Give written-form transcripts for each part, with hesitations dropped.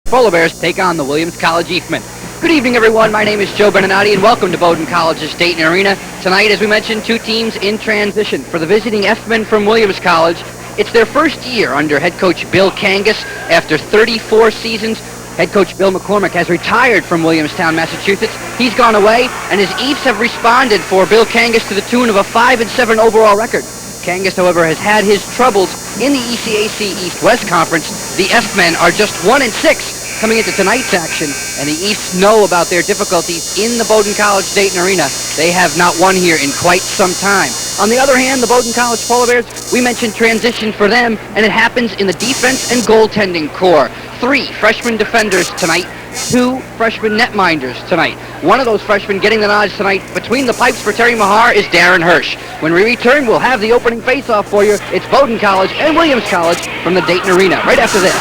Polar Bears take on the Williams College Eastmen. Good evening, everyone. My name is Joe Beninati, and welcome to Bowdoin College's Dayton Arena. Tonight, as we mentioned, two teams in transition. For the visiting F-men from Williams College, it's their first year under head coach Bill Kangas. After 34 seasons, head coach Bill McCormick has retired from Williamstown, Massachusetts. He's gone away, and his Eats have responded for Bill Kangas to the tune of a 5-7 overall record. Kangas, however, has had his troubles in the ECAC East-West Conference. The F-men are just 1-6 coming into tonight's action, and the Easts know about their difficulties in the Bowdoin College Dayton Arena. They have not won here in quite some time. On the other hand, the Bowdoin College Polar Bears, we mentioned transition for them, and it happens in the defense and goaltending core. 3 freshman defenders tonight, 2 freshman netminders tonight. One of those freshmen getting the nods tonight between the pipes for Terry Mahar is Darren Hirsch. When we return, we'll have the opening face-off for you. It's Bowdoin College and Williams College from the Dayton Arena right after this.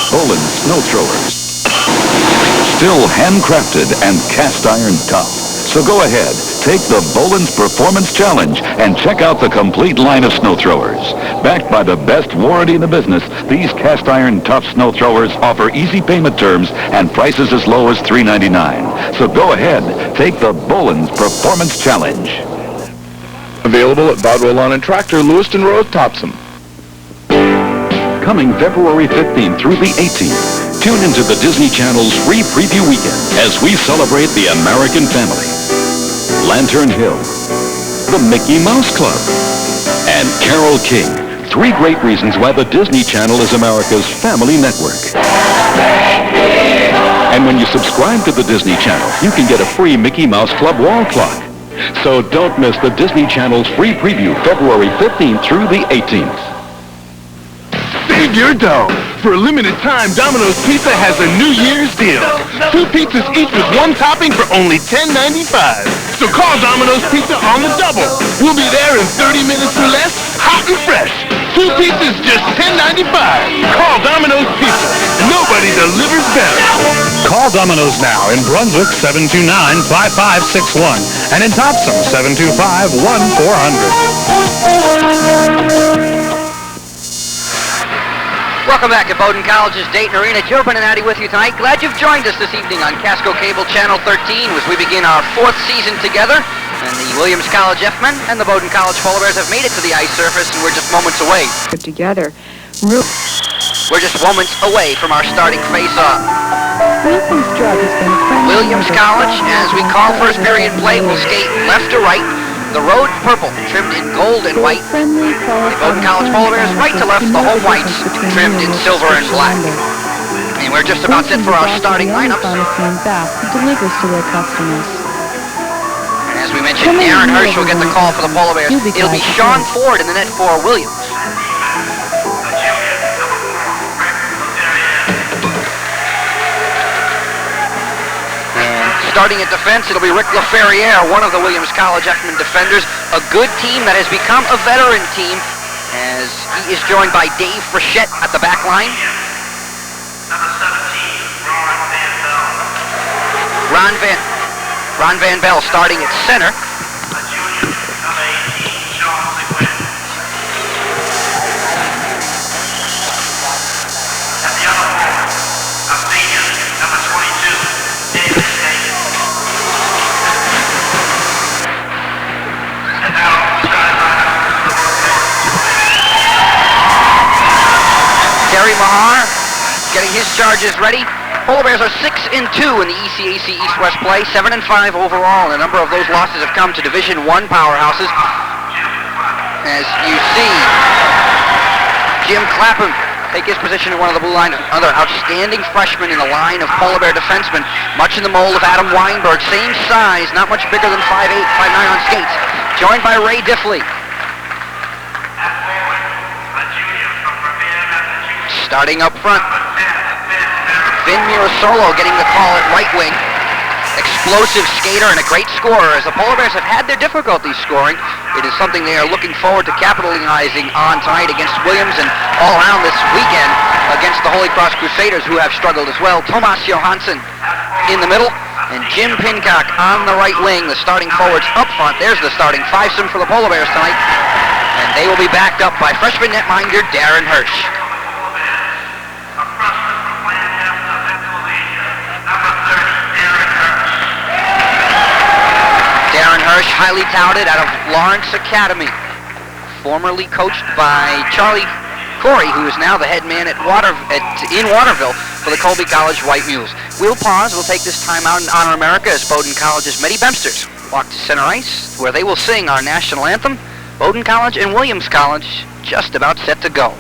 Bowdoin snow throwers. Still handcrafted and cast iron tough. So go ahead, take the Bowdoin's Performance Challenge and check out the complete line of snow throwers. Backed by the best warranty in the business, these cast iron tough snow throwers offer easy payment terms and prices as low as $3.99. So go ahead, take the Bowdoin's Performance Challenge. Available at Bowdoin Lawn and Tractor, Lewiston Road, Topsom. Coming February 15th through the 18th, tune into the Disney Channel's free preview weekend as we celebrate the American family. Lantern Hill, the Mickey Mouse Club, and Carole King. 3 great reasons why the Disney Channel is America's family network. And when you subscribe to the Disney Channel, you can get a free Mickey Mouse Club wall clock. So don't miss the Disney Channel's free preview February 15th through the 18th. Save your dough. For a limited time, Domino's Pizza has a New Year's deal. 2 pizzas each with 1 topping for only $10.95. So call Domino's Pizza on the double. We'll be there in 30 minutes or less, hot and fresh. 2 pizzas just $10.95. Call Domino's Pizza. Nobody delivers better. Call Domino's now in Brunswick 729-5561 and in Topsom 725-1400. Welcome back to Bowdoin College's Dayton Arena. Joe Beninati with you tonight. Glad you've joined us this evening on Casco Cable Channel 13 as we begin our 4th season together. And the Williams College F-men and the Bowdoin College Polar Bears have made it to the ice surface, and we're just moments away. Together. We're just moments away from our starting face-off. Williams College, as we call first period play, will skate left to right. The road purple, trimmed in gold and white. The Bowdoin College Polar Bears right to left, the home whites, trimmed in silver and black. And we're just about set for our starting lineups. Delivers to their customers. And as we mentioned, Darren Hirsch will get the call for the Polar Bears. It'll be Sean Ford in the net for Williams. Starting at defense, it'll be Rick LaFerriere, one of the Williams College F-men defenders. A good team that has become a veteran team, as he is joined by Dave Frechette at the back line. Ron Van Bell starting at center. Terry Mahar getting his charges ready. Polar Bears are 6-2 in the ECAC East-West play, 7-5 overall, and a number of those losses have come to Division I powerhouses. As you see, Jim Clapham take his position in one of the blue line, another outstanding freshman in the line of Polar Bear defensemen, much in the mold of Adam Weinberg, same size, not much bigger than 5'8", 5'9" on skates, joined by Ray Diffley. Starting up front, Vin Mirasolo getting the call at right wing. Explosive skater and a great scorer. As the Polar Bears have had their difficulties scoring, it is something they are looking forward to capitalizing on tonight against Williams and all around this weekend against the Holy Cross Crusaders, who have struggled as well. Tomas Johansson in the middle, and Jim Pincock on the right wing, the starting forwards up front. There's the starting fivesome for the Polar Bears tonight, and they will be backed up by freshman netminder Darren Hirsch. Darren Hirsch, highly touted out of Lawrence Academy, formerly coached by Charlie Corey, who is now the head man in Waterville for the Colby College White Mules. We'll pause. We'll take this time out and honor America as Bowdoin College's Medi Bemsters walk to center ice, where they will sing our national anthem. Bowdoin College and Williams College just about set to go.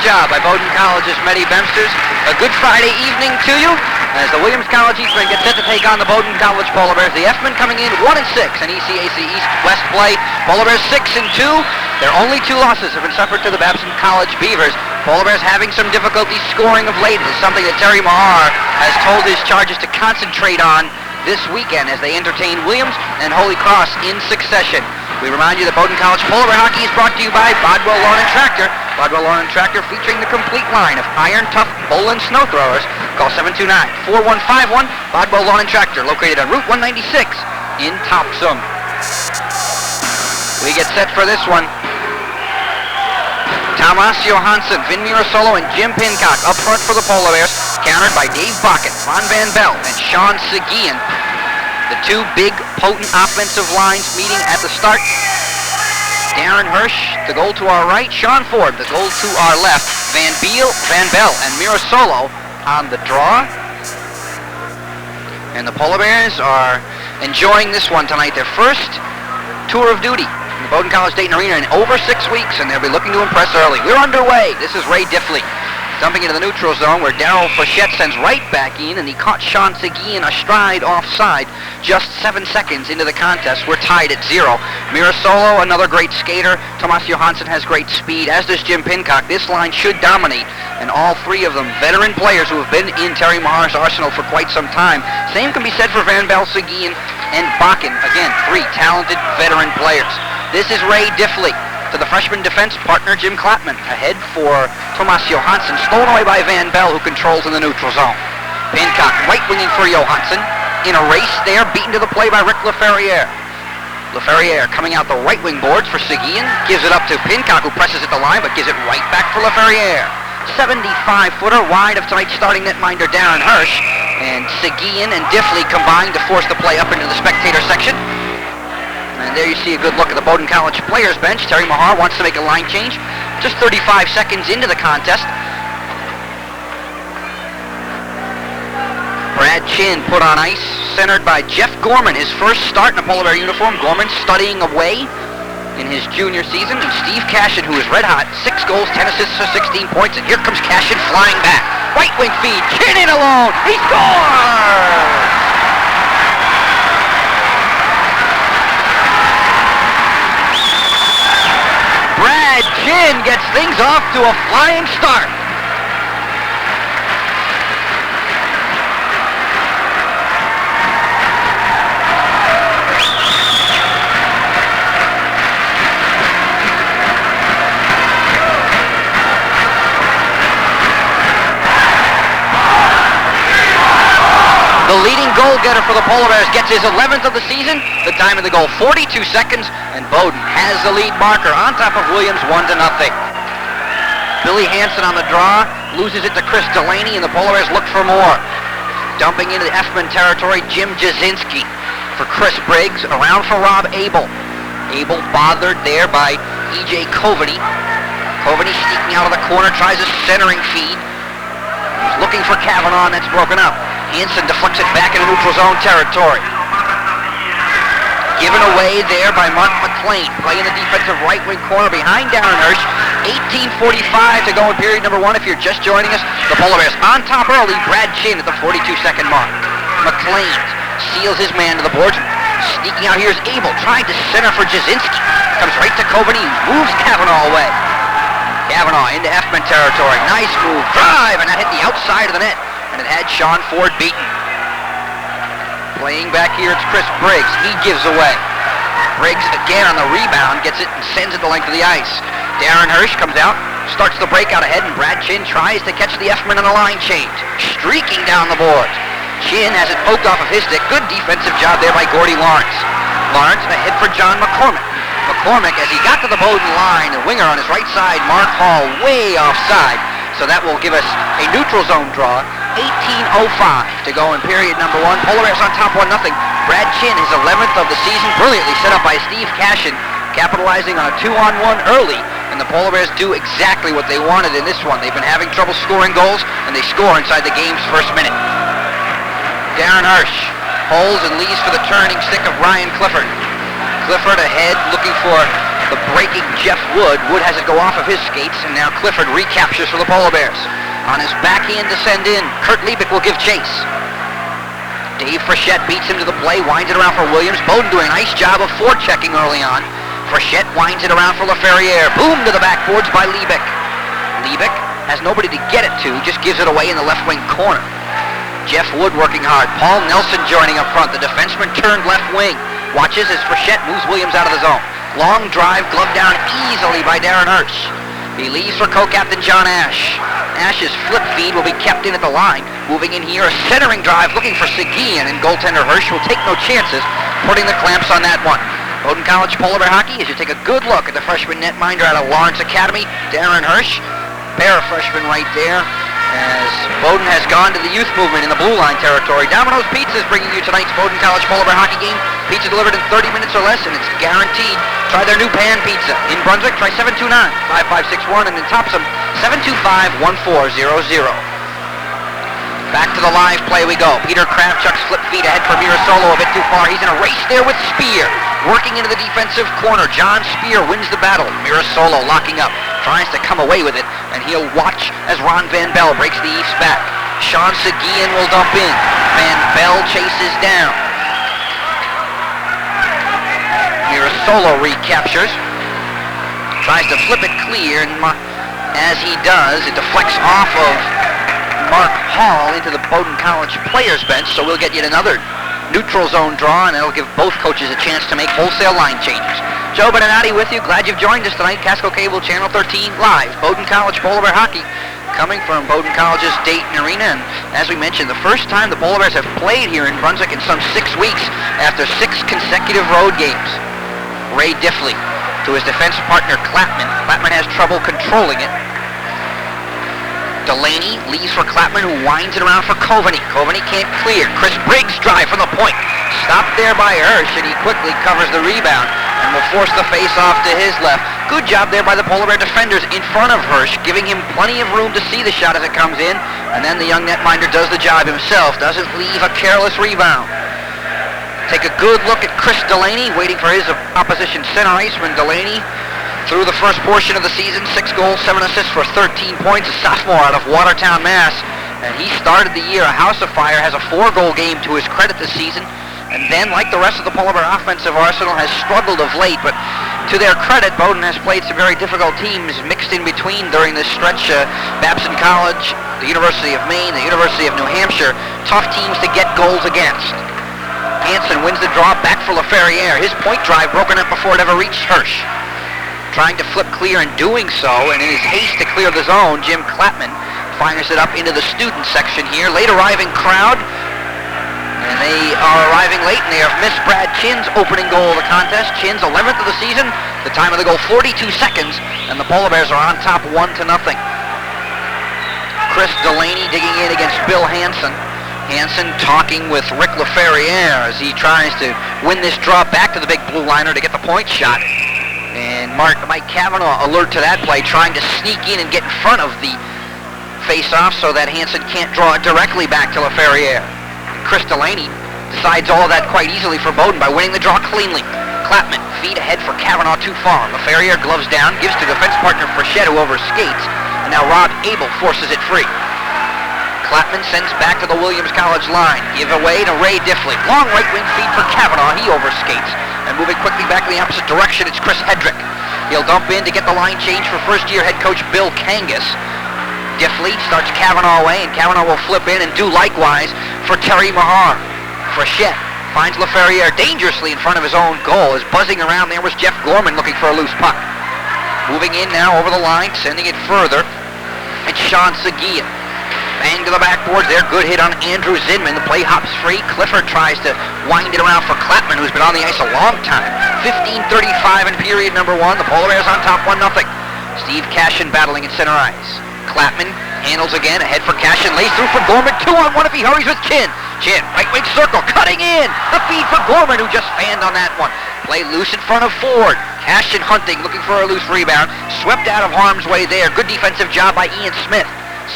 Job by Bowdoin College's Medi Bemsters. A good Friday evening to you as the Williams College Eastmen get set to take on the Bowdoin College Polar Bears. The F-men coming in 1-6 in ECAC East-West play. Polar Bears 6-2. Their only two losses have been suffered to the Babson College Beavers. Polar Bears having some difficulty scoring of late. This is something that Terry Mahar has told his charges to concentrate on this weekend as they entertain Williams and Holy Cross in succession. We remind you that Bowdoin College Polar Bear Hockey is brought to you by Bodwell Lawn and Tractor. Bodwell Lawn and Tractor featuring the complete line of iron tough Bolin snow throwers. Call 729-4151. Bodwell Lawn and Tractor, located on Route 196 in Topsom. We get set for this one. Tomas Johansson, Vin Mirasolo, and Jim Pincock up front for the Polar Bears, countered by Dave Bakken, Ron Van Bell, and Sean Seguin. The two big, potent offensive lines meeting at the start. Darren Hirsch, the goal to our right. Sean Ford, the goal to our left. Van Bell, and Mirasolo on the draw. And the Polar Bears are enjoying this one tonight. Their first tour of duty in the Bowdoin College Dayton Arena in over 6 weeks, and they'll be looking to impress early. We're underway. This is Ray Diffley dumping into the neutral zone, where Darryl Frechette sends right back in, and he caught Sean Seguin astride offside just 7 seconds into the contest. We're tied at 0. Mirasolo, another great skater. Tomas Johansson has great speed, as does Jim Pincock. This line should dominate, and all three of them veteran players who have been in Terry Mahar's arsenal for quite some time. Same can be said for Van Bell, Seguin, and Bakken. Again, three talented veteran players. This is Ray Diffley to the freshman defense partner Jim Klapman. Ahead for Tomas Johansson, stolen away by Van Bell, who controls in the neutral zone. Pincock right-winging for Johansson. In a race there, beaten to the play by Rick LaFerriere. LaFerriere coming out the right wing boards for Seguin. Gives it up to Pincock, who presses at the line, but gives it right back for LaFerriere. 75-footer wide of tonight's starting netminder Darren Hirsch. And Seguin and Diffley combined to force the play up into the spectator section. And there you see a good look at the Bowdoin College players bench. Terry Mahar wants to make a line change just 35 seconds into the contest. Brad Chin put on ice, centered by Jeff Gorman, his first start in a Polar Bear uniform. Gorman studying away in his junior season. And Steve Cashin, who is red hot, 6 goals, 10 assists for 16 points. And here comes Cashin flying back. Right wing feed, Chin in alone. He scores! Brad Chin gets things off to a flying start. the leading goal getter for the Polar Bears, gets his 11th of the season. The time of the goal, 42 seconds, and Bowdoin has the lead marker on top of Williams, 1-0. Billy Hansen on the draw, loses it to Chris Delaney, and the Polar Bears look for more. Dumping into the Effman territory, Jim Jasinski for Chris Briggs, around for Rob Abel. Abel bothered there by E.J. Coveney. Coveney sneaking out of the corner, tries a centering feed. He's looking for Kavanaugh, and that's broken up. Hansen deflects it back into neutral zone territory. Given away there by Mark McLean, playing the defensive right wing corner behind Darren Hirsch. 18:45 to go in period number 1. If you're just joining us, the Polar Bears on top early. Brad Chin at the 42-second mark. McLean seals his man to the boards. Sneaking out here is Abel, trying to center for Jasinski. Comes right to Coveney, moves Kavanaugh away. Kavanaugh into Effman territory. Nice move, drive, and that hit the outside of the net. And it had Sean Ford beaten. Playing back here, it's Chris Briggs. He gives away. Briggs again on the rebound, gets it and sends it the length of the ice. Darren Hirsch comes out, starts the breakout ahead, and Brad Chin tries to catch the Effman on the line change. Streaking down the boards. Chin has it poked off of his stick. Good defensive job there by Gordy Lawrence. Lawrence ahead for John McCormick. McCormick, as he got to the Bowdoin line, the winger on his right side, Mark Hall, way offside. So that will give us a neutral zone draw. 18:05 to go in period number 1. Polar Bears on top 1-0. Brad Chin, his 11th of the season, brilliantly set up by Steve Cashin, capitalizing on a 2-on-1 early. And the Polar Bears do exactly what they wanted in this one. They've been having trouble scoring goals, and they score inside the game's first minute. Darren Hirsch holds and leaves for the turning stick of Ryan Clifford. Clifford ahead, looking for the breaking Jeff Wood. Wood has it go off of his skates, and now Clifford recaptures for the Polar Bears. On his backhand to send in, Kurt Liebig will give chase. Dave Frechette beats him to the play, winds it around for Williams. Bowdoin doing a nice job of forechecking early on. Frechette winds it around for LaFerriere. Boom to the backboards by Liebig. Liebig has nobody to get it to, just gives it away in the left wing corner. Jeff Wood working hard. Paul Nelson joining up front. The defenseman turned left wing. Watches as Frechette moves Williams out of the zone. Long drive, glove down easily by Darren Hirsch. He leaves for co-captain John Ash. Ash's flip feed will be kept in at the line. Moving in here, a centering drive looking for Seguin, and goaltender Hirsch will take no chances, putting the clamps on that one. Bowdoin College Polar Bear Hockey, as you take a good look at the freshman netminder out of Lawrence Academy, Darren Hirsch. Pair of freshmen right there, as Bowdoin has gone to the youth movement in the blue line territory. Domino's Pizza is bringing you tonight's Bowdoin College Polar Bear Hockey game. Pizza delivered in 30 minutes or less, and it's guaranteed. Try their new pan pizza. In Brunswick, try 729-5561, and in Topsom, 725-1400. Back to the live play we go. Peter Kravchuk's flip feed ahead for Mirasolo, a bit too far. He's in a race there with Spear. Working into the defensive corner. John Spear wins the battle. Mirasolo locking up. Tries to come away with it, and he'll watch as Ron Van Bell breaks the East back. Sean Seguin will dump in. Van Bell chases down. Mirasolo recaptures. Tries to flip it clear, and as he does, it deflects off of Mark Hall into the Bowdoin College players bench, so we'll get yet another neutral zone draw, and that'll give both coaches a chance to make wholesale line changes. Joe Beninati with you. Glad you've joined us tonight. Casco Cable Channel 13 live. Bowdoin College Polar Bear Hockey coming from Bowdoin College's Dayton Arena. And as we mentioned, the first time the Polar Bears have played here in Brunswick in some 6 weeks after 6 consecutive road games. Ray Diffley to his defense partner Clapman. Clapman has trouble controlling it. Delaney leaves for Clapman, who winds it around for Coveney. Coveney can't clear. Chris Briggs drive from the point. Stopped there by Hirsch, and he quickly covers the rebound and will force the face-off to his left. Good job there by the Polar Bear defenders in front of Hirsch, giving him plenty of room to see the shot as it comes in. And then the young netminder does the job himself. Doesn't leave a careless rebound. Take a good look at Chris Delaney, waiting for his opposition center iceman. Delaney, through the first portion of the season, 6 goals, 7 assists for 13 points, a sophomore out of Watertown, Mass. And he started the year a house of fire, has a 4-goal game to his credit this season. And then, like the rest of the Polar Bear offensive arsenal, has struggled of late. But to their credit, Bowdoin has played some very difficult teams mixed in between during this stretch. Babson College, the University of Maine, the University of New Hampshire, tough teams to get goals against. Hansen wins the draw back for LaFerriere. His point drive broken up before it ever reached Hirsch. Trying to flip clear and doing so, and in his haste to clear the zone, Jim Clapman fires it up into the student section here. Late arriving crowd And they are arriving late, and they have missed Brad Chinn's opening goal of the contest. Chinn's 11th of the season. The time of the goal, 42 seconds, and the Polar Bears are on top 1-0. Chris Delaney digging in against Bill Hansen. Hansen talking with Rick LaFerriere as he tries to win this draw back to the big blue liner to get the point shot. And Mike Cavanaugh alert to that play, trying to sneak in and get in front of the face-off so that Hansen can't draw it directly back to LaFerriere. Chris Delaney decides all of that quite easily for Bowdoin by winning the draw cleanly. Clapman, feed ahead for Cavanaugh too far. LaFerriere gloves down, gives to defense partner Frechette, who overskates, and now Rob Abel forces it free. Clapman sends back to the Williams College line. Give away to Ray Diffley. Long right wing feed for Cavanaugh. He overskates. And moving quickly back in the opposite direction, it's Chris Hedrick. He'll dump in to get the line change for first-year head coach Bill Kangas. Diffley starts Cavanaugh away, and Cavanaugh will flip in and do likewise for Terry Mahar. Frechette finds LaFerriere dangerously in front of his own goal. As buzzing around there was Jeff Gorman looking for a loose puck. Moving in now over the line, sending it further. It's Sean Seguin. Bang to the backboards there. Good hit on Andrew Zinman. The play hops free. Clifford tries to wind it around for Clapman, who's been on the ice a long time. 15:35 in period number 1. The Polar Bears on top 1-0. Steve Cashin battling at center ice. Clapman handles again. Ahead for Cashin. Lays through for Gorman. 2-on-1 if he hurries with Chinn. Chinn, right wing circle. Cutting in. The feed for Gorman, who just fanned on that one. Play loose in front of Ford. Cashin hunting, looking for a loose rebound. Swept out of harm's way there. Good defensive job by Ian Smith.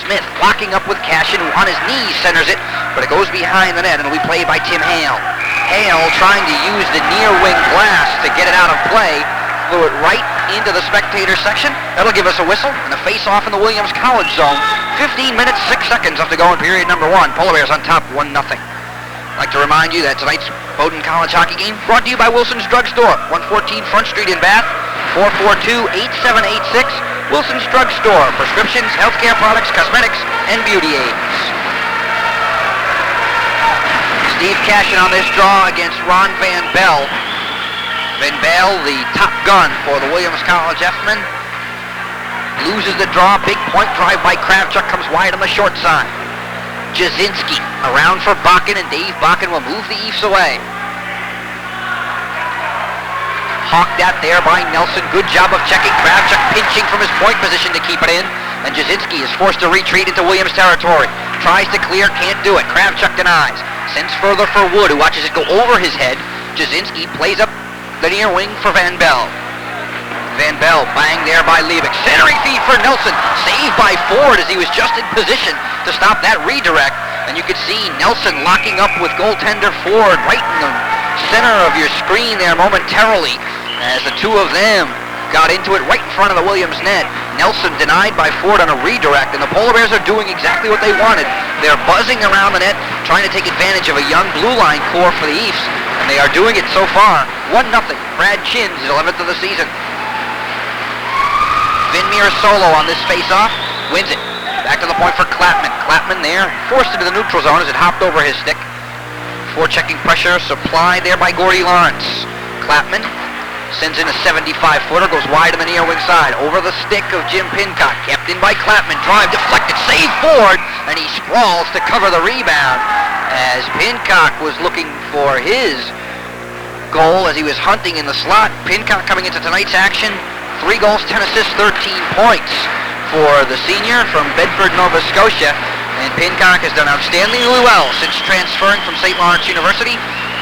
Smith locking up with Cashin, who on his knees centers it, but it goes behind the net, and it'll be played by Tim Hale. Hale trying to use the near wing glass to get it out of play. Flew it right into the spectator section. That'll give us a whistle and a face-off in the Williams College zone. 15 minutes, 6 seconds left to go in period number 1. Polar Bears on top 1-0. I'd like to remind you that tonight's Bowdoin College hockey game brought to you by Wilson's Drugstore, 114 Front Street in Bath, 442-8786. Wilson's Drugstore, prescriptions, healthcare products, cosmetics, and beauty aids. Steve Cashin on this draw against Ron Van Bell. Van Bell, the top gun for the Williams College F-men, loses the draw. Big point drive by Kravchuk comes wide on the short side. Jasinski around for Bakken, and Dave Bakken will move the Eefs away. Hawked at there by Nelson. Good job of checking. Kravchuk pinching from his point position to keep it in. And Jasinski is forced to retreat into Williams territory. Tries to clear, can't do it. Kravchuk denies. Sends further for Wood, who watches it go over his head. Jasinski plays up the near wing for Van Bell. Van Bell banged there by Liebig. Centering feed for Nelson. Saved by Ford as he was just in position to stop that redirect. And you could see Nelson locking up with goaltender Ford right in the center of your screen there momentarily, as the two of them got into it right in front of the Williams net. Nelson denied by Ford on a redirect, and the Polar Bears are doing exactly what they wanted. They're buzzing around the net, trying to take advantage of a young blue line core for the Eefs, and they are doing it so far. 1-0. Brad Chinn's 11th of the season. Vinmir Solo on this face-off, wins it. Back to the point for Clapman. Clapman there, forced into the neutral zone as it hopped over his stick. Forechecking pressure supplied there by Gordy Lawrence. Clapman sends in a 75-footer, goes wide on the near wing side. Over the stick of Jim Pincock, kept in by Clapman. Drive deflected, save Ford, and he sprawls to cover the rebound as Pincock was looking for his goal as he was hunting in the slot. Pincock coming into tonight's action, 3 goals, 10 assists, 13 points for the senior from Bedford, Nova Scotia. And Pincock has done outstandingly well since transferring from St. Lawrence University.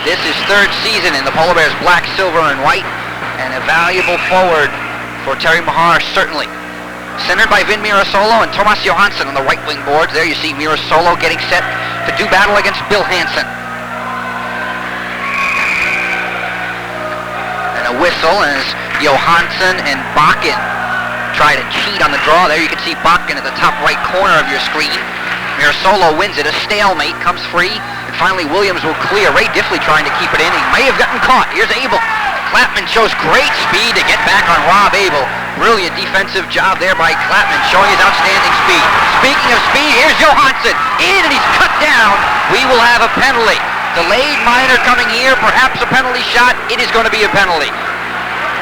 This is 3rd season in the Polar Bears black, silver, and white, and a valuable forward for Terry Mahar, certainly. Centered by Vin Mirasolo and Tomas Johansson on the right wing boards. There you see Mirasolo getting set to do battle against Bill Hansen. And a whistle as Johansson and Bakken try to cheat on the draw. There you can see Bakken at the top right corner of your screen. Mirasolo wins it. A stalemate, comes free, and finally Williams will clear. Ray Diffley trying to keep it in. He may have gotten caught. Here's Abel. Clapman shows great speed to get back on Rob Abel. Brilliant defensive job there by Clapman, showing his outstanding speed. Speaking of speed, here's Johansson. In, and he's cut down. We will have a penalty. Delayed minor coming here, perhaps a penalty shot. It is going to be a penalty.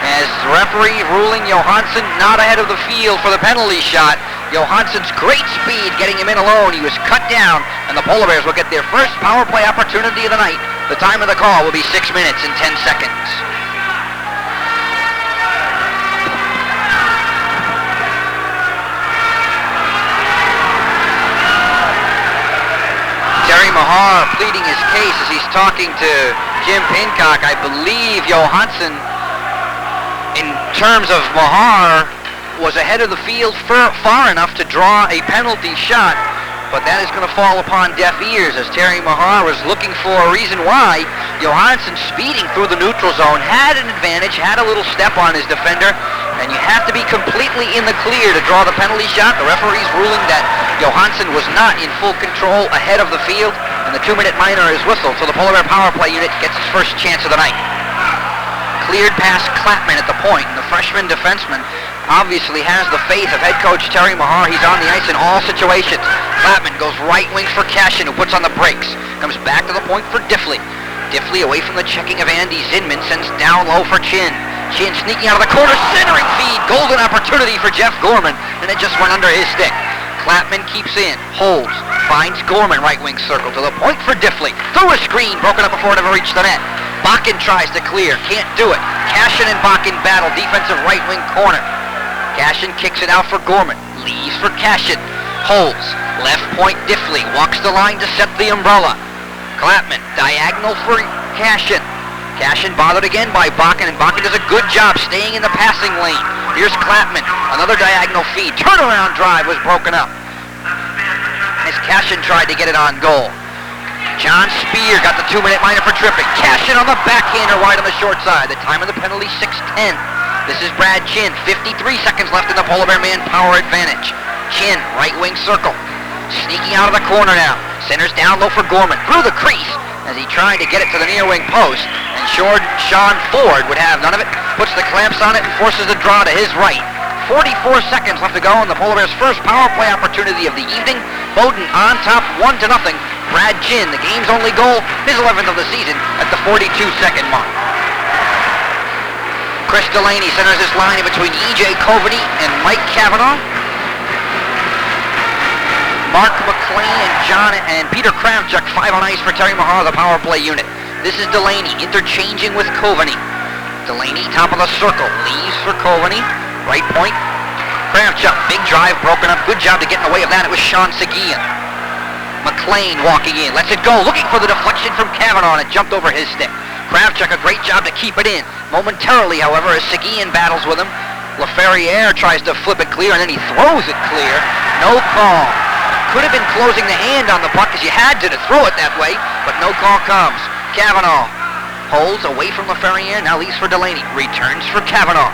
As the referee ruling Johansson not ahead of the field for the penalty shot. Johansson's great speed getting him in alone. He was cut down, and the Polar Bears will get their first power play opportunity of the night. The time of the call will be 6 minutes and 10 seconds. Terry Mahar pleading his case as he's talking to Jim Pincock. I believe Johansson, in terms of Mahar, was ahead of the field far enough to draw a penalty shot, but that is going to fall upon deaf ears as Terry Mahar was looking for a reason why Johansson, speeding through the neutral zone, had an advantage, had a little step on his defender, and you have to be completely in the clear to draw the penalty shot. The referee's ruling that Johansson was not in full control ahead of the field, and the 2-minute minor is whistled, so the Polar Bear power play unit gets its first chance of the night. Cleared past Klapman at the point, and the freshman defenseman obviously has the faith of head coach Terry Mahar. He's on the ice in all situations. Klapman goes right wing for Cashin, who puts on the brakes. Comes back to the point for Diffley. Diffley, away from the checking of Andy Zinman, sends down low for Chin. Chin sneaking out of the corner, centering feed. Golden opportunity for Jeff Gorman, and it just went under his stick. Klapman keeps in, holds, finds Gorman right wing circle to the point for Diffley. Through a screen, broken up before it ever reached the net. Bakken tries to clear, can't do it. Cashin and Bakken battle, defensive right wing corner. Cashin kicks it out for Gorman, leaves for Cashin, holds, left point Diffley, walks the line to set the umbrella. Klapman, diagonal for Cashin. Cashin bothered again by Bakken, and Bakken does a good job staying in the passing lane. Here's Klapman, another diagonal feed, turnaround drive was broken up as Cashin tried to get it on goal. John Spear got the 2-minute minor for tripping. Cashin on the backhander wide on the short side. The time of the penalty, 6:10. This is Brad Chin, 53 seconds left in the Polar Bear man power advantage. Chin, right wing circle. Sneaking out of the corner now. Centers down low for Gorman. Through the crease as he tried to get it to the near wing post. And Sean Ford would have none of it. Puts the clamps on it and forces the draw to his right. 44 seconds left to go in the Polar Bears' first power play opportunity of the evening. Bowdoin on top, 1-0. Brad Chin, the game's only goal, his 11th of the season at the 42-second mark. Chris Delaney centers this line in between E.J. Coveney and Mike Cavanaugh. Mark McLean and Peter Kravchuk 5 on ice for Terry Mahar, the power play unit. This is Delaney interchanging with Coveney. Delaney, top of the circle, leaves for Coveney. Right point, Kravchuk, big drive broken up. Good job to get in the way of that. It was Sean Seguin. McLean walking in, lets it go, looking for the deflection from Cavanaugh, and it jumped over his stick. Kravchuk, a great job to keep it in. Momentarily, however, as Seguin battles with him, LaFerriere tries to flip it clear, and then he throws it clear. No call. Could have been closing the hand on the puck, as you had to throw it that way, but no call comes. Cavanaugh holds away from LaFerriere, now leaves for Delaney. Returns for Cavanaugh.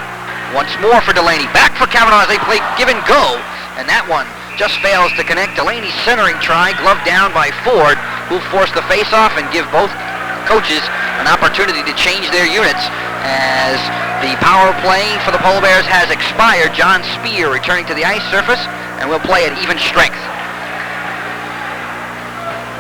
Once more for Delaney. Back for Cavanaugh as they play give and go, and that one just fails to connect. Delaney's centering try, gloved down by Ford, who'll force the face-off and give both coaches an opportunity to change their units as the power play for the Polar Bears has expired. John Spear returning to the ice surface, and will play at even strength.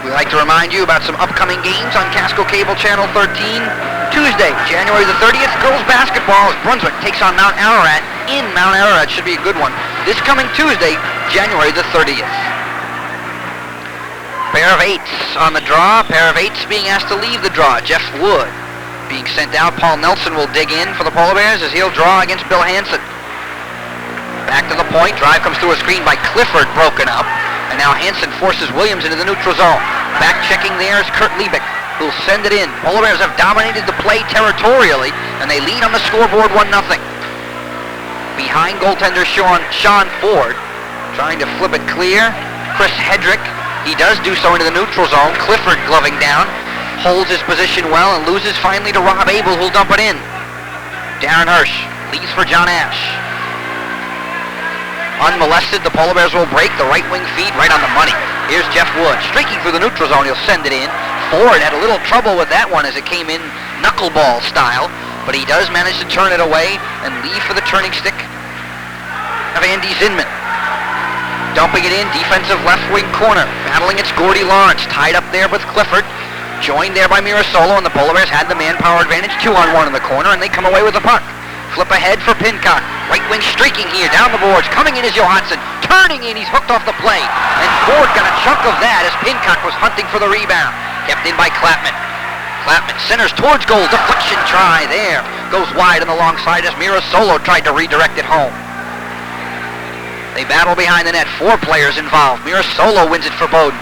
We'd like to remind you about some upcoming games on Casco Cable Channel 13. Tuesday, January the 30th, girls basketball as Brunswick takes on Mount Ararat in Mount Ararat. Should be a good one. This coming Tuesday, January the 30th. Pair of eights on the draw. Pair of eights being asked to leave the draw. Jeff Wood being sent out. Paul Nelson will dig in for the Polar Bears as he'll draw against Bill Hansen. Back to the point. Drive comes through a screen by Clifford, broken up. And now Hansen forces Williams into the neutral zone. Back checking there is Kurt Liebeck, who'll send it in. Polar Bears have dominated the play territorially, and they lead on the scoreboard 1-0. Behind goaltender Sean Ford, trying to flip it clear. Chris Hedrick, he does do so into the neutral zone. Clifford gloving down, holds his position well, and loses finally to Rob Abel, who'll dump it in. Darren Hirsch leaves for John Ash. Unmolested, the Polar Bears will break the right wing feed right on the money. Here's Jeff Wood, streaking through the neutral zone. He'll send it in. Ford had a little trouble with that one as it came in knuckleball style, but he does manage to turn it away and leave for the turning stick of Andy Zinman. Dumping it in, defensive left wing corner. Battling it's Gordy Lawrence, tied up there with Clifford. Joined there by Mirasolo, and the Polar Bears had the manpower advantage, 2-on-1 in the corner, and they come away with the puck. Flip ahead for Pincock. Right wing streaking here, down the boards. Coming in is Johansson. turning in. He's hooked off the play. And Ford got a chunk of that as Pincock was hunting for the rebound. Kept in by Clapman. Clapman centers towards goal. Deflection try there. Goes wide on the long side as Mira Solo tried to redirect it home. They battle behind the net. 4 players involved. Mira Solo wins it for Bowdoin.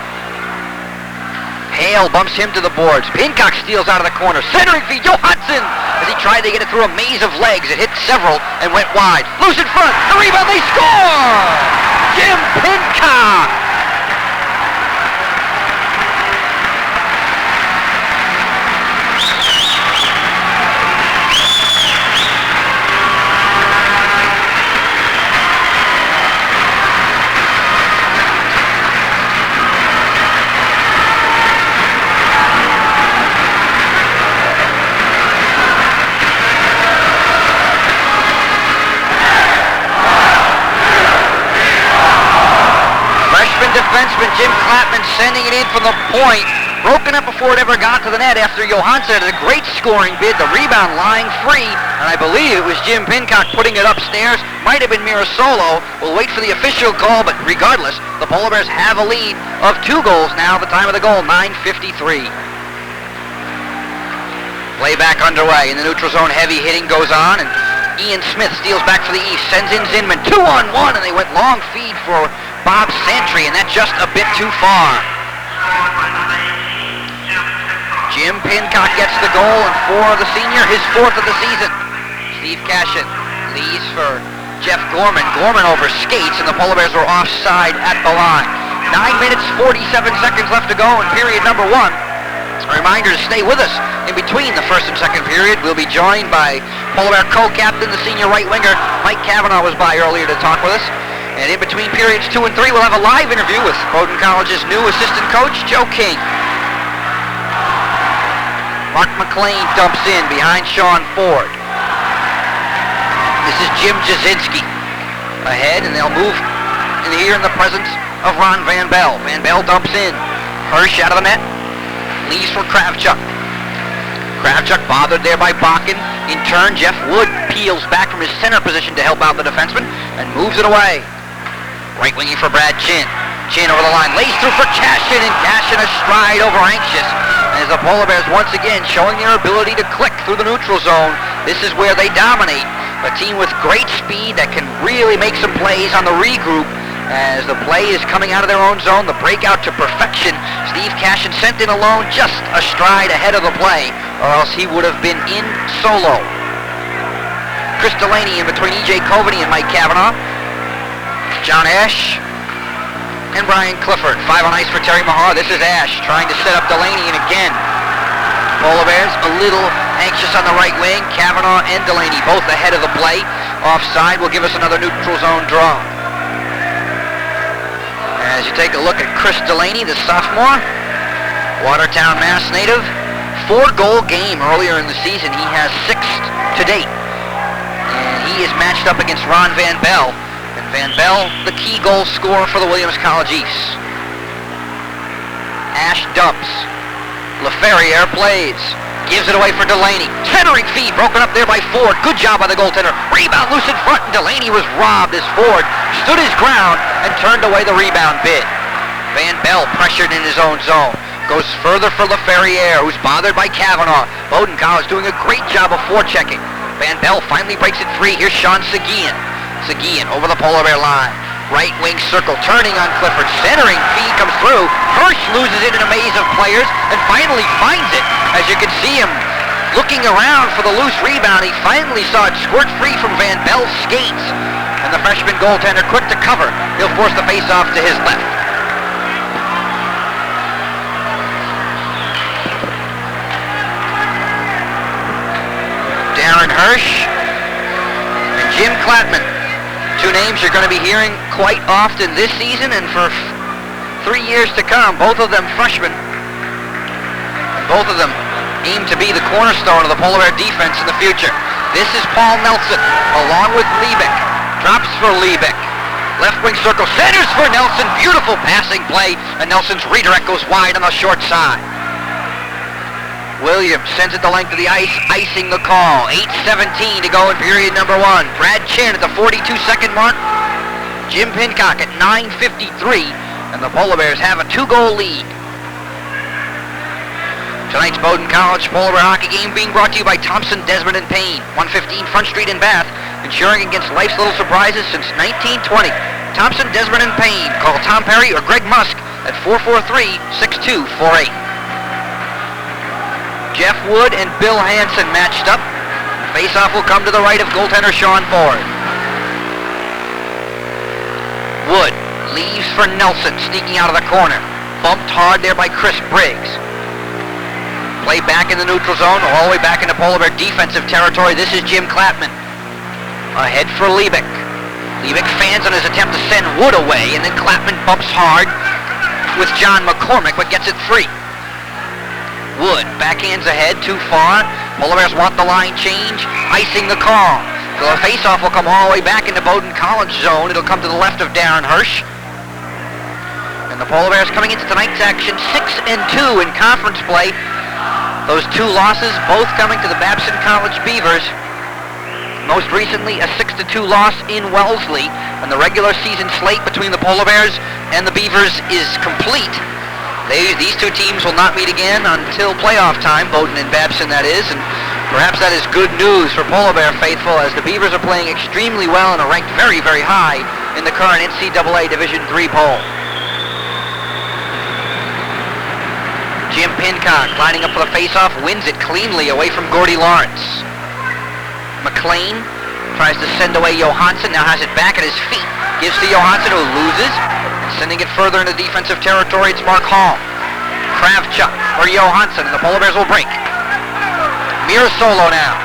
Hale bumps him to the boards. Pincock steals out of the corner. Centering feed, Johansson! As he tried to get it through a maze of legs, it hit several and went wide. Loose in front. The rebound, they score! Jim Pincock! Defenseman Jim Clapman sending it in from the point. Broken up before it ever got to the net after Johansson had a great scoring bid. The rebound lying free. And I believe it was Jim Pincock putting it upstairs. Might have been Mirasolo. We'll wait for the official call, but regardless, the Polar Bears have a lead of 2 goals now at the time of the goal, 9:53. Play back underway. In the neutral zone, heavy hitting goes on, and Ian Smith steals back for the East. Sends in Zinman. 2-on-1, and they went long feed for Bob Santry, and that's just a bit too far. Jim Pincock gets the goal, and for the senior, his 4th of the season. Steve Cashin leads for Jeff Gorman. Gorman over skates, and the Polar Bears were offside at the line. 9 minutes, 47 seconds left to go in period number 1. A reminder to stay with us in between the first and second period. We'll be joined by Polar Bear co-captain, the senior right winger, Mike Cavanaugh was by earlier to talk with us. And in between periods 2 and 3, we'll have a live interview with Bowdoin College's new assistant coach, Joe King. Mark McLean dumps in behind Sean Ford. This is Jim Jasinski ahead, and they'll move in here in the presence of Ron Van Bell. Van Bell dumps in. Hirsch out of the net. Leaves for Kravchuk. Kravchuk bothered there by Bakken. In turn, Jeff Wood peels back from his center position to help out the defenseman and moves it away. Right winging for Brad Chin. Chin over the line, lays through for Cashin, and Cashin a stride over Anxious. As the Polar Bears once again showing their ability to click through the neutral zone. This is where they dominate. A team with great speed that can really make some plays on the regroup. As the play is coming out of their own zone, the breakout to perfection. Steve Cashin sent in alone, just a stride ahead of the play, or else he would have been in solo. Chris Delaney in between E.J. Coveney and Mike Cavanaugh. John Ash and Brian Clifford. 5 on ice for Terry Mahar. This is Ash trying to set up Delaney, and again, Polar Bears a little anxious on the right wing. Cavanaugh and Delaney both ahead of the play. Offside will give us another neutral zone draw. As you take a look at Chris Delaney, the sophomore, Watertown, Mass native, 4-goal game earlier in the season. He has 6th to date. And he is matched up against Ron Van Bell. And Van Bell, the key goal scorer for the Williams College East. Ash dumps. LaFerriere plays. Gives it away for Delaney. Centering feed broken up there by Ford. Good job by the goaltender. Rebound loose in front, and Delaney was robbed as Ford stood his ground and turned away the rebound bid. Van Bell pressured in his own zone. Goes further for LaFerriere, who's bothered by Cavanaugh. Bowdoin College doing a great job of forechecking. Van Bell finally breaks it free. Here's Sean Seguin. Seguin over the Polar Bear line. Right wing circle, turning on Clifford. Centering feed comes through. Hirsch loses it in a maze of players and finally finds it. As you can see him looking around for the loose rebound, he finally saw it squirt free from Van Bell's skates. And the freshman goaltender quick to cover. He'll force the faceoff to his left. Darren Hirsch and Jim Clapman. 2 names you're going to be hearing quite often this season and for 3 years to come. Both of them freshmen. And both of them aim to be the cornerstone of the Polar Bear defense in the future. This is Paul Nelson along with Liebeck. Drops for Liebeck. Left wing circle, centers for Nelson. Beautiful passing play, and Nelson's redirect goes wide on the short side. Williams sends it the length of the ice, icing the call. 8:17 to go in period number 1. Brad Chin at the 42-second mark Jim Pincock at 9:53, and the Polar Bears have a 2-goal lead. Tonight's Bowdoin College Polar Bear hockey game being brought to you by Thompson, Desmond & Payne, 115 Front Street in Bath, insuring against life's little surprises since 1920. Thompson, Desmond & Payne. Call Tom Perry or Greg Musk at 443-6248. Jeff Wood and Bill Hansen matched up. Face-off will come to the right of goaltender Sean Ford. Wood leaves for Nelson, sneaking out of the corner. Bumped hard there by Chris Briggs. Play back in the neutral zone, all the way back into Polar Bear defensive territory. This is Jim Klapman. Ahead for Liebig. Liebig fans on his attempt to send Wood away, and then Klapman bumps hard with John McCormick, but gets it free. Wood backhands ahead, too far. Polar Bears want the line change, icing the call. So the face-off will come all the way back into Bowdoin College zone. It'll come to the left of Darren Hirsch. And the Polar Bears coming into tonight's action 6-2 in conference play. Those 2 losses, both coming to the Babson College Beavers. Most recently, a 6-2 loss in Wellesley, and the regular season slate between the Polar Bears and the Beavers is complete. These 2 teams will not meet again until playoff time, Bowdoin and Babson, that is, and perhaps that is good news for Polar Bear faithful, as the Beavers are playing extremely well and are ranked very, very high in the current NCAA Division III poll. Jim Pincock lining up for the face-off, wins it cleanly away from Gordy Lawrence. McLean tries to send away Johansson, now has it back at his feet. Gives to Johansson, who loses. Sending it further into defensive territory, it's Mark Hall. Kravchuk for Johansson, and the Polar Bears will break. Mirasolo now,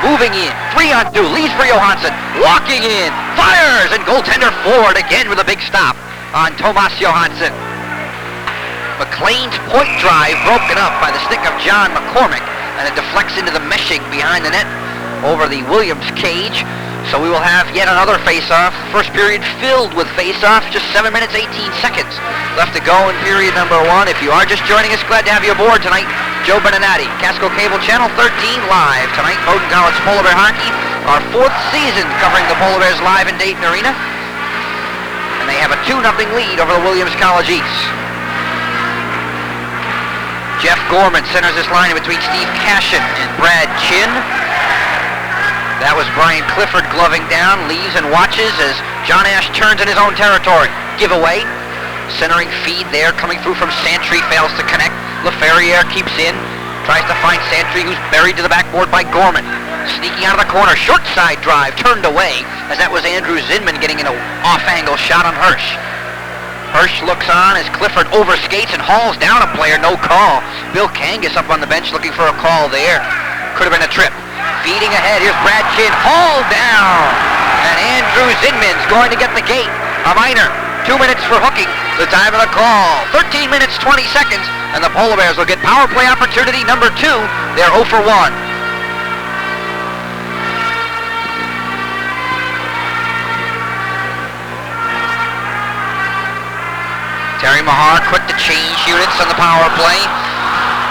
moving in, 3-on-2, leads for Johansson, walking in, fires, and goaltender Ford again with a big stop on Tomas Johansson. McLean's point drive broken up by the stick of John McCormick, and it deflects into the meshing behind the net over the Williams cage. So we will have yet another face-off. First period filled with face-off, just 7 minutes, 18 seconds left to go in period number 1. If you are just joining us, glad to have you aboard tonight. Joe Beninati, Casco Cable Channel 13 live tonight. Bowdoin College Polar Bear Hockey, our 4th season covering the Polar Bears live in Dayton Arena. And they have a 2-0 lead over the Williams College East. Jeff Gorman centers this line in between Steve Cashin and Brad Chin. That was Brian Clifford gloving down, leaves and watches as John Ash turns in his own territory. Giveaway, centering feed there coming through from Santry, fails to connect. LaFerriere keeps in, tries to find Santry, who's buried to the backboard by Gorman. Sneaking out of the corner, short side drive, turned away, as that was Andrew Zinman getting an off-angle shot on Hirsch. Hirsch looks on as Clifford overskates and hauls down a player, no call. Bill Kangas up on the bench looking for a call there. Could have been a trip. Feeding ahead, here's Brad Chin, hauled down. And Andrew Zinman's going to get the gate. A minor, 2 minutes for hooking, the time of the call. 13 minutes, 20 seconds, and the Polar Bears will get power play opportunity number 2. They're 0 for 1. Terry Mahar quick to change units on the power play.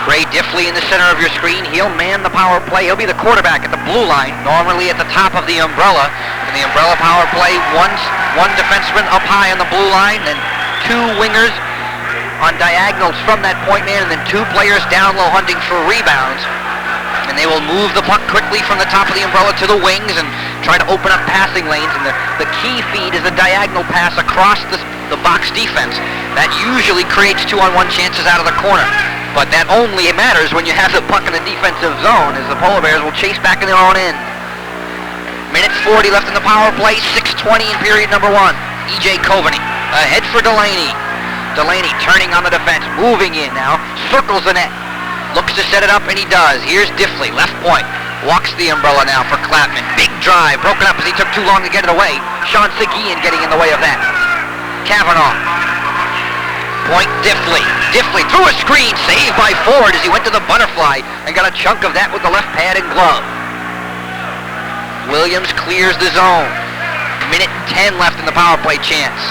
Ray Diffley in the center of your screen. He'll man the power play. He'll be the quarterback at the blue line, normally at the top of the umbrella. In the umbrella power play, one defenseman up high on the blue line, then 2 wingers on diagonals from that point man, and then 2 players down low hunting for rebounds. And they will move the puck quickly from the top of the umbrella to the wings and try to open up passing lanes. And the key feed is a diagonal pass across the box defense. That usually creates 2-on-1 chances out of the corner. But that only matters when you have the puck in the defensive zone, as the Polar Bears will chase back in their own end. Minute 40 left in the power play, 6:20 in period number 1. E.J. Coveney ahead for Delaney. Delaney turning on the defense, moving in now, circles the net. Looks to set it up, and he does. Here's Diffley, left point. Walks the umbrella now for Klapman. Big drive, broken up as he took too long to get it away. Sean Seguin getting in the way of that. Kavanaugh. Point Diffley. Diffley through a screen, saved by Ford as he went to the butterfly and got a chunk of that with the left pad and glove. Williams clears the zone. Minute 10 left in the power play chance.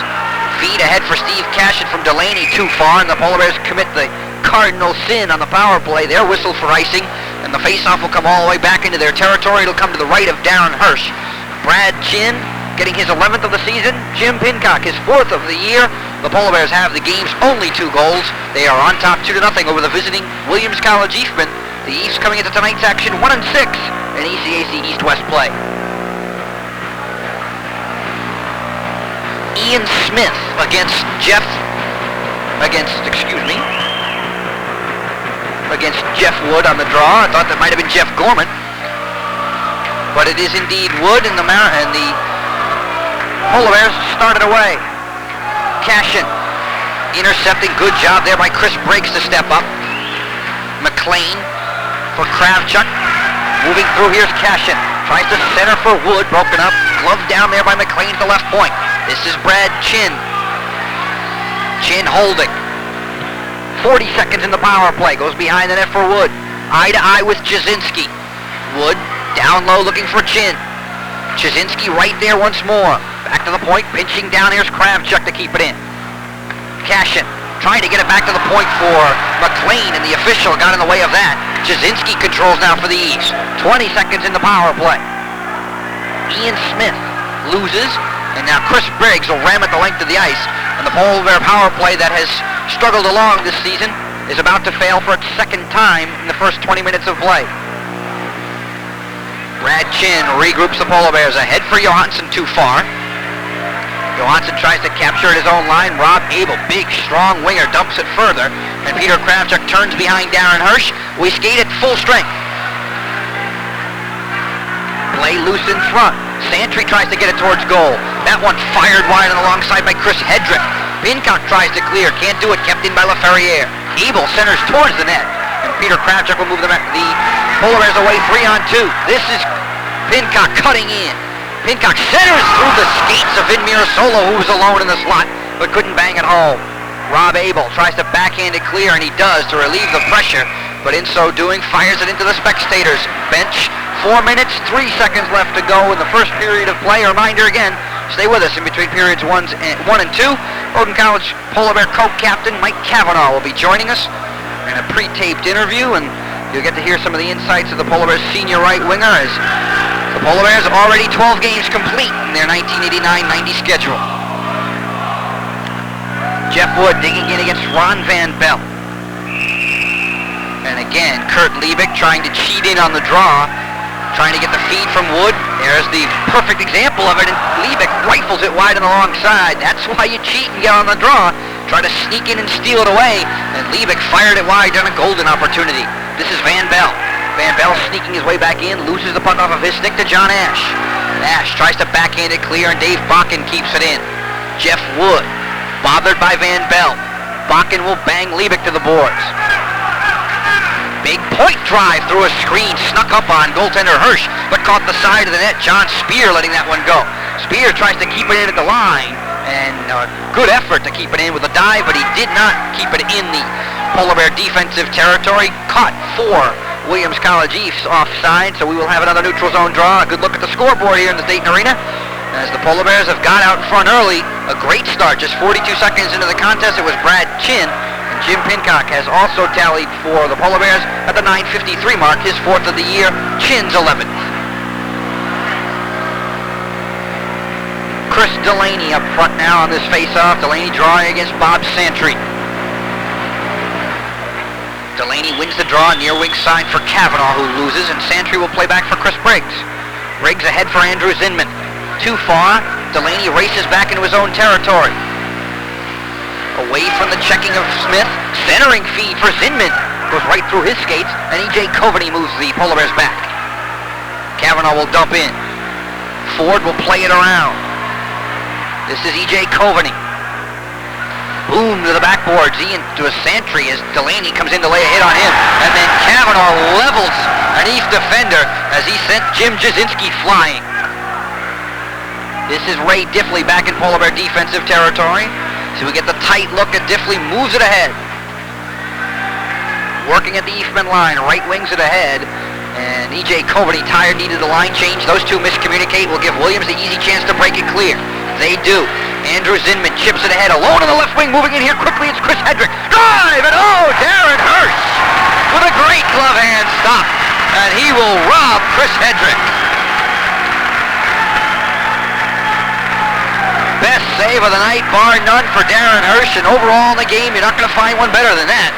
Feed ahead for Steve Cashin from Delaney, too far, and the Polar Bears commit the cardinal sin on the power play. They're whistled for icing, and the face-off will come all the way back into their territory. It'll come to the right of Darren Hirsch. Brad Chin getting his 11th of the season. Jim Pincock, his 4th of the year. The Polar Bears have the game's only 2 goals. They are on top 2-0 over the visiting Williams College Eastmen. The East coming into tonight's action 1-6 in ECAC East-West play. Ian Smith against Jeff Wood on the draw. I thought that might have been Jeff Gorman, but it is indeed Wood, and the Polar Bears started away. Cashin intercepting, good job there by Chris Briggs to step up. McLean for Kravchuk. Moving through, here's Cashin. Tries to center for Wood, broken up. Glove down there by McLean at the left point. This is Brad Chin. Chin holding. 40 seconds in the power play. Goes behind the net for Wood. Eye to eye with Jasinski. Wood down low looking for Chin. Jasinski right there once more. Back to the point, pinching down. Here's Kravchuk to keep it in. Cashin trying to get it back to the point for McLean, and the official got in the way of that. Jasinski controls now for the East. 20 seconds in the power play. Ian Smith loses, and now Chris Briggs will ram at the length of the ice. And the Polar Bear power play that has struggled along this season is about to fail for its 2nd time in the first 20 minutes of play. Brad Chin regroups the Polar Bears. Ahead for Johansson, too far. Johansson tries to capture at his own line. Rob Abel, big, strong winger, dumps it further. And Peter Kravchuk turns behind Darren Hirsch. We skate at full strength. Play loose in front. Santry tries to get it towards goal. That one fired wide on the long side by Chris Hedrick. Pincock tries to clear. Can't do it. Kept in by LaFerriere. Abel centers towards the net. And Peter Kravchuk will move the Polar Bears away 3-on-2. This is Pincock cutting in. Pincock centers through the skates of Vin Mirasolo, who was alone in the slot, but couldn't bang it home. Rob Abel tries to backhand it clear, and he does to relieve the pressure, but in so doing, fires it into the spectators' bench. 4 minutes, 3 seconds left to go in the first period of play. A reminder again, stay with us in between periods 1 and 2. Bowdoin College Polar Bear co-captain Mike Cavanaugh will be joining us in a pre-taped interview, and you'll get to hear some of the insights of the Polar Bears senior right winger, as the Polar Bears are already 12 games complete in their 1989-90 schedule. Jeff Wood digging in against Ron Van Bell. And again, Kurt Liebig trying to cheat in on the draw, trying to get the feed from Wood. There's the perfect example of it, and Liebig rifles it wide on the long side. That's why you cheat and get on the draw. Try to sneak in and steal it away, and Liebig fired it wide on a golden opportunity. This is Van Bell. Van Bell sneaking his way back in, loses the puck off of his stick to John Ash. Ash tries to backhand it clear, and Dave Bakken keeps it in. Jeff Wood, bothered by Van Bell. Bakken will bang Liebig to the boards. Big point drive through a screen, snuck up on goaltender Hirsch, but caught the side of the net. John Spear letting that one go. Spear tries to keep it in at the line, and good effort to keep it in with a dive, but he did not keep it in the Polar Bear defensive territory. Caught for Williams College East offside, so we will have another neutral zone draw. A good look at the scoreboard here in the Dayton Arena, as the Polar Bears have got out in front early. A great start, just 42 seconds into the contest. It was Brad Chin, and Jim Pincock has also tallied for the Polar Bears at the 9:53 mark, his 4th of the year, Chin's 11th. Chris Delaney up front now on this face-off. Delaney drawing against Bob Santry. Delaney wins the draw near wing side for Cavanaugh, who loses, and Santry will play back for Chris Briggs. Briggs ahead for Andrew Zinman. Too far. Delaney races back into his own territory. Away from the checking of Smith. Centering feed for Zinman. Goes right through his skates, and E.J. Coveney moves the Polar Bears back. Kavanaugh will dump in. Ford will play it around. This is E.J. Coveney. Boom to the backboards. Ian to a Santry as Delaney comes in to lay a hit on him. And then Kavanaugh levels an East defender as he sent Jim Jasinski flying. This is Ray Diffley back in Polar Bear defensive territory. So we get the tight look at Diffley, moves it ahead. Working at the Eastman line, right wings it ahead. And E.J. Coveney, tired, needed the line change. Those two miscommunicate, will give Williams the easy chance to break it clear. They do. Andrew Zinman chips it ahead, alone on the left wing, moving in here quickly. It's Chris Hedrick. Drive, and Darren Hirsch with a great glove hand stop. And he will rob Chris Hedrick. best save of the night, bar none, for Darren Hirsch, and overall in the game, you're not going to find one better than that.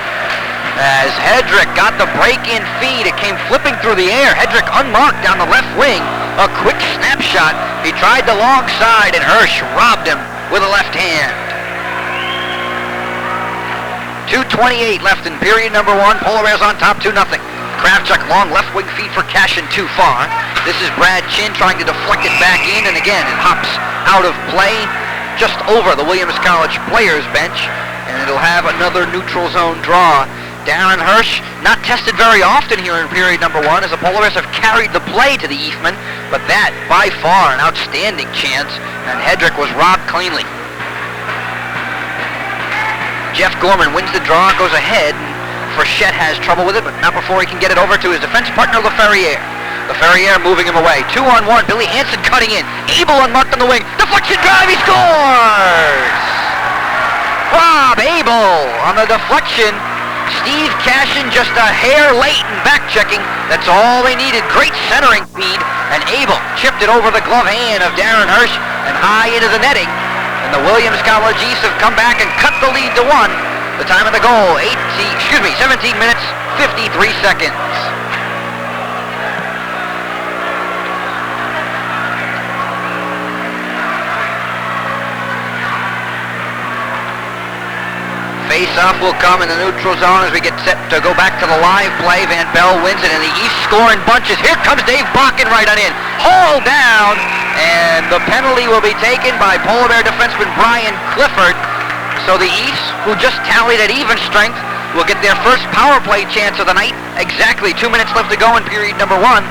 As Hedrick got the break-in feed, it came flipping through the air. Hedrick unmarked down the left wing. A quick snapshot. He tried the long side, and Hirsch robbed him with a left hand. 2:28 left in period number one. Polar Bears on top, 2-0. Kravchuk, long left wing feed for Cashin, too far. This is Brad Chin trying to deflect it back in, and again, it hops out of play just over the Williams College players bench, and it'll have another neutral zone draw. Darren Hirsch, not tested very often here in period number one, as the Polar Bears have carried the play to the Eastman, but that, by far, an outstanding chance, and Hedrick was robbed cleanly. Jeff Gorman wins the draw, goes ahead, and Frechette has trouble with it, but not before he can get it over to his defense partner, LaFerriere. LaFerriere moving him away. 2-on-1, Billy Hansen cutting in. Abel unmarked on the wing. Deflection drive, he scores! Rob Abel on the deflection. Steve Cashin just a hair late in back-checking. That's all they needed. Great centering speed. And Abel chipped it over the glove hand of Darren Hirsch and high into the netting. And the Williams College East have come back and cut the lead to 1. The time of the goal, 17 minutes, 53 seconds. Face-off will come in the neutral zone as we get set to go back to the live play. Van Bell wins it, and the East score in bunches. Here comes Dave Bakken right on in. Hauled down, and the penalty will be taken by Polar Bear defenseman Brian Clifford. So the East, who just tallied at even strength, will get their first power play chance of the night. Exactly 2 minutes left to go in period number one.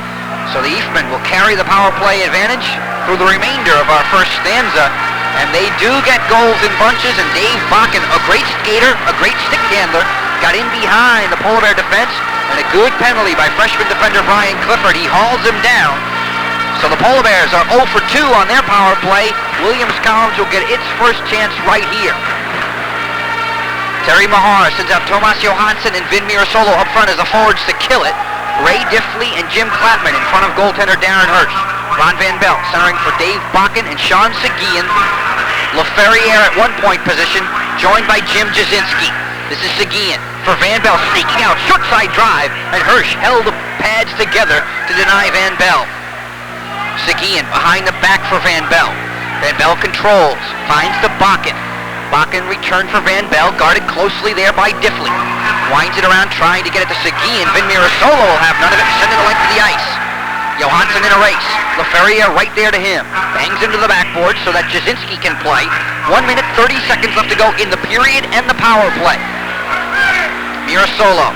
So the Eastmen will carry the power play advantage through the remainder of our first stanza. And they do get goals in bunches, and Dave Bakken, a great skater, a great stick handler, got in behind the Polar Bear defense, and a good penalty by freshman defender Brian Clifford. He hauls him down. So the Polar Bears are 0 for 2 on their power play. Williams College will get its first chance right here. Terry Mahar sends out Tomas Johansson and Vin Mirasolo up front as the forwards to kill it. Ray Diffley and Jim Clapman in front of goaltender Darren Hirsch. Ron Van Bell centering for Dave Bakken and Sean Seguin. LaFerriere at 1 point position, joined by Jim Jasinski. This is Seguin for Van Bell, sneaking out, short side drive, and Hirsch held the pads together to deny Van Bell. Seguin behind the back for Van Bell. Van Bell controls, finds the Bakken. Bakken returned for Van Bell, guarded closely there by Diffley. Winds it around, trying to get it to Seguin. Vin Mirasolo will have none of it, send it the length of the ice. Johansson in a race. LaFerriere right there to him. Bangs into the backboard so that Jasinski can play. 1 minute, 30 seconds left to go in the period and the power play. Mirasolo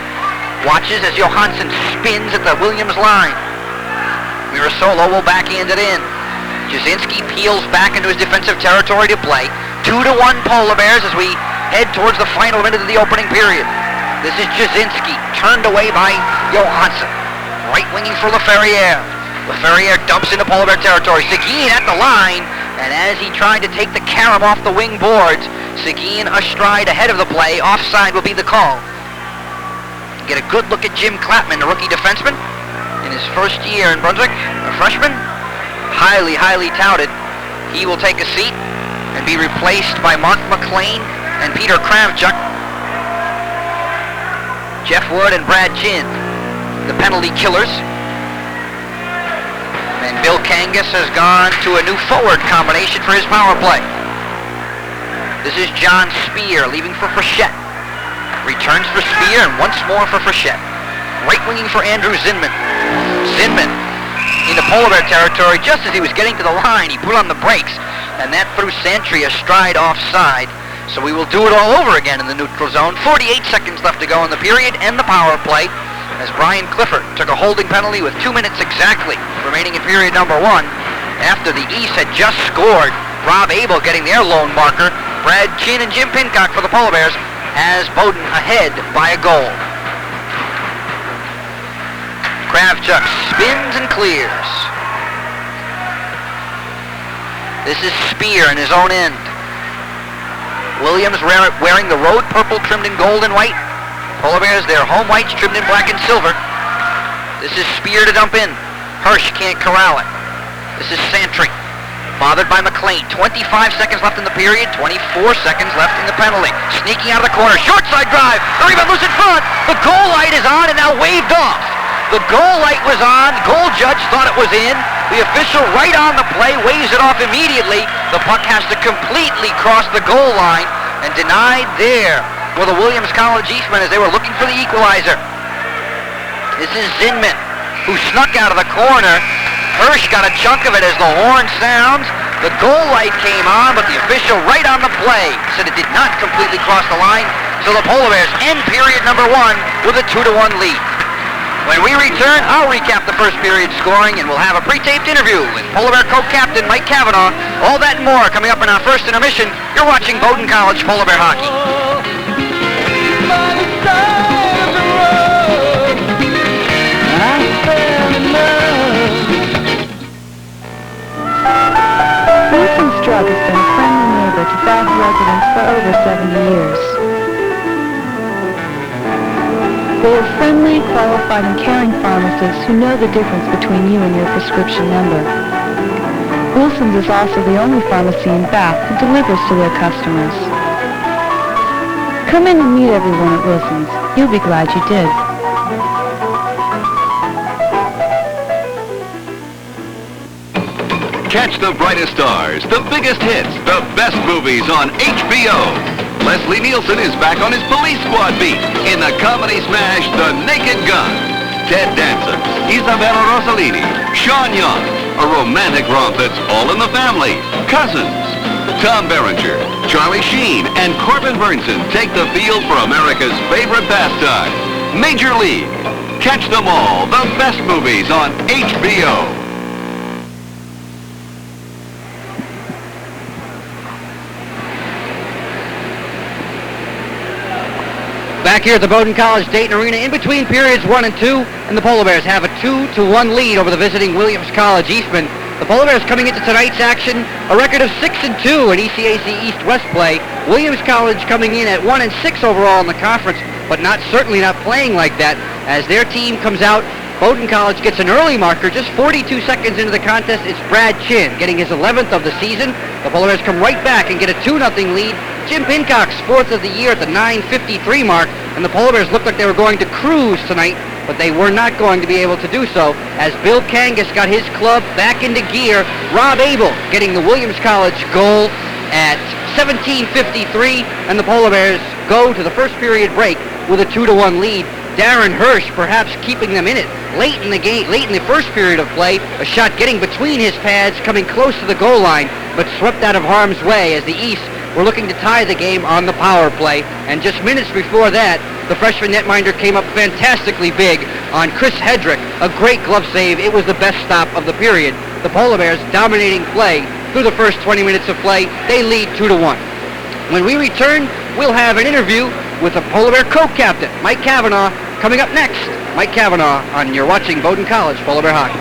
watches as Johansson spins at the Williams line. Mirasolo will backhand it in. Jasinski peels back into his defensive territory to play. 2-1 Polar Bears as we head towards the final minute of the opening period. This is Jasinski, turned away by Johansson. Right winging for LaFerriere. LaFerriere dumps into Polar Bear territory. Seguin at the line, and as he tried to take the carom off the wing boards, Seguin astride ahead of the play. Offside will be the call. Get a good look at Jim Clapman, the rookie defenseman, in his first year in Brunswick, a freshman. Highly, highly touted. He will take a seat and be replaced by Mark McLean and Peter Kravchuk. Jeff Wood and Brad Chin, the penalty killers. And Bill Kangas has gone to a new forward combination for his power play. This is John Spear leaving for Frechette. Returns for Spear and once more for Frechette. Right winging for Andrew Zinman. Zinman into Polar Bear territory. Just as he was getting to the line, he put on the brakes, and that threw Santry astride offside. So we will do it all over again in the neutral zone. 48 seconds left to go in the period and the power play, as Brian Clifford took a holding penalty with 2 minutes exactly remaining in period number one, after the East had just scored. Rob Abel getting their lone marker. Brad Chin and Jim Pincock for the Polar Bears has Bowdoin ahead by a goal. Kravchuk spins and clears. This is Spear in his own end. Williams wearing the road purple trimmed in gold and white. Polar Bears, their home whites trimmed in black and silver. This is Spear to dump in. Hirsch can't corral it. This is Santry. Bothered by McLean. 25 seconds left in the period. 24 seconds left in the penalty. Sneaking out of the corner. Short side drive. The rebound loose in front. The goal light is on and now waved off. The goal light was on. Goal judge thought it was in. The official right on the play waves it off immediately. The puck has to completely cross the goal line and denied there for the Williams College Eastmen as they were looking for the equalizer. This is Zinman, who snuck out of the corner. Hirsch got a chunk of it as the horn sounds. The goal light came on, but the official right on the play said it did not completely cross the line. So the Polar Bears end period number 1 with a 2-1 lead. When we return, I'll recap the first period scoring, and we'll have a pre-taped interview with Polar Bear co-captain Mike Cavanaugh. All that and more coming up in our first intermission. You're watching Bowdoin College Polar Bear Hockey. Wilson's Drug has been a friendly neighbor to Bath residents for over 70 years. They are friendly, qualified, and caring pharmacists who know the difference between you and your prescription number. Wilson's is also the only pharmacy in Bath that delivers to their customers. Come in and meet everyone at Wilson's. You'll be glad you did. Catch the brightest stars, the biggest hits, the best movies on HBO. Leslie Nielsen is back on his Police Squad beat in the comedy smash The Naked Gun. Ted Danson, Isabella Rossellini, Sean Young, a romantic romp that's all in the family. Cousins. Tom Berenger, Charlie Sheen, and Corbin Burnson take the field for America's favorite pastime, Major League. Catch them all, the best movies on HBO. Back here at the Bowdoin College Dayton Arena in between periods 1 and 2, and the Polar Bears have a 2-1 lead over the visiting Williams College Eastmen. The Polar Bears coming into tonight's action, a record of 6-2 in ECAC East-West play. Williams College coming in at 1-6 overall in the conference, but certainly not playing like that. As their team comes out, Bowdoin College gets an early marker. Just 42 seconds into the contest, it's Brad Chin getting his 11th of the season. The Polar Bears come right back and get a 2-0 lead. Jim Pincock's 4th of the year at the 9:53 mark, and the Polar Bears looked like they were going to cruise tonight, but they were not going to be able to do so as Bill Kangas got his club back into gear. Rob Abel getting the Williams College goal at 17:53, and the Polar Bears go to the first period break with a 2-1 lead. Darren Hirsch perhaps keeping them in it late in the game, late in the first period of play. A shot getting between his pads, coming close to the goal line, but swept out of harm's way as the East were looking to tie the game on the power play. And just minutes before that, the freshman netminder came up fantastically big on Chris Hedrick. A great glove save. It was the best stop of the period. The Polar Bears dominating play through the first 20 minutes of play. They lead 2-1. When we return, we'll have an interview with the Polar Bear co-captain, Mike Cavanaugh, coming up next. Mike Cavanaugh on You're Watching Bowdoin College Polar Bear Hockey.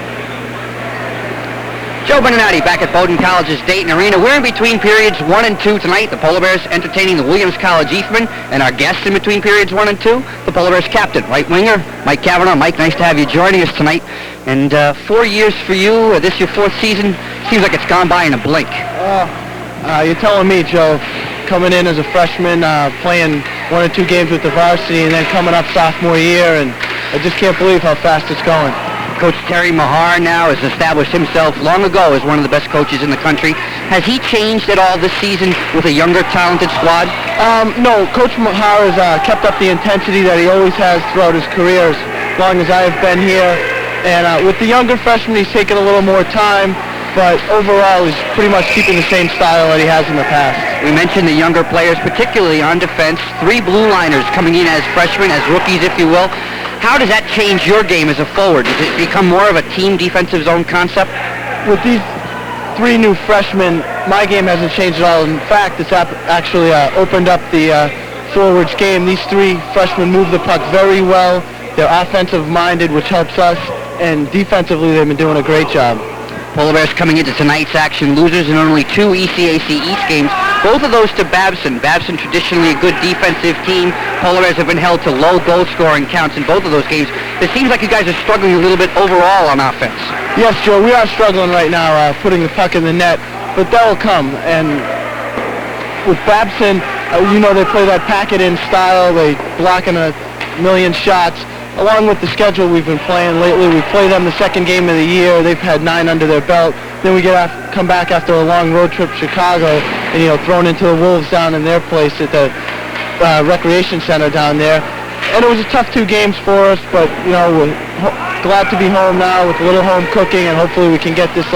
Joe Beninati back at Bowdoin College's Dayton Arena. We're in between periods 1 and 2 tonight. The Polar Bears entertaining the Williams College Eastmen, and our guest in between periods 1 and 2, the Polar Bears captain, right winger, Mike Cavanaugh. Mike, nice to have you joining us tonight. And 4 years for you, this your 4th season. Seems like it's gone by in a blink. You're telling me, Joe. Coming in as a freshman, playing 1 or 2 games with the varsity, and then coming up sophomore year, and I just can't believe how fast it's going. Coach Terry Mahar now has established himself long ago as one of the best coaches in the country. Has he changed at all this season with a younger, talented squad? No, Coach Mahar has kept up the intensity that he always has throughout his career as long as I have been here. And with the younger freshmen, he's taken a little more time, but overall, he's pretty much keeping the same style that he has in the past. We mentioned the younger players, particularly on defense. 3 blue liners coming in as freshmen, as rookies, if you will. How does that change your game as a forward? Does it become more of a team defensive zone concept? With these 3 new freshmen, my game hasn't changed at all. In fact, it's actually opened up the forwards game. These 3 freshmen move the puck very well. They're offensive-minded, which helps us, and defensively, they've been doing a great job. Polar Bears coming into tonight's action, losers in only 2 ECAC East games, both of those to Babson. Babson traditionally a good defensive team. Polar Bears have been held to low goal-scoring counts in both of those games. It seems like you guys are struggling a little bit overall on offense. Yes, Joe, we are struggling right now, putting the puck in the net. but that'll come. And with Babson, they play that packet-in style. They blocking a million shots. Along with the schedule we've been playing lately, we play them the second game of the year. They've had 9 under their belt. Then we come back after a long road trip to Chicago and, thrown into the Wolves down in their place at the recreation center down there. And it was a tough 2 games for us, but, we're glad to be home now with a little home cooking, and hopefully we can get this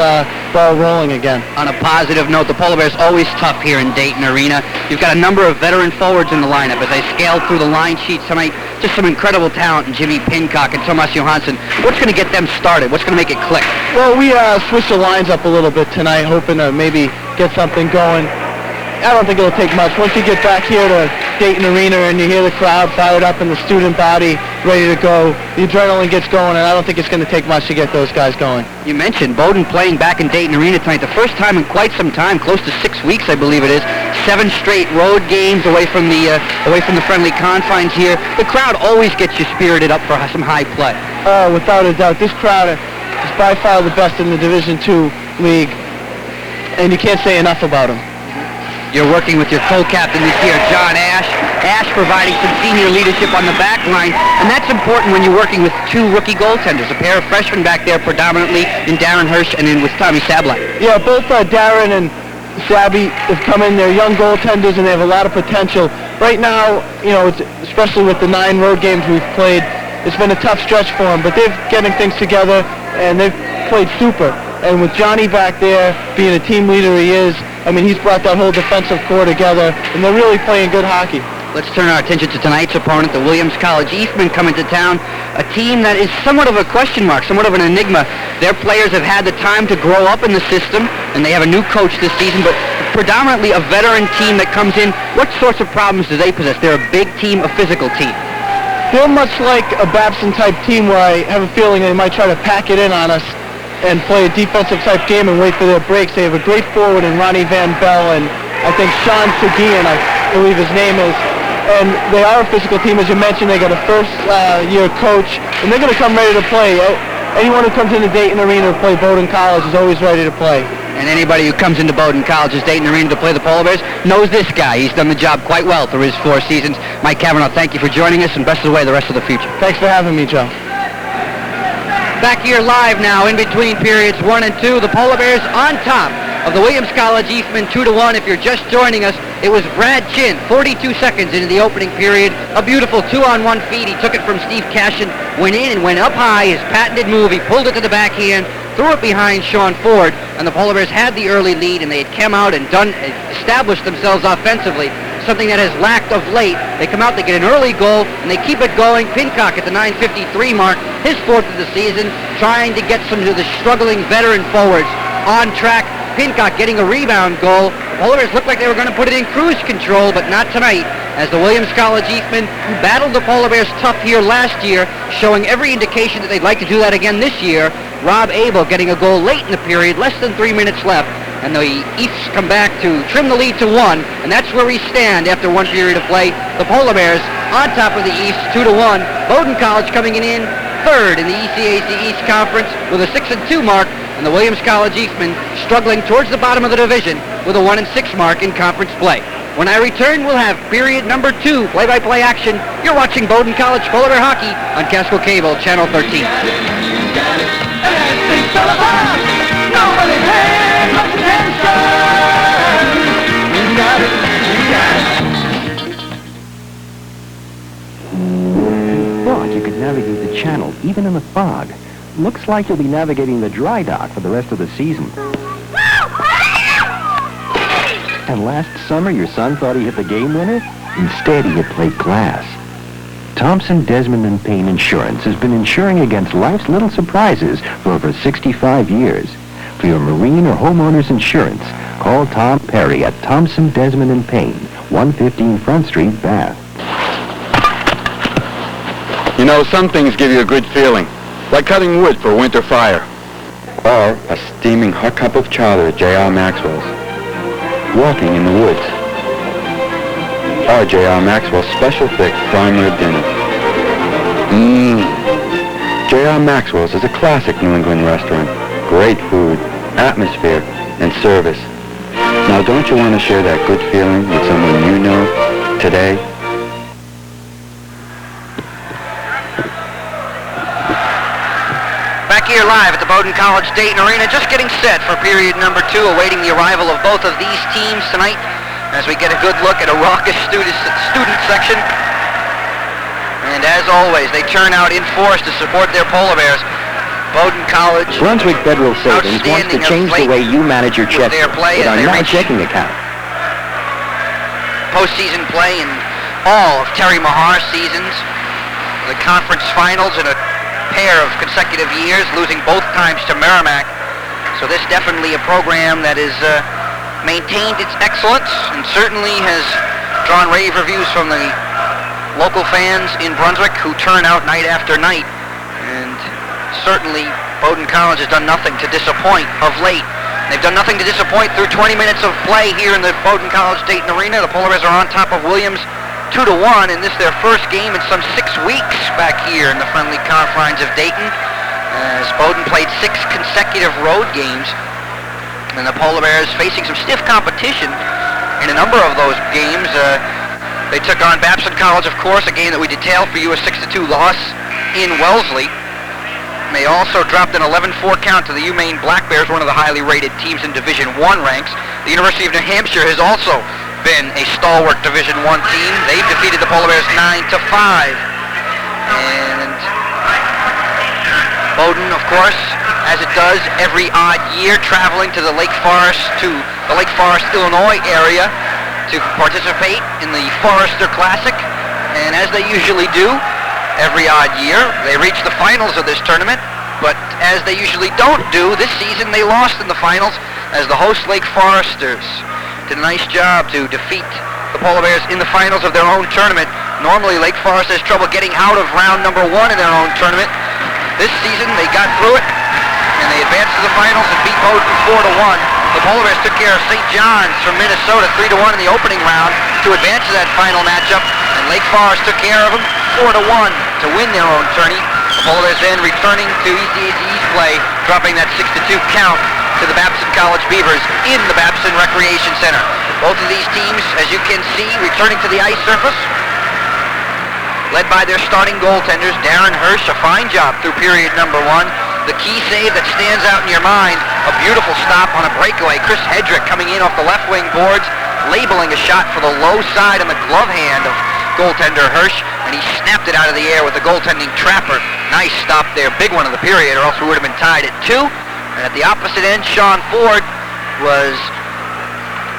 ball rolling again. On a positive note, the Polar Bears always tough here in Dayton Arena. You've got a number of veteran forwards in the lineup. As I scaled through the line sheets tonight, just some incredible talent in Jimmy Pincock and Tomas Johansson. What's going to get them started? What's going to make it click? Well, we switched the lines up a little bit tonight, hoping to maybe get something going. I don't think it'll take much. Once you get back here to Dayton Arena and you hear the crowd fired up and the student body ready to go, the adrenaline gets going, and I don't think it's going to take much to get those guys going. You mentioned Bowdoin playing back in Dayton Arena tonight, the first time in quite some time, close to 6 weeks, I believe it is. 7 straight road games away from the friendly confines here. The crowd always gets you spirited up for some high play. Oh, without a doubt. This crowd is by far the best in the Division II league, and you can't say enough about them. You're working with your co-captain this year, John Ash. Ash providing some senior leadership on the back line, and that's important when you're working with 2 rookie goaltenders, a pair of freshmen back there predominantly in Darren Hirsch and in with Tommy Sablak. Yeah, both Darren and Sabby have come in. They're young goaltenders, and they have a lot of potential. Right now, especially with the 9 road games we've played, it's been a tough stretch for them, but they're getting things together, and they've played super. And with Johnny back there, being a team leader he is, he's brought that whole defensive core together, and they're really playing good hockey. Let's turn our attention to tonight's opponent, the Williams College Eastmen coming to town, a team that is somewhat of a question mark, somewhat of an enigma. Their players have had the time to grow up in the system, and they have a new coach this season, but predominantly a veteran team that comes in. What sorts of problems do they possess? They're a big team, a physical team. They're much like a Babson-type team where I have a feeling they might try to pack it in on us and play a defensive-type game and wait for their breaks. They have a great forward in Ronnie Van Bell, and I think Sean Seguin, I believe his name is. And they are a physical team, as you mentioned. They got a first-year coach, and they're going to come ready to play. Anyone who comes into Dayton Arena to play Bowdoin College is always ready to play. And anybody who comes into Bowdoin College's Dayton Arena to play the Polar Bears knows this guy. He's done the job quite well through his 4 seasons. Mike Cavanaugh, thank you for joining us, and best of the way the rest of the future. Thanks for having me, Joe. Back here live now in between periods 1 and 2. The Polar Bears on top of the Williams College Eastmen 2-1. If you're just joining us, it was Brad Chin, 42 seconds into the opening period. A beautiful 2-on-1 feed. He took it from Steve Cashin, went in and went up high. His patented move. He pulled it to the backhand, threw it behind Sean Ford, and the Polar Bears had the early lead, and they had come out and established themselves offensively, something that has lacked of late. They come out, they get an early goal, and they keep it going. Pincock at the 9:53 mark, his 4th of the season, trying to get some of the struggling veteran forwards on track. Pincock getting a rebound goal. Polar Bears looked like they were going to put it in cruise control, but not tonight, as the Williams College Eastmen, who battled the Polar Bears tough here last year, showing every indication that they'd like to do that again this year. Rob Abel getting a goal late in the period, less than 3 minutes left, and the Easts come back to trim the lead to 1, and that's where we stand after 1 period of play. The Polar Bears on top of the East, 2-1. Bowdoin College coming in 3rd in the ECAC East Conference with a 6-2 mark, and the Williams College Eastmen struggling towards the bottom of the division with a 1-6 mark in conference play. When I return, we'll have period number 2, play-by-play action. You're watching Bowdoin College Polar Bear Hockey on Casco Cable, Channel 13. Thought you could navigate the channel even in the fog. Looks like you'll be navigating the dry dock for the rest of the season. And last summer, your son thought he hit the game winner? Instead, he had played glass. Thompson, Desmond & Payne Insurance has been insuring against life's little surprises for over 65 years. For your marine or homeowner's insurance, call Tom Perry at Thompson, Desmond & Payne, 115 Front Street, Bath. You know, some things give you a good feeling, like cutting wood for a winter fire. Or a steaming hot cup of chowder at J.R. Maxwell's. Walking in the woods. Or J.R. Maxwell's special thick prime rib dinner. J.R. Maxwell's is a classic New England restaurant. Great food, atmosphere, and service. Now, don't you want to share that good feeling with someone you know today? Back here live at the Bowdoin College Dayton Arena, just getting set for period number 2, awaiting the arrival of both of these teams tonight as we get a good look at a raucous student section. And as always, they turn out in force to support their Polar Bears. Bowdoin College. Brunswick Federal Savings wants to change the way you manage your checking with our now checking account. Postseason play in all of Terry Mahar's seasons, the conference finals in a pair of consecutive years, losing both times to Merrimack. So this definitely a program that has maintained its excellence and certainly has drawn rave reviews from the local fans in Brunswick who turn out night after night. And certainly Bowdoin College has done nothing to disappoint of late. They've done nothing to disappoint through 20 minutes of play here in the Bowdoin College Dayton Arena. The Polar Bears are on top of Williams 2-1, and this is their first game in some 6 weeks back here in the friendly confines of Dayton, as Bowdoin played 6 consecutive road games, and the Polar Bears facing some stiff competition in a number of those games. They took on Babson College, of course, a game that we detailed for you, a 6-2 loss in Wellesley. They also dropped an 11-4 count to the UMaine Black Bears, one of the highly rated teams in Division I ranks. The University of New Hampshire has also been a stalwart Division I team. They've defeated the Polar Bears 9-5. And Bowdoin, of course, as it does every odd year, traveling to the Lake Forest, Illinois area to participate in the Forester Classic. And as they usually do, every odd year, they reach the finals of this tournament, but as they usually don't do, this season they lost in the finals as the host Lake Foresters did a nice job to defeat the Polar Bears in the finals of their own tournament. Normally Lake Forest has trouble getting out of round number 1 in their own tournament. This season they got through it and they advanced to the finals and beat Bowdoin 4-1. The Polar Bears took care of St. John's from Minnesota 3-1 in the opening round to advance to that final matchup, and Lake Forest took care of them 4-1 to win their own tourney. The Polar Bears then returning to East play, dropping that 6-2 count to the Babson College Beavers in the Babson Recreation Center. Both of these teams, as you can see, returning to the ice surface, led by their starting goaltenders, Darren Hirsch, a fine job through period number 1. The key save that stands out in your mind, a beautiful stop on a breakaway. Chris Hedrick coming in off the left wing boards, labeling a shot for the low side on the glove hand of goaltender Hirsch, and he snapped it out of the air with the goaltending trapper. Nice stop there, big one of the period, or else we would have been tied at 2. And at the opposite end, Sean Ford was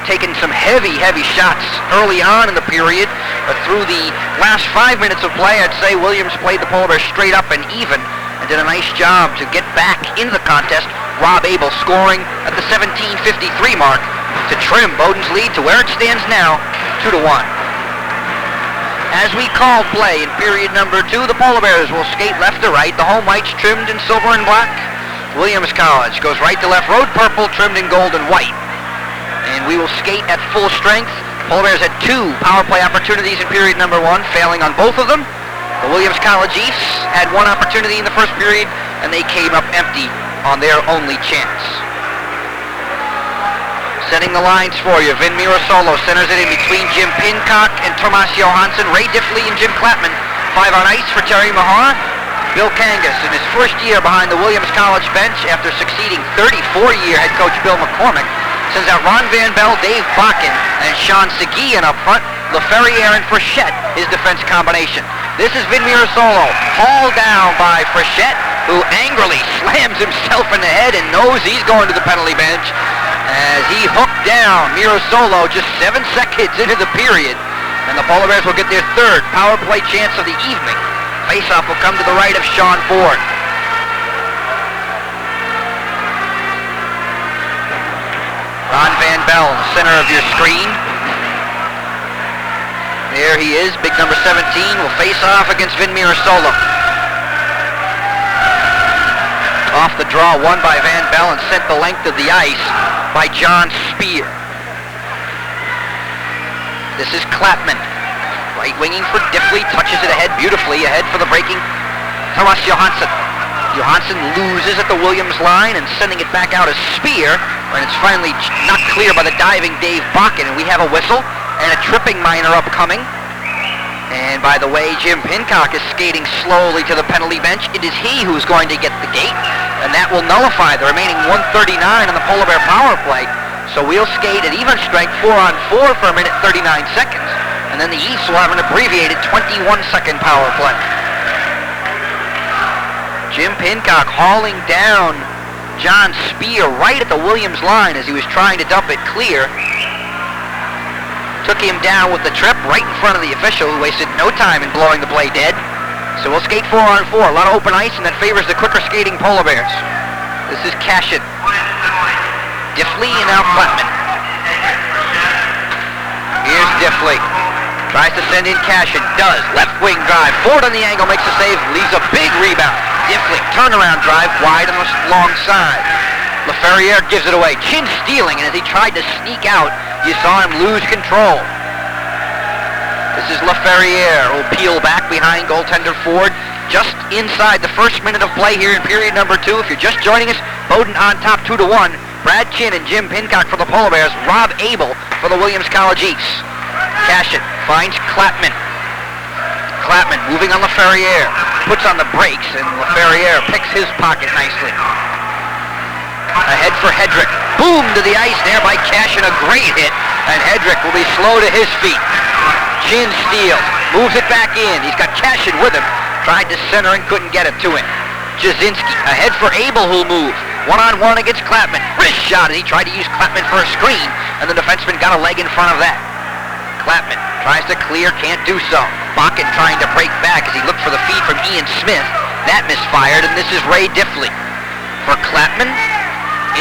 taking some heavy shots early on in the period, but through the last 5 minutes of play, I'd say Williams played the Polar Bears straight up and even, and did a nice job to get back into the contest. Rob Abel scoring at the 17:53 mark to trim Bowdoin's lead to where it stands now, 2-1. As we call play in period number 2, the Polar Bears will skate left to right. The home whites trimmed in silver and black. Williams College goes right to left, road purple trimmed in gold and white. And we will skate at full strength. Polar Bears had 2 power play opportunities in period number 1, failing on both of them. The Williams College East had 1 opportunity in the first period, and they came up empty on their only chance. Setting the lines for you, Vin Mirasolo centers it in between Jim Pincock and Tomas Johansson. Ray Diffley and Jim Clapman. 5 on ice for Terry Mahar. Bill Kangas, in his first year behind the Williams College bench after succeeding 34-year head coach Bill McCormick, sends out Ron Van Bell, Dave Bakken, and Sean Seguin up front. LaFerriere and Frechette, his defense combination. This is Vin Mirasolo, hauled down by Frechette, who angrily slams himself in the head and knows he's going to the penalty bench as he hooked down Mirasolo just 7 seconds into the period. And the Polar Bears will get their 3rd power play chance of the evening. Faceoff will come to the right of Sean Ford. Ron Van Bell in the center of your screen. There he is, big number 17, will face off against Vin Mirasolo. Off the draw, won by Van Bell and sent the length of the ice by John Spear. This is Clapman. Right winging for Diffley, touches it ahead beautifully, ahead for the breaking Tomas Johansson. Johansson loses at the Williams line and sending it back out a spear when it's finally not clear by the diving Dave Bakken, and we have a whistle and a tripping minor upcoming. And by the way, Jim Pincock is skating slowly to the penalty bench. It is he who's going to get the gate, and that will nullify the remaining 1:39 on the Polar Bear power play. So we'll skate at even strength 4-on-4 for a minute 39 seconds, and then the East will have an abbreviated 21-second power play. Jim Pincock hauling down John Spear right at the Williams line as he was trying to dump it clear. Took him down with the trip right in front of the official, who wasted no time in blowing the play dead. So we'll skate 4-on-4. A lot of open ice, and that favors the quicker skating Polar Bears. This is Cashin. Diffley and now Flatman. Here's Diffley. Tries to send in Cashin. Does. Left wing drive. Ford on the angle. Makes a save. Leaves a big rebound. Diffley. Turnaround drive. Wide on the long side. LaFerriere gives it away. Chin stealing. And as he tried to sneak out, you saw him lose control. This is LaFerriere who'll peel back behind goaltender Ford. Just inside the first minute of play here in period number 2. If you're just joining us, Bowdoin on top 2-1. Brad Chin and Jim Pincock for the Polar Bears. Rob Abel for the Williams College East. Cashin finds Klapman. Klapman moving on LaFerriere. Puts on the brakes, and LaFerriere picks his pocket nicely. Ahead for Hedrick. Boom to the ice there by Cashin. A great hit, and Hedrick will be slow to his feet. Chin steals. Moves it back in. He's got Cashin with him. Tried to center and couldn't get it to him. Jasinski ahead for Abel, who'll move. One-on-one against Klapman. Wrist shot, and he tried to use Klapman for a screen, and the defenseman got a leg in front of that. Klapman tries to clear, can't do so. Bakken trying to break back as he looked for the feed from Ian Smith. That misfired, and this is Ray Diffley. For Klapman,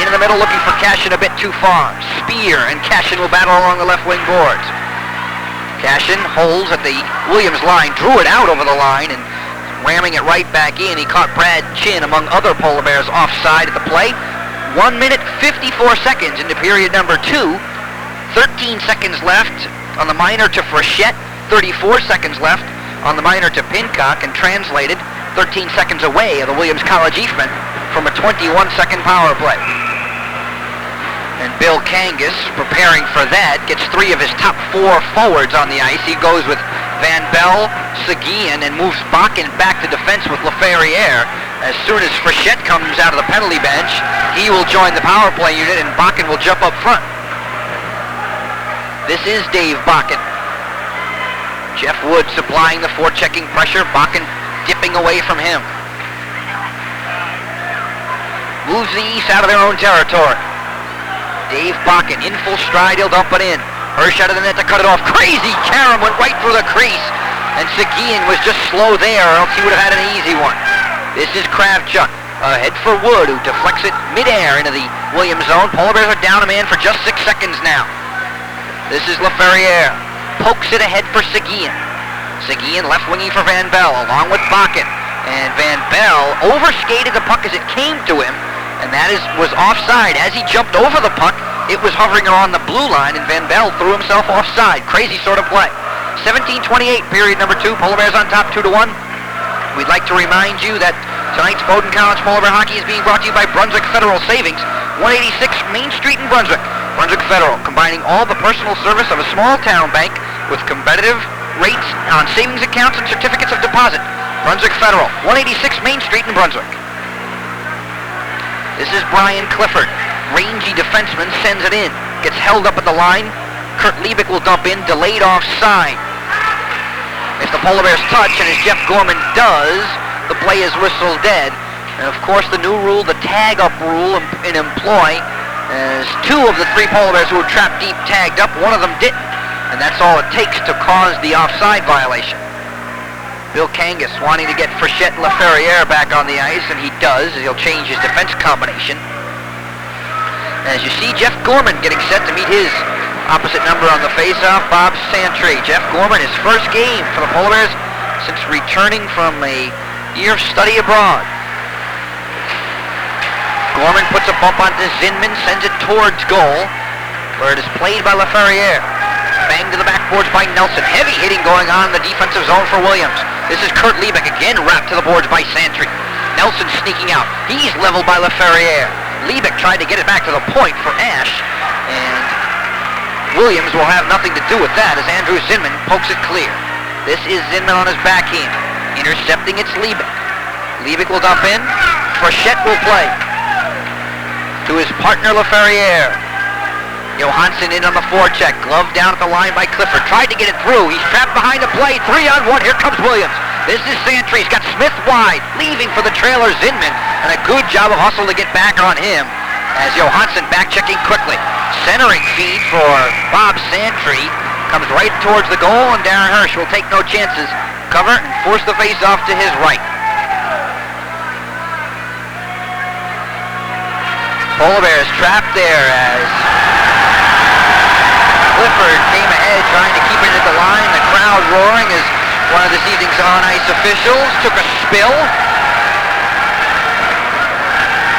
in the middle looking for Cashin a bit too far. Spear and Cashin will battle along the left wing boards. Cashin holds at the Williams line, drew it out over the line, and ramming it right back in. He caught Brad Chin among other Polar Bears offside at the play. 1 minute 54 seconds into period number 2. 13 seconds left on the minor to Frechette. 34 seconds left on the minor to Pincock, and translated 13 seconds away of the Williams College Eastman from a 21-second power play. And Bill Kangas, preparing for that, gets 3 of his top 4 forwards on the ice. He goes with Van Bell, Seguin, and moves Bakken back to defense with LaFerriere. As soon as Frechette comes out of the penalty bench, he will join the power play unit, and Bakken will jump up front. This is Dave Bakken. Jeff Wood supplying the forechecking pressure. Bakken dipping away from him. Moves the East out of their own territory. Dave Bakken in full stride, he'll dump it in. Hirsch out of the net to cut it off. Crazy carom went right through the crease, and Seguin was just slow there, or else he would have had an easy one. This is Kravchuk ahead for Wood, who deflects it midair into the Williams zone. Polar Bears are down a man for just 6 seconds now. This is LaFerriere. Pokes it ahead for Seguin. Seguin left winging for Van Bell along with Bakken, and Van Bell overskated the puck as it came to him, and that was offside. As he jumped over the puck, it was hovering around the blue line, and Van Bell threw himself offside. Crazy sort of play. 17:28, period number 2. Polar Bears on top 2-1. We'd like to remind you that tonight's Bowdoin College Polar Bear Hockey is being brought to you by Brunswick Federal Savings, 186 Main Street in Brunswick. Brunswick Federal, combining all the personal service of a small town bank with competitive rates on savings accounts and certificates of deposit. Brunswick Federal, 186 Main Street in Brunswick. This is Brian Clifford. Rangy defenseman sends it in. Gets held up at the line. Kurt Liebig will dump in. Delayed offside. If the Polar Bears touch, and as Jeff Gorman does, the play is whistled dead. And of course the new rule, the tag-up rule in employ, as 2 of the 3 Polar Bears who were trapped deep tagged up, 1 of them didn't. And that's all it takes to cause the offside violation. Bill Kangas wanting to get Frechette and LaFerriere back on the ice, and he does, as he'll change his defense combination. As you see, Jeff Gorman getting set to meet his opposite number on the faceoff, Bob Santry. Jeff Gorman, his first game for the Polar Bears since returning from a year of study abroad. Gorman puts a bump onto Zinman, sends it towards goal, where it is played by LaFerriere. Banged to the backboards by Nelson. Heavy hitting going on in the defensive zone for Williams. This is Kurt Liebig again, wrapped to the boards by Santry. Nelson sneaking out. He's leveled by LaFerriere. Liebig tried to get it back to the point for Ash, and Williams will have nothing to do with that as Andrew Zinman pokes it clear. This is Zinman on his backhand. Intercepting, it's Liebig. Liebig will dump in. Frechette will play to his partner LaFerriere. Johansson in on the forecheck. Glove down at the line by Clifford. Tried to get it through. He's trapped behind the play. 3-on-1. Here comes Williams. This is Santry. He's got Smith wide. Leaving for the trailer, Zinman. And a good job of hustle to get back on him as Johansson back-checking quickly. Centering feed for Bob Santry. Comes right towards the goal, and Darren Hirsch will take no chances. Cover and force the face-off to his right. Polar Bears trapped there as Clifford came ahead trying to keep it at the line. The crowd roaring as one of this evening's on-ice officials took a spill.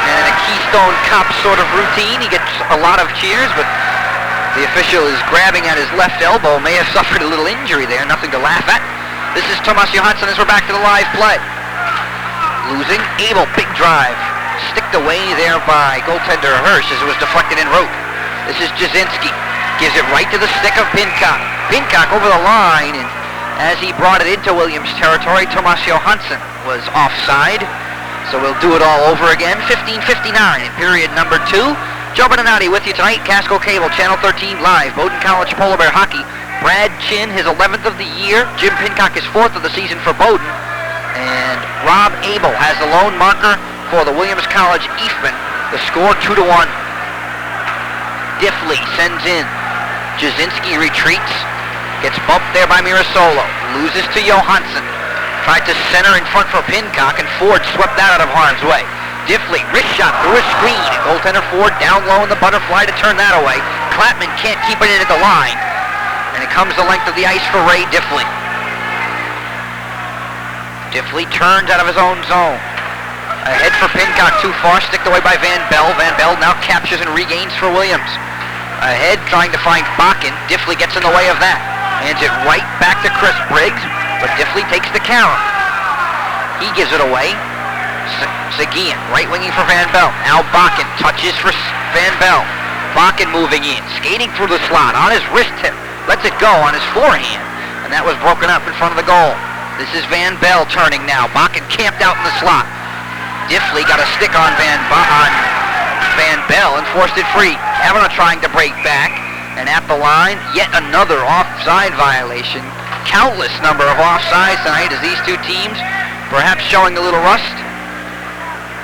And in a Keystone Cop sort of routine, he gets a lot of cheers, but the official is grabbing at his left elbow. May have suffered a little injury there, nothing to laugh at. This is Tomas Johansson as we're back to the live play. Losing, Abel, big drive. Sticked away there by goaltender Hirsch as it was deflected en route. This is Jasinski. Gives it right to the stick of Pincock. Pincock over the line, and as he brought it into Williams territory, Tomas Johansson was offside. So we'll do it all over again. 15:59 in period number 2. Joe Beninati with you tonight. Casco Cable, Channel 13 live. Bowdoin College Polar Bear Hockey. Brad Chin, his 11th of the year. Jim Pincock, his 4th of the season for Bowdoin. And Rob Abel has the lone marker for the Williams College Eastman. The score 2-1. Diffley sends in. Jasinski retreats. Gets bumped there by Mirasolo. Loses to Johansson. Tried to center in front for Pincock, and Ford swept that out of harm's way. Diffley, wrist shot through a screen. Goaltender Ford down low in the butterfly to turn that away. Klapman can't keep it in at the line. And it comes the length of the ice for Ray Diffley. Diffley turns out of his own zone. Ahead for Pincock, too far, sticked away by Van Bell. Van Bell now captures and regains for Williams. Ahead, trying to find Bakken. Diffley gets in the way of that. Hands it right back to Chris Briggs, but Diffley takes the counter. He gives it away. Seguin, right winging for Van Bell. Now Bakken touches for Van Bell. Bakken moving in, skating through the slot on his wrist tip. Lets it go on his forehand, and that was broken up in front of the goal. This is Van Bell turning now. Bakken camped out in the slot. Diffley got a stick on Van Bell and forced it free. Kavanaugh trying to break back, and at the line, yet another offside violation. Countless number of offsides tonight as these two teams perhaps showing a little rust.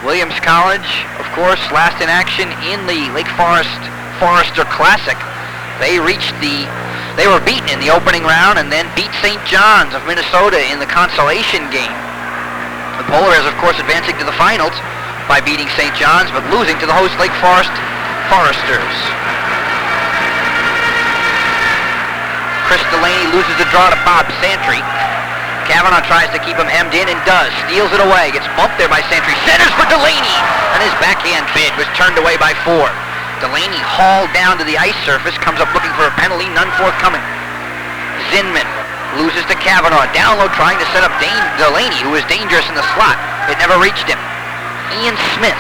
Williams College, of course, last in action in the Lake Forester Classic. They were beaten in the opening round and then beat St. John's of Minnesota in the consolation game. The Polar Bears, of course, advancing to the finals by beating St. John's, but losing to the host Lake Foresters. Chris Delaney loses the draw to Bob Santry. Kavanaugh tries to keep him hemmed in and does. Steals it away. Gets bumped there by Santry. Centers for Delaney. And his backhand bid was turned away by Ford. Delaney hauled down to the ice surface. Comes up looking for a penalty. None forthcoming. Zinman loses to Kavanaugh. Down low trying to set up Delaney, who was dangerous in the slot. It never reached him. Ian Smith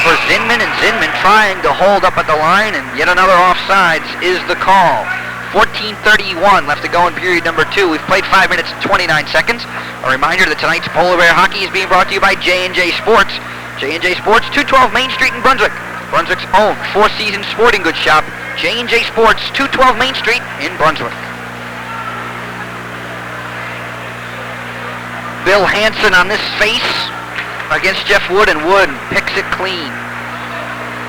for Zinman, and Zinman trying to hold up at the line, and yet another offsides is the call. 14:31 left to go in period number 2. We've played 5 minutes and 29 seconds. A reminder that tonight's Polar Bear Hockey is being brought to you by J&J Sports. J&J Sports, 212 Main Street in Brunswick. Brunswick's own four-season sporting goods shop. J&J Sports, 212 Main Street in Brunswick. Bill Hansen on this face against Jeff Wood, and Wood picks it clean.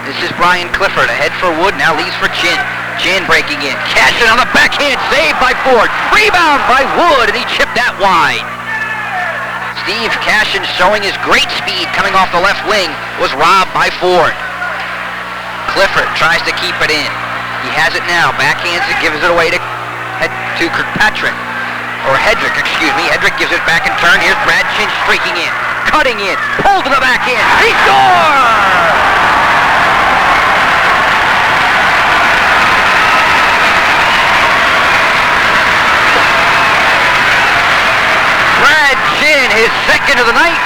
This is Brian Clifford ahead for Wood, now leaves for Chin. Chin breaking in. Cashin on the backhand, saved by Ford. Rebound by Wood, and he chipped that wide. Steve Cashin showing his great speed coming off the left wing was robbed by Ford. Clifford tries to keep it in. He has it now. Backhands it, gives it away to Kirkpatrick. Or Hedrick, excuse me. Hedrick gives it back in turn. Here's Brad Chin streaking in. Cutting in. Pulled to the backhand. He scores! Brad Chin, his second of the night,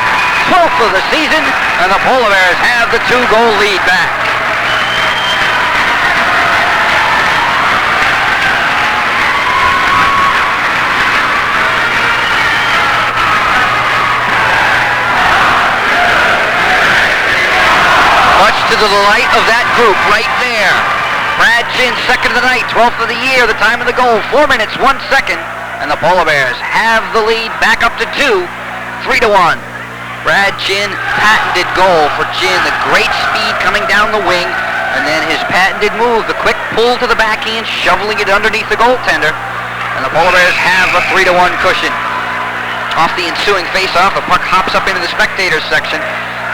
12th of the season. And the Polar Bears have the 2-goal lead back. Much to the delight of that group right there. Brad Chin, second of the night, 12th of the year, the time of the goal, 4 minutes, 1 second. And the Polar Bears have the lead back up to 2, 3-1. Brad Chin, patented goal for Chin, the great speed coming down the wing, and then his patented move, the quick pull to the backhand, shoveling it underneath the goaltender. And the Polar Bears have a 3-1 cushion. Off the ensuing face-off, the puck hops up into the spectators section.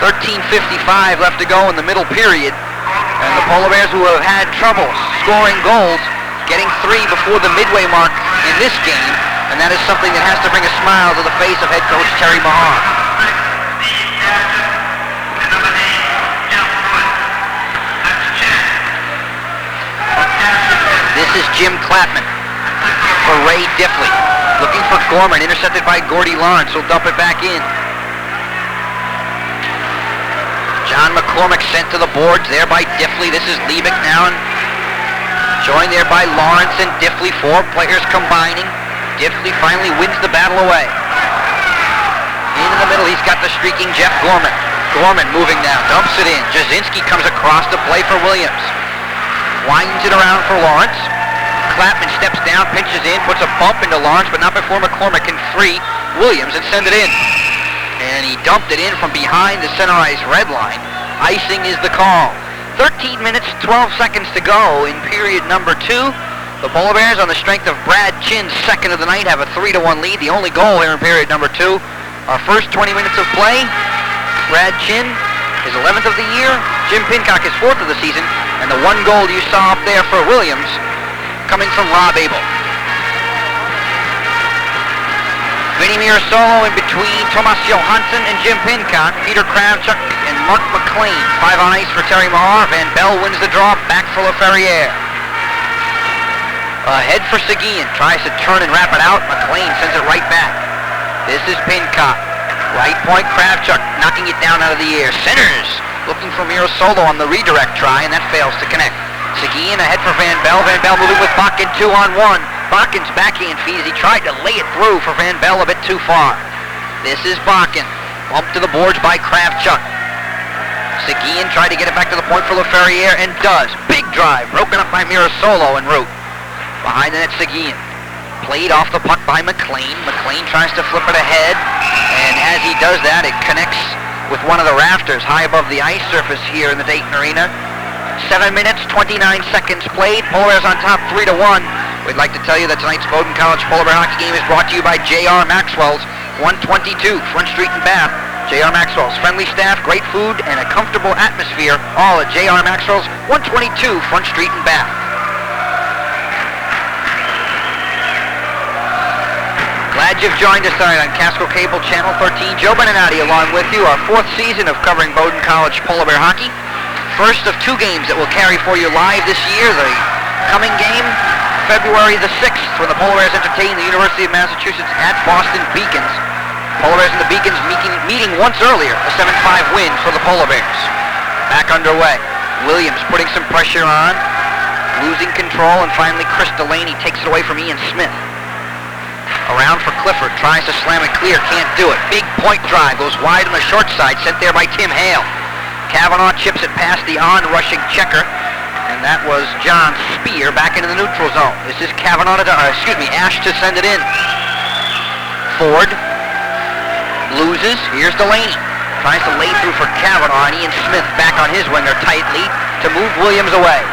13:55 left to go in the middle period. And the Polar Bears, who have had trouble scoring goals, getting 3 before the midway mark in this game, and that is something that has to bring a smile to the face of head coach Terry Mahar. This is Jim Clapman for Ray Diffley. Looking for Gorman, intercepted by Gordy Lawrence. He'll dump it back in. John McCormick sent to the boards there by Diffley. This is Liebig now, and joined there by Lawrence and Diffley. 4 players combining. Diffley finally wins the battle away. In the middle, he's got the streaking Jeff Gorman. Gorman moving now, dumps it in. Jasinski comes across to play for Williams. Winds it around for Lawrence. Clapman steps down, pinches in, puts a bump into Lawrence, but not before McCormick can free Williams and send it in. And he dumped it in from behind the center ice red line. Icing is the call. 13 minutes, 12 seconds to go in period number 2. The Polar Bears, on the strength of Brad Chin's second of the night, have a 3-1 lead. The only goal here in period number 2. Our first 20 minutes of play, Brad Chin, his 11th of the year. Jim Pincock, his 4th of the season. And the 1 goal you saw up there for Williams, coming from Rob Abel. Vinny Mirasolo in between Tomas Johansson and Jim Pincock. Peter Kravchuk and Mark McLean. 5 on ice for Terry Mahar. Van Bell wins the draw. Back for LaFerriere. Ahead for Seguin. Tries to turn and wrap it out. McLean sends it right back. This is Pincock. Right point, Kravchuk knocking it down out of the air. Centers. Looking for Mirasolo on the redirect try, and that fails to connect. Seguin ahead for Van Bell. Van Bell moving with Bakken 2-on-1. Bakken's backhand feed as he tried to lay it through for Van Bell a bit too far. This is Bakken. Bumped to the boards by Kravchuk. Seguin tried to get it back to the point for LaFerriere and does. Big drive, broken up by Mirasolo en route. Behind the net, Seguin. Played off the puck by McLean. McLean tries to flip it ahead, and as he does that, it connects with one of the rafters high above the ice surface here in the Dayton Arena. 7 minutes, 29 seconds played. Polar Bears on top 3-1. We'd like to tell you that tonight's Bowdoin College Polar Bear hockey game is brought to you by J.R. Maxwell's, 122 Front Street in Bath. J.R. Maxwell's, friendly staff, great food, and a comfortable atmosphere, all at J.R. Maxwell's, 122 Front Street in Bath. Glad you've joined us tonight on Casco Cable Channel 13. Joe Beninati along with you, our 4th season of covering Bowdoin College Polar Bear hockey. First of 2 games that we'll carry for you live this year. The coming game, February the 6th, when the Polar Bears entertain the University of Massachusetts at Boston Beacons. Polar Bears and the Beacons meeting once earlier, a 7-5 win for the Polar Bears. Back underway. Williams putting some pressure on, losing control, and finally Chris Delaney takes it away from Ian Smith. Around for Clifford, tries to slam it clear, can't do it. Big point drive, goes wide on the short side, sent there by Tim Hale. Kavanaugh chips it past the on-rushing checker, and that was John Spear back into the neutral zone. This is Ash to send it in. Ford loses, here's Delaney. Tries to lay through for Kavanaugh, and Ian Smith back on his winger tightly to move Williams away.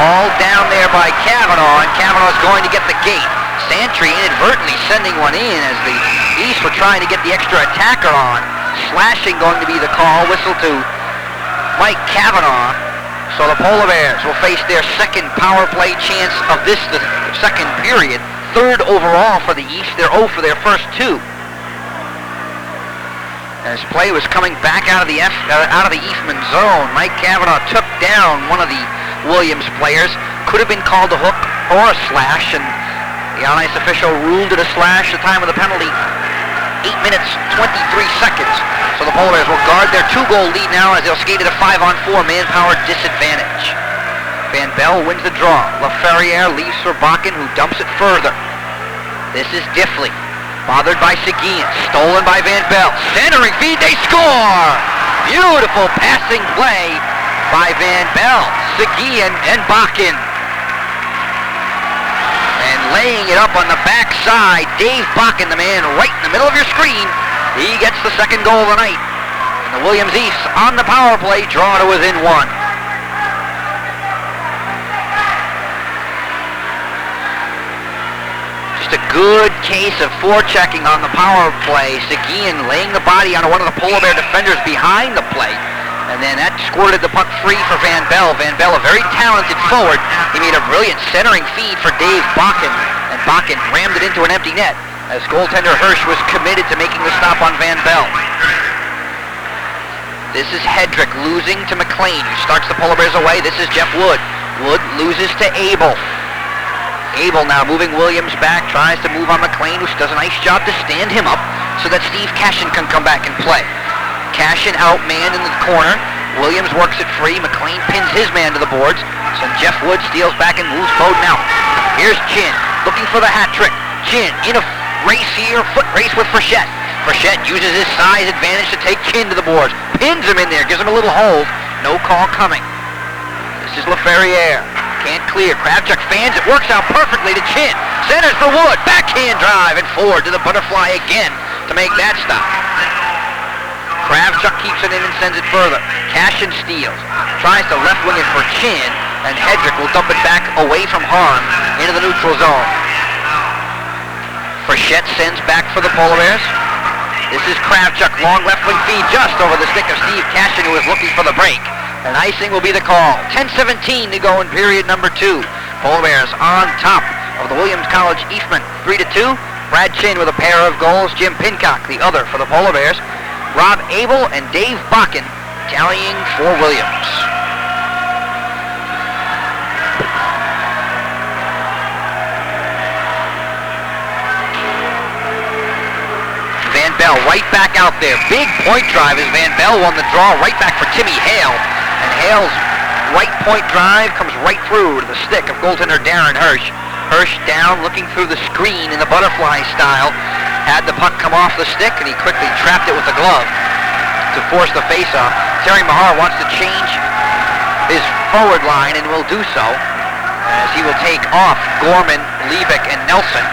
All down there by Kavanaugh, and Kavanaugh's going to get the gate. Santry inadvertently sending one in as the East were trying to get the extra attacker on. Slashing going to be the call. Whistle to Mike Kavanaugh. So the Polar Bears will face their second power play chance of this, the second period. 3rd overall for the East. They're 0 for their first 2. As play was coming back out of the Eastman zone, Mike Kavanaugh took down one of the Williams players. Could have been called a hook or a slash, and the on-ice official ruled it a slash at the time of the penalty. 8 minutes, 23 seconds. So the Polar Bears will guard their 2-goal lead now as they'll skate at a 5-on-4 manpower disadvantage. Van Bell wins the draw. LaFerriere leaves for Bakken, who dumps it further. This is Diffley, bothered by Seguin, stolen by Van Bell. Centering feed, they score! Beautiful passing play by Van Bell, Seguin, and Bakken. And laying it up on the backside, Dave Bakken, the man right in the middle of your screen, he gets the second goal of the night. And the Williams East on the power play draw to within 1. Just a good case of forechecking on the power play. Seguin laying the body on one of the Polar Bear defenders behind the play. And then that squirted the puck free for Van Bell. Van Bell, a very talented forward. He made a brilliant centering feed for Dave Bakken. And Bakken rammed it into an empty net as goaltender Hirsch was committed to making the stop on Van Bell. This is Hedrick losing to McLean, who starts the Polar Bears away. This is Jeff Wood. Wood loses to Abel. Abel now moving Williams back, tries to move on McLean, who does a nice job to stand him up so that Steve Cashin can come back and play. Cashin outmanned in the corner. Williams works it free. McLean pins his man to the boards. So Jeff Wood steals back and moves Bowdoin out. Here's Chin looking for the hat trick. Chin in a race here, foot race with Frechette. Frechette uses his size advantage to take Chin to the boards. Pins him in there, gives him a little hold. No call coming. This is LaFerriere. Can't clear. Kravchuk fans it. Works out perfectly to Chin. Centers for Wood. Backhand drive and forward to the butterfly again to make that stop. Kravchuk keeps it in and sends it further. Cashin steals. Tries to left wing it for Chin, and Hedrick will dump it back away from Harm into the neutral zone. Frechette sends back for the Polar Bears. This is Kravchuk. Long left wing feed just over the stick of Steve Cashin, who is looking for the break. And icing will be the call. 10:17 to go in period number 2. Polar Bears on top of the Williams College Eastman, 3-2. Brad Chin with a pair of goals. Jim Pincock, the other for the Polar Bears. Rob Abel and Dave Bakken tallying for Williams. Van Bell right back out there. Big point drive as Van Bell won the draw right back for Timmy Hale. And Hale's right point drive comes right through to the stick of goaltender Darren Hirsch. Hirsch down, looking through the screen in the butterfly style. Had the puck come off the stick, and he quickly trapped it with the glove to force the face-off. Terry Mahar wants to change his forward line and will do so, as he will take off Gorman, Levick, and Nelson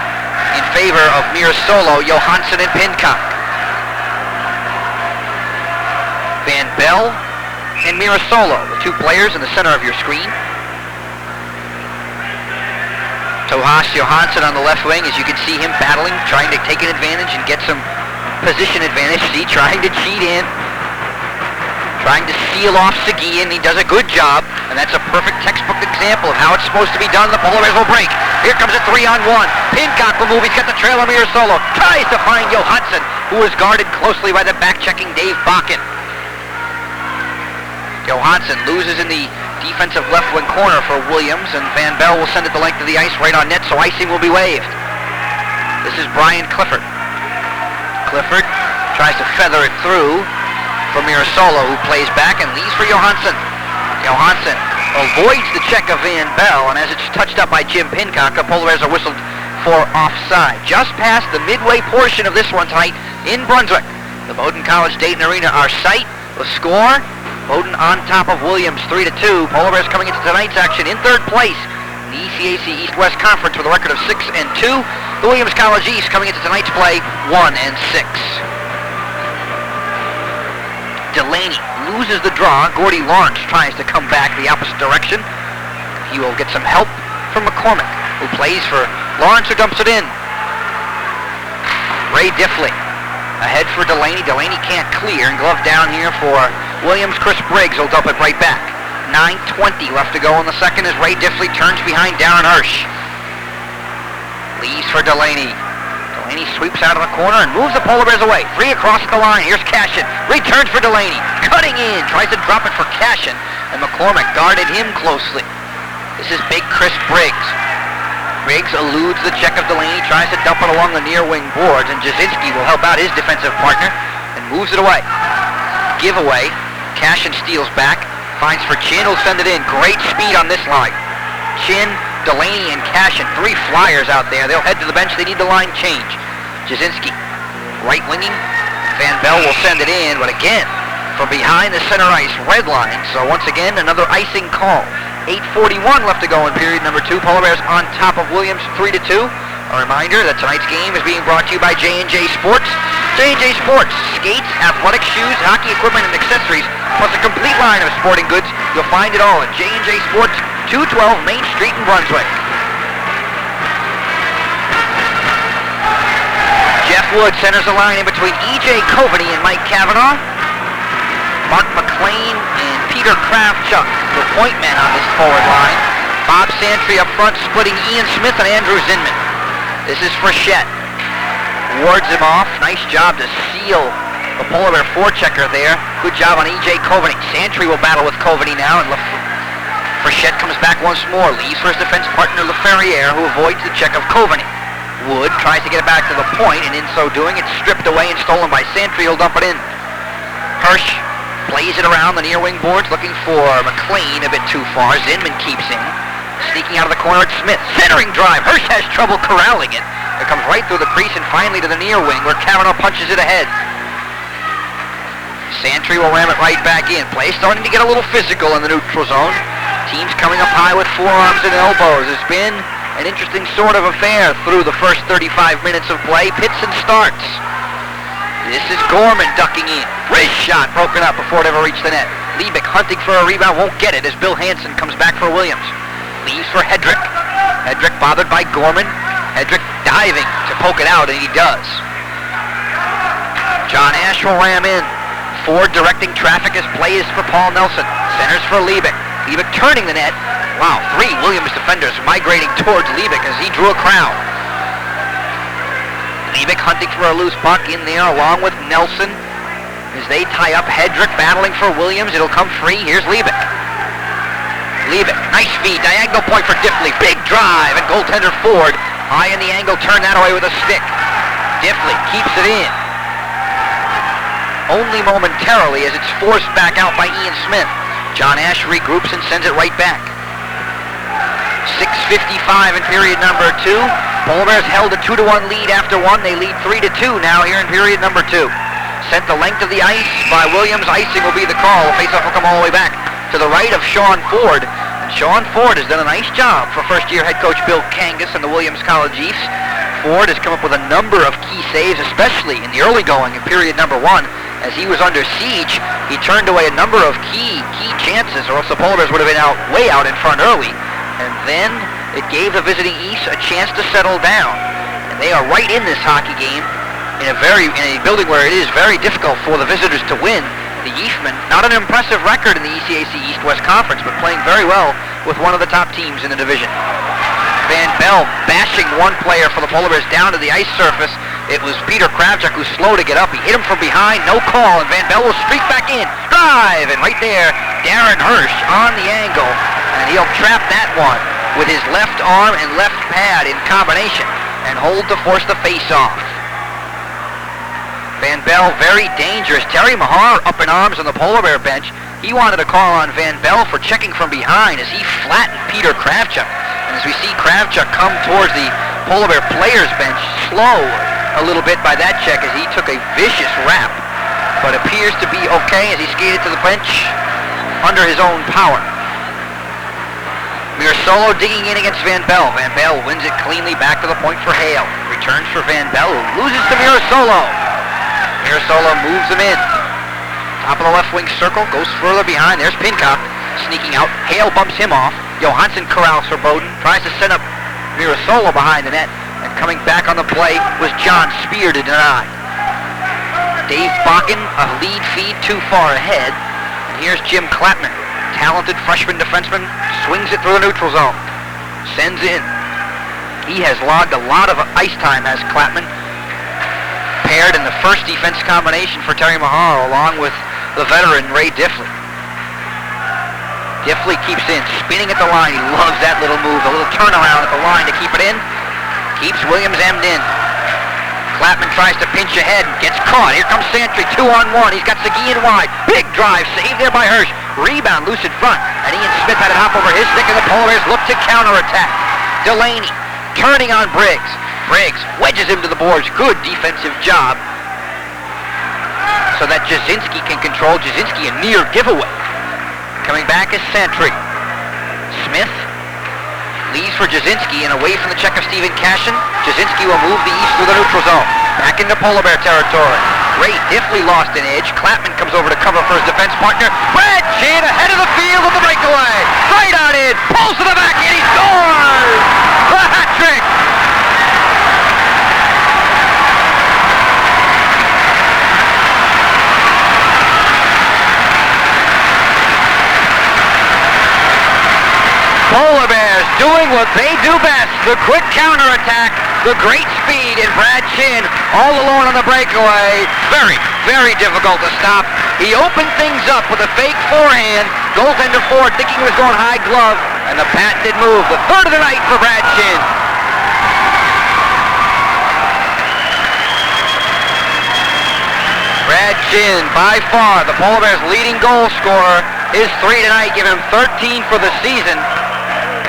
in favor of Mirasolo, Johansson, and Pincock. Van Bell and Mirasolo, the two players in the center of your screen. Tohas Johansson on the left wing, as you can see him battling, trying to take an advantage and get some position advantage. See, trying to cheat in, trying to seal off Seguin. He does a good job, and that's a perfect textbook example of how it's supposed to be done. The Polar Bears will break. Here comes a 3-on-1. Pincock will move. He's got the trail of Mirasolo. Tries to find Johansson, who is guarded closely by the back-checking Dave Bakken. Johansson loses in the defensive left wing corner for Williams, and Van Bell will send it the length of the ice right on net, so icing will be waived. This is Brian Clifford. Clifford tries to feather it through for Mirasolo, who plays back and leaves for Johansson. Johansson avoids the check of Van Bell, and as it's touched up by Jim Pincock, the Polar Bears are whistled for offside. Just past the midway portion of this one tonight in Brunswick. The Bowdoin College Dayton Arena, our site. The score, Bowdoin on top of Williams, 3-2. Polar Bears coming into tonight's action in third place in the ECAC East-West Conference with a record of 6-2. The Williams College East coming into tonight's play 1-6. Delaney loses the draw. Gordy Lawrence tries to come back the opposite direction. He will get some help from McCormick, who plays for Lawrence, who dumps it in. Ray Diffley ahead for Delaney. Delaney can't clear, and glove down here for Williams. Chris Briggs will dump it right back. 9:20 left to go in the second as Ray Diffley turns behind Darren Hirsch. Leaves for Delaney. Delaney sweeps out of the corner and moves the Polar Bears away. 3 across the line. Here's Cashin. Returns for Delaney. Cutting in. Tries to drop it for Cashin. And McCormick guarded him closely. This is big Chris Briggs. Briggs eludes the check of Delaney, tries to dump it along the near wing boards, and Jasinski will help out his defensive partner and moves it away. Giveaway. Cashin steals back, finds for Chin, who'll send it in. Great speed on this line. Chin, Delaney, and Cashin, 3 flyers out there. They'll head to the bench. They need the line change. Jasinski, right winging. Van Bell will send it in, but again, from behind the center ice red line. So once again, another icing call. 8:41 left to go in period number 2. Polar Bears on top of Williams, 3-2. A reminder that tonight's game is being brought to you by J&J Sports. J&J Sports, skates, athletic shoes, hockey equipment, and accessories, plus a complete line of sporting goods. You'll find it all at J&J Sports, 212 Main Street in Brunswick. Jeff Wood centers the line in between E.J. Coveney and Mike Cavanaugh. Mark McLean and Peter Kravchuk, the point men on this forward line. Bob Santry up front, splitting Ian Smith and Andrew Zinman. This is Frechette. Wards him off. Nice job to seal the Polar Bear forechecker there. Good job on E.J. Coveney. Santry will battle with Coveney now, and Frechette comes back once more. Leaves for his defense partner, LaFerriere, who avoids the check of Coveney. Wood tries to get it back to the point, and in so doing, it's stripped away and stolen by Santry. He'll dump it in. Hirsch plays it around the near wing boards, looking for McLean a bit too far. Zinman keeps in. Sneaking out of the corner at Smith. Centering drive. Hirsch has trouble corralling it. It comes right through the crease and finally to the near wing where Cavanaugh punches it ahead. Santry will ram it right back in. Play starting to get a little physical in the neutral zone. Teams coming up high with forearms and elbows. It's been an interesting sort of affair through the first 35 minutes of play. Pits and starts. This is Gorman ducking in. Wrist shot broken up before it ever reached the net. Liebig hunting for a rebound, won't get it as Bill Hansen comes back for Williams. Leaves for Hedrick. Hedrick bothered by Gorman. Hedrick diving to poke it out, and he does. John Ash will ram in. Ford directing traffic as plays for Paul Nelson. Centers for Liebig. Liebig turning the net. Wow, 3 Williams defenders migrating towards Liebig as he drew a crowd. Liebig hunting for a loose puck in there along with Nelson. As they tie up, Hedrick battling for Williams. It'll come free. Here's Liebig. Liebig, nice feed, diagonal point for Diffley. Big drive, and goaltender Ford high in the angle, turn that away with a stick. Diffley keeps it in. Only momentarily as it's forced back out by Ian Smith. John Ash regroups and sends it right back. 6:55 in period number 2. Polar Bears held a 2-1 lead after 1. They lead 3-2 now here in period number 2. Sent the length of the ice by Williams. Icing will be the call. Faceoff will come all the way back to the right of Sean Ford. And Sean Ford has done a nice job for first-year head coach Bill Kangas and the Williams College East. Ford has come up with a number of key saves, especially in the early going in period number 1. As he was under siege, he turned away a number of key chances, or else the Polar Bears would have been way out in front early. And then it gave the visiting East a chance to settle down. And they are right in this hockey game in a building where it is very difficult for the visitors to win. The Eastmen, not an impressive record in the ECAC East-West Conference, but playing very well with one of the top teams in the division. Van Bell bashing one player for the Polar Bears down to the ice surface. It was Peter Kravchuk who's slow to get up. He hit him from behind, no call, and Van Bell will streak back in. Drive, and right there, Darren Hirsch on the angle, and he'll trap that one with his left arm and left pad in combination and hold to force the face-off. Van Bell, very dangerous. Terry Mahar up in arms on the Polar Bear bench. He wanted to call on Van Bell for checking from behind as he flattened Peter Kravchuk. And as we see Kravchuk come towards the Polar Bear players bench, slow a little bit by that check as he took a vicious wrap, but appears to be okay as he skated to the bench under his own power. Mirasolo digging in against Van Bell. Van Bell wins it cleanly back to the point for Hale. Returns for Van Bell, who loses to Mirasolo. Mirasolo moves him in. Top of the left wing circle, goes further behind. There's Pincock sneaking out. Hale bumps him off. Johansson corrals for Bowdoin. Tries to set up Mirasolo behind the net. And coming back on the play was John Spear to deny. Dave Bakken, a lead feed too far ahead. And here's Jim Klapman. Talented freshman defenseman. Swings it through the neutral zone. Sends in. He has logged a lot of ice time as Klapman. Paired in the first defense combination for Terry Mahar along with the veteran Ray Diffley. Diffley keeps in, spinning at the line. He loves that little move, a little turnaround at the line to keep it in. Keeps Williams emmed in. Clapman tries to pinch ahead, gets caught. Here comes Santry, 2-on-1. He's got Seguin wide. Big drive, saved there by Hirsch. Rebound, loose in front. And Ian Smith had it hop over his stick, and the Polar Bears look to counterattack. Delaney turning on Briggs. Briggs wedges him to the boards. Good defensive job. So that Jasinski can control. Jasinski a near giveaway. Coming back is Santry. Smith leaves for Jasinski and away from the check of Stephen Cashin. Jasinski will move the east through the neutral zone. Back into Polar Bear territory. Ray Diffley lost an edge. Clapman comes over to cover for his defense partner. Brad Chin ahead of the field with the breakaway. Right on in. Pulls to the back and he scores! The hat trick! Polar Bears doing what they do best, the quick counterattack, the great speed, and Brad Chin all alone on the breakaway. Very, very difficult to stop. He opened things up with a fake forehand. Goaltender Ford thinking he was going high glove, and the patented move. The third of the night for Brad Chin. Brad Chin, by far, the Polar Bears' leading goal scorer. His 3 tonight give him 13 for the season.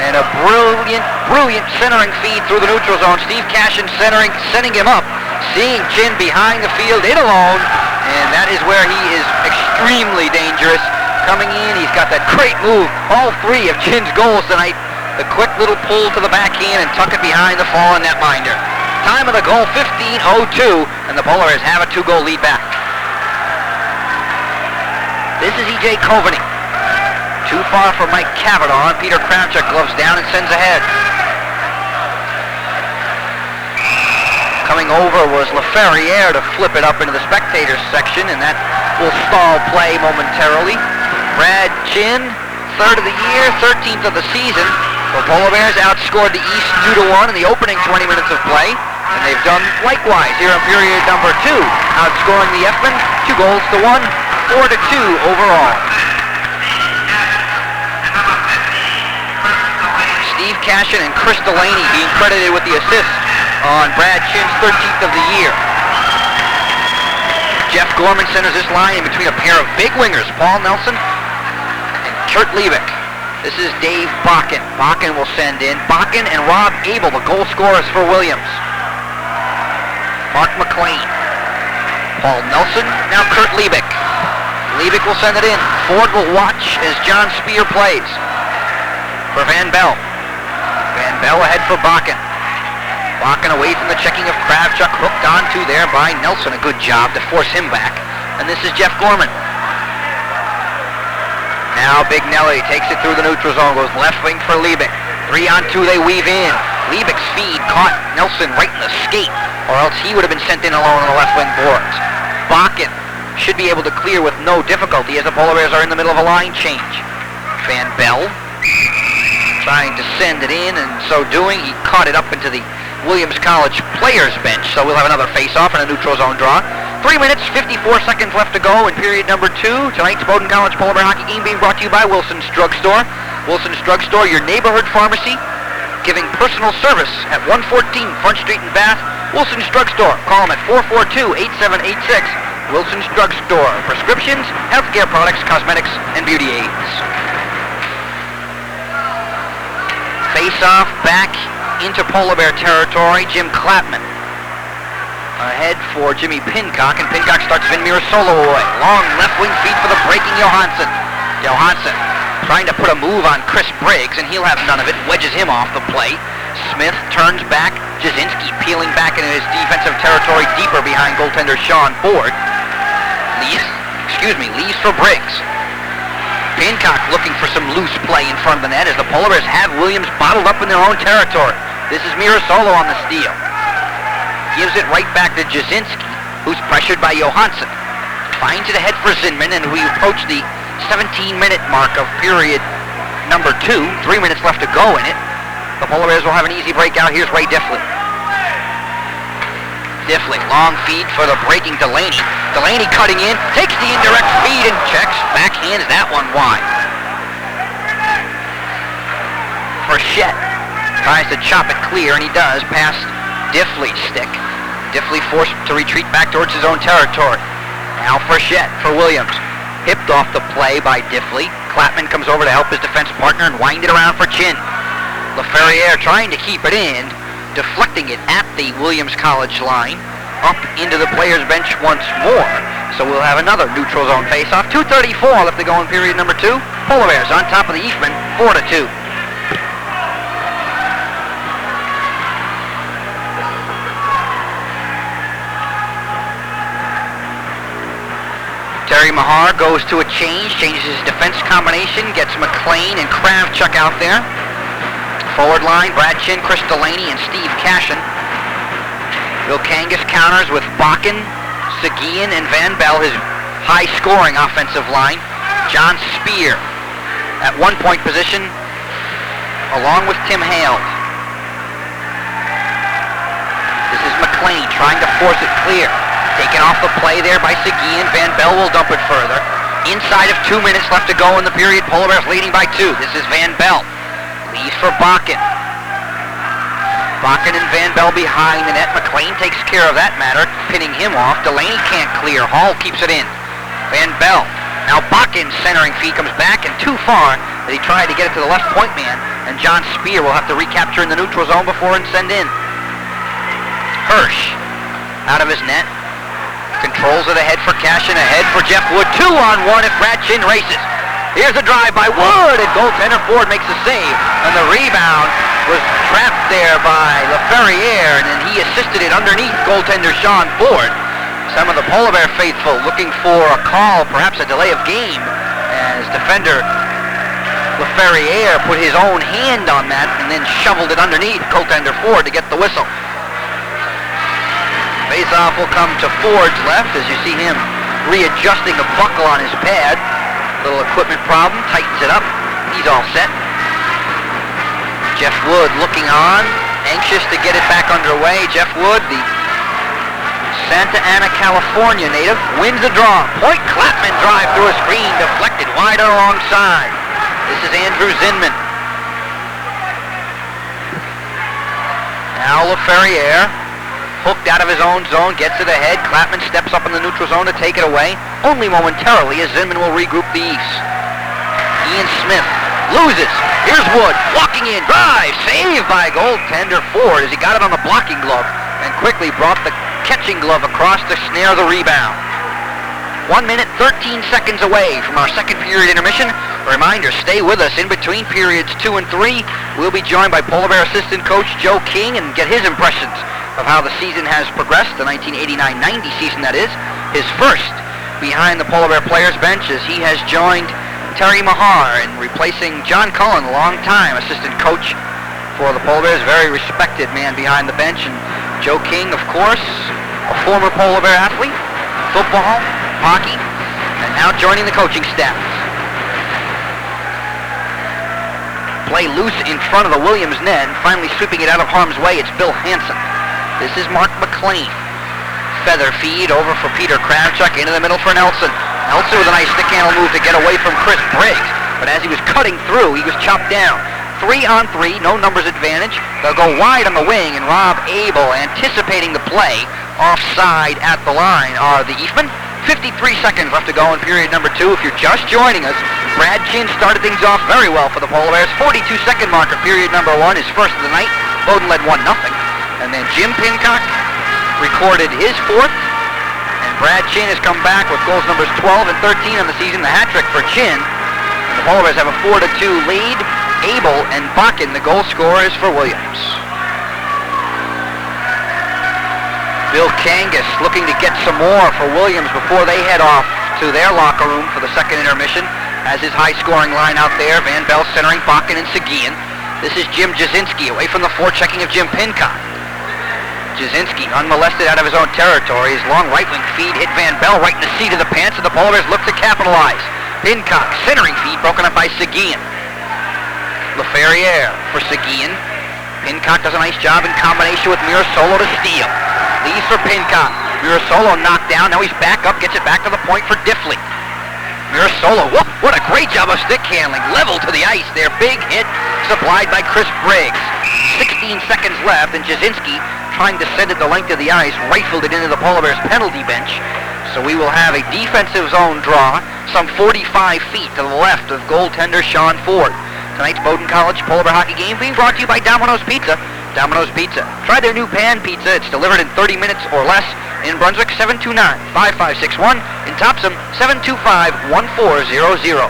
And a brilliant centering feed through the neutral zone. Steve Cashin centering, sending him up, seeing Chin behind the field in alone, and that is where he is extremely dangerous. Coming in, he's got that great move. All 3 of Chin's goals tonight. The quick little pull to the backhand and tuck it behind the fallen netminder. Time of the goal, 15:02, and the Polar Bears have a 2-goal lead back. This is E.J. Coveney. Too far for Mike Cavanaugh. Peter Kravchuk gloves down and sends ahead. Coming over was LaFerriere to flip it up into the spectators section, and that will stall play momentarily. Brad Chin, 3rd of the year, 13th of the season. The Polar Bears outscored the East 2-1 in the opening 20 minutes of play, and they've done likewise here in period number 2, outscoring the F-men 2-1, 4-2 overall. Steve Cashin and Chris Delaney being credited with the assist on Brad Chin's 13th of the year. Jeff Gorman centers this line in between a pair of big wingers, Paul Nelson and Kurt Liebig. This is Dave Bakken. Bakken will send in. Bakken and Rob Abel, the goal scorers for Williams. Mark McLean. Paul Nelson, now Kurt Liebig. Liebig will send it in. Ford will watch as John Spear plays for Van Bell. Van Bell ahead for Bakken. Bakken away from the checking of Kravchuk, hooked onto there by Nelson. A good job to force him back. And this is Jeff Gorman. Now Big Nelly takes it through the neutral zone, goes left wing for Liebig. 3-on-2 they weave in. Liebig's feed caught Nelson right in the skate, or else he would have been sent in alone on the left wing boards. Bakken should be able to clear with no difficulty as the Polar Bears are in the middle of a line change. Van Bell trying to send it in, and so doing, he caught it up into the Williams College players bench, so we'll have another face-off and a neutral zone draw. 3 minutes, 54 seconds left to go in period number 2. Tonight's Bowdoin College Polar Bear Hockey game being brought to you by Wilson's Drugstore. Wilson's Drugstore, your neighborhood pharmacy, giving personal service at 114 Front Street in Bath. Wilson's Drugstore, call them at 442-8786. Wilson's Drugstore, prescriptions, healthcare products, cosmetics, and beauty aids. Face-off back into Polar Bear territory. Jim Clapman ahead for Jimmy Pincock, and Pincock starts Vin Mirasolo away. Long left wing feed for the breaking Johansson. Johansson trying to put a move on Chris Briggs, and he'll have none of it. Wedges him off the play. Smith turns back. Jasinski peeling back into his defensive territory deeper behind goaltender Sean Ford. Leaves for Briggs. Pincock looking for some loose play in front of the net as the Polar Bears have Williams bottled up in their own territory. This is Mirasolo on the steal. Gives it right back to Jasinski, who's pressured by Johansson. Finds it ahead for Zinman, and we approach the 17-minute mark of period number 2. 3 minutes left to go in it. The Polar Bears will have an easy breakout. Here's Ray Diffley. Diffley, long feed for the breaking Delaney. Delaney cutting in, takes the indirect feed and checks, backhands that one wide. Frechette tries to chop it clear, and he does, past Diffley's stick. Diffley forced to retreat back towards his own territory. Now Frechette for Williams. Hipped off the play by Diffley. Clapman comes over to help his defense partner and wind it around for Chin. LaFerriere trying to keep it in, deflecting it at the Williams College line, up into the players' bench once more. So we'll have another neutral zone face-off. 2:34 left to go in period number 2. Polar Bears on top of the Eastman, 4-2. Terry Mahar goes to a changes his defense combination, gets McLean and Kravchuk out there. Forward line, Brad Chin, Chris Delaney, and Steve Cashin. Bill Kangas counters with Bakken, Seguin, and Van Bell, his high-scoring offensive line. John Spear at one-point position, along with Tim Hale. This is McLean trying to force it clear. Taken off the play there by Seguin. Van Bell will dump it further. Inside of 2 minutes left to go in the period. Polar Bears leading by 2. This is Van Bell. Leaves for Bakken. Bakken and Van Bell behind the net. McLean takes care of that matter, pinning him off. Delaney can't clear. Hall keeps it in. Van Bell. Now Bakken's centering feed comes back and too far as he tried to get it to the left point man. And John Spear will have to recapture in the neutral zone before and send in. Hirsch out of his net. Controls it ahead for Cashin, ahead for Jeff Wood. 2-on-1 if Brad Chin races. Here's a drive by Wood, and goaltender Ford makes the save. And the rebound was trapped there by LaFerriere, and then he assisted it underneath goaltender Sean Ford. Some of the Polar Bear faithful looking for a call, perhaps a delay of game, as defender LaFerriere put his own hand on that and then shoveled it underneath goaltender Ford to get the whistle. Face-off will come to Ford's left as you see him readjusting a buckle on his pad. Little equipment problem, tightens it up. He's all set. Jeff Wood looking on, anxious to get it back underway. Jeff Wood, the Santa Ana, California native, wins the draw. Point Clapman drive through a screen, deflected wide alongside. This is Andrew Zinman. Now LaFerriere. Hooked out of his own zone, gets it ahead. Clapman steps up in the neutral zone to take it away. Only momentarily as Zinman will regroup the East. Ian Smith loses. Here's Wood walking in. Drive. Saved by goaltender Ford as he got it on the blocking glove and quickly brought the catching glove across to snare the rebound. 1 minute, 13 seconds away from our second period intermission. A reminder, stay with us in between periods 2 and 3. We'll be joined by Polar Bear assistant coach Joe King and get his impressions of how the season has progressed, the 1989-90 season that is, his first behind the Polar Bear players bench as he has joined Terry Mahar in replacing John Cullen, a long-time assistant coach for the Polar Bears, very respected man behind the bench. And Joe King, of course, a former Polar Bear athlete, football, hockey, and now joining the coaching staff. Play loose in front of the Williams net, and finally sweeping it out of harm's way, it's Bill Hansen. This is Mark McLean. Feather feed over for Peter Kravchuk, into the middle for Nelson. Nelson with a nice stick handle move to get away from Chris Briggs, but as he was cutting through, he was chopped down. 3-on-3, no numbers advantage. They'll go wide on the wing, and Rob Abel, anticipating the play, offside at the line are the Eastmen. 53 seconds left to go in period number 2. If you're just joining us, Brad Chin started things off very well for the Polar Bears. 42-second mark of period number 1, his first of the night. Bowdoin led 1-0. And then Jim Pincock recorded his 4th. And Brad Chin has come back with goals numbers 12 and 13 on the season, the hat trick for Chin. And the Polar Bears have a 4-2 lead. Abel and Bakken, the goal scorers for Williams. Bill Kangas looking to get some more for Williams before they head off to their locker room for the second intermission. Has his high-scoring line out there. Van Bell centering Bakken and Seguin. This is Jim Jasinski away from the forechecking of Jim Pincock. Jasinski unmolested out of his own territory. His long right wing feed hit Van Bell right in the seat of the pants, and the Polar Bears look to capitalize. Pincock centering feed broken up by Seguin. LaFerriere for Seguin. Pincock does a nice job in combination with Mirasolo to steal. Leaves for Pincock. Mirasolo knocked down. Now he's back up, gets it back to the point for Diffley. Mirasolo, whoop, what a great job of stick handling. Level to the ice. Their big hit supplied by Chris Briggs. 16 seconds left, and Jasinski, trying to send it the length of the ice, rifled it into the Polar Bears penalty bench. So we will have a defensive zone draw some 45 feet to the left of goaltender Sean Ford. Tonight's Bowdoin College Polar Bear hockey game being brought to you by Domino's Pizza. Domino's Pizza. Try their new pan pizza. It's delivered in 30 minutes or less. In Brunswick, 729-5561. In Topsom, 725-1400.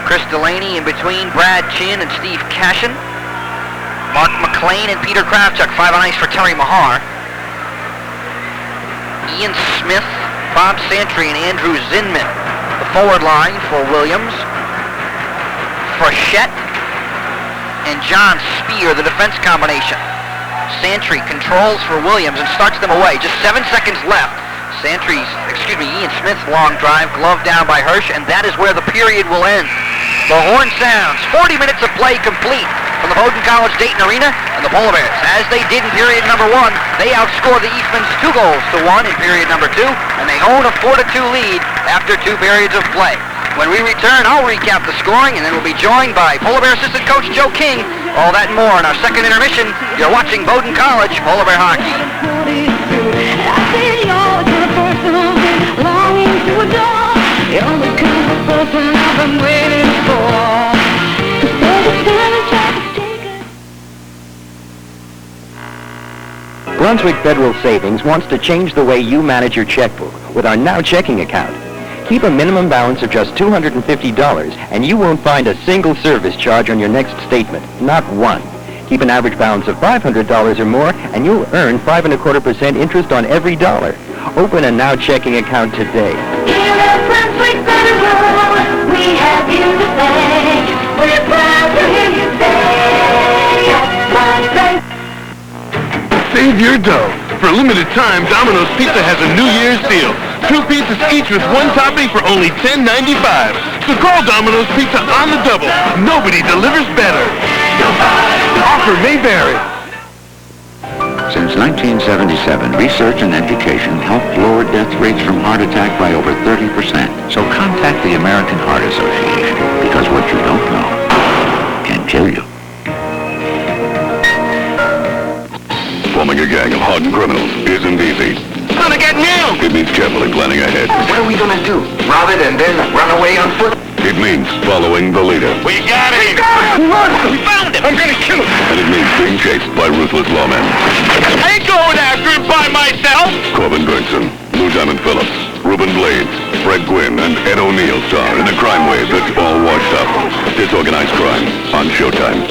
Chris Delaney in between Brad Chin and Steve Cashin. Mark McLean and Peter Kravchuk, 5 on ice for Terry Mahar. Ian Smith, Bob Santry, and Andrew Zinman. The forward line for Williams. Frechette and John Spear, the defense combination. Santry controls for Williams and starts them away. Just 7 seconds left. Ian Smith's long drive, gloved down by Hirsch, and that is where the period will end. The horn sounds. 40 minutes of play complete from the Bowdoin College Dayton Arena, and the Polar Bears, as they did in period number 1, they outscore the Eastmans 2-1 in period number 2, and they own a 4-2 lead after 2 periods of play. When we return, I'll recap the scoring, and then we'll be joined by Polar Bear assistant coach Joe King. All that and more in our second intermission. You're watching Bowdoin College Polar Bear hockey. Brunswick Federal Savings wants to change the way you manage your checkbook with our Now Checking account. Keep a minimum balance of just $250, and you won't find a single service charge on your next statement, not one. Keep an average balance of $500 or more, and you'll earn 5.25% interest on every dollar. Open a Now Checking account today. Here at Brunswick Federal, we have you to thank. We're proud to hear you say, yes, Save your dough. For a limited time, Domino's Pizza has a New Year's deal. 2 pizzas each with 1 topping for only $10.95. So call Domino's Pizza on the double. Nobody delivers better. The offer may vary. Since 1977, research and education helped lower death rates from heart attack by over 30%. So contact the American Heart Association, because what you don't know can kill you. Forming a gang of hardened criminals isn't easy. Gonna get nailed! It means carefully planning ahead. What are we gonna do? Rob it and then run away on foot? It means following the leader. We got him! We found him! I'm gonna shoot! And it means being chased by ruthless lawmen. I ain't going after him by myself! Corbin Burnson, Lou Diamond Phillips, Reuben Blades, Fred Gwynn, and Ed O'Neill star in a crime wave that's all washed up. Disorganized crime on Showtime.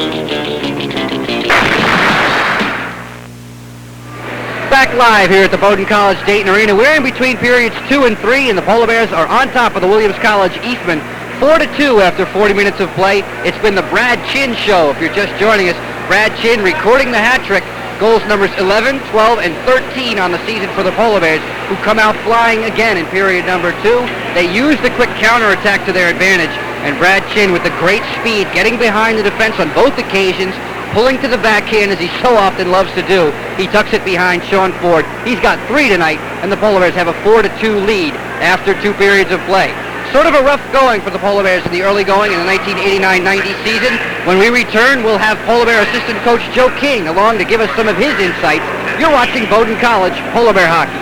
Back live here at the Bowdoin College Dayton Arena. We're in between periods 2 and 3, and the Polar Bears are on top of the Williams College Eastman 4-2 after 40 minutes of play. It's been the Brad Chin show. If you're just joining us, Brad Chin recording the hat trick. Goals numbers 11, 12, and 13 on the season for the Polar Bears, who come out flying again in period number 2. They use the quick counterattack to their advantage, and Brad Chin with the great speed, getting behind the defense on both occasions, pulling to the backhand as he so often loves to do. He tucks it behind Sean Ford. He's got 3 tonight, and the Polar Bears have a 4-2 lead after 2 periods of play. Sort of a rough going for the Polar Bears in the early going in the 1989-90 season. When we return, we'll have Polar Bear assistant coach Joe King along to give us some of his insights. You're watching Bowdoin College Polar Bear hockey.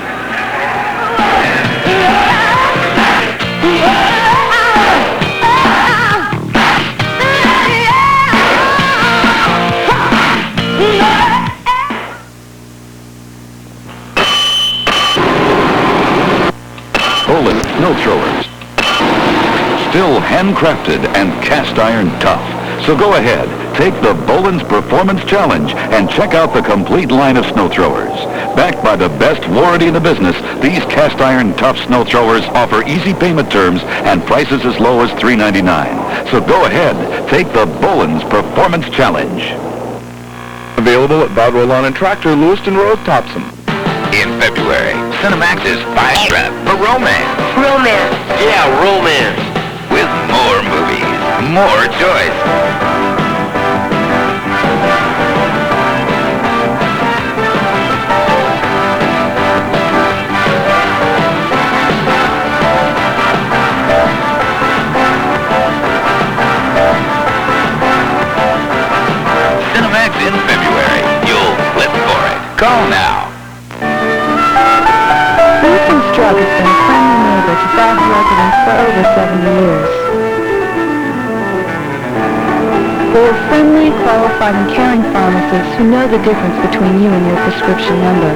Poland snow throwers. Still handcrafted and cast iron tough. So go ahead, take the Boland's Performance Challenge and check out the complete line of snow throwers. Backed by the best warranty in the business, these cast iron tough snow throwers offer easy payment terms and prices as low as $3.99. So go ahead, take the Boland's Performance Challenge. Available at Bowdoin Lawn and Tractor, Lewiston Road, Topsom. In February, Cinemax's 5-strap for romance. Romance. Yeah, romance. With more movies, more choice. having to lose. There are friendly, qualified, and caring pharmacists who know the difference between you and your prescription number.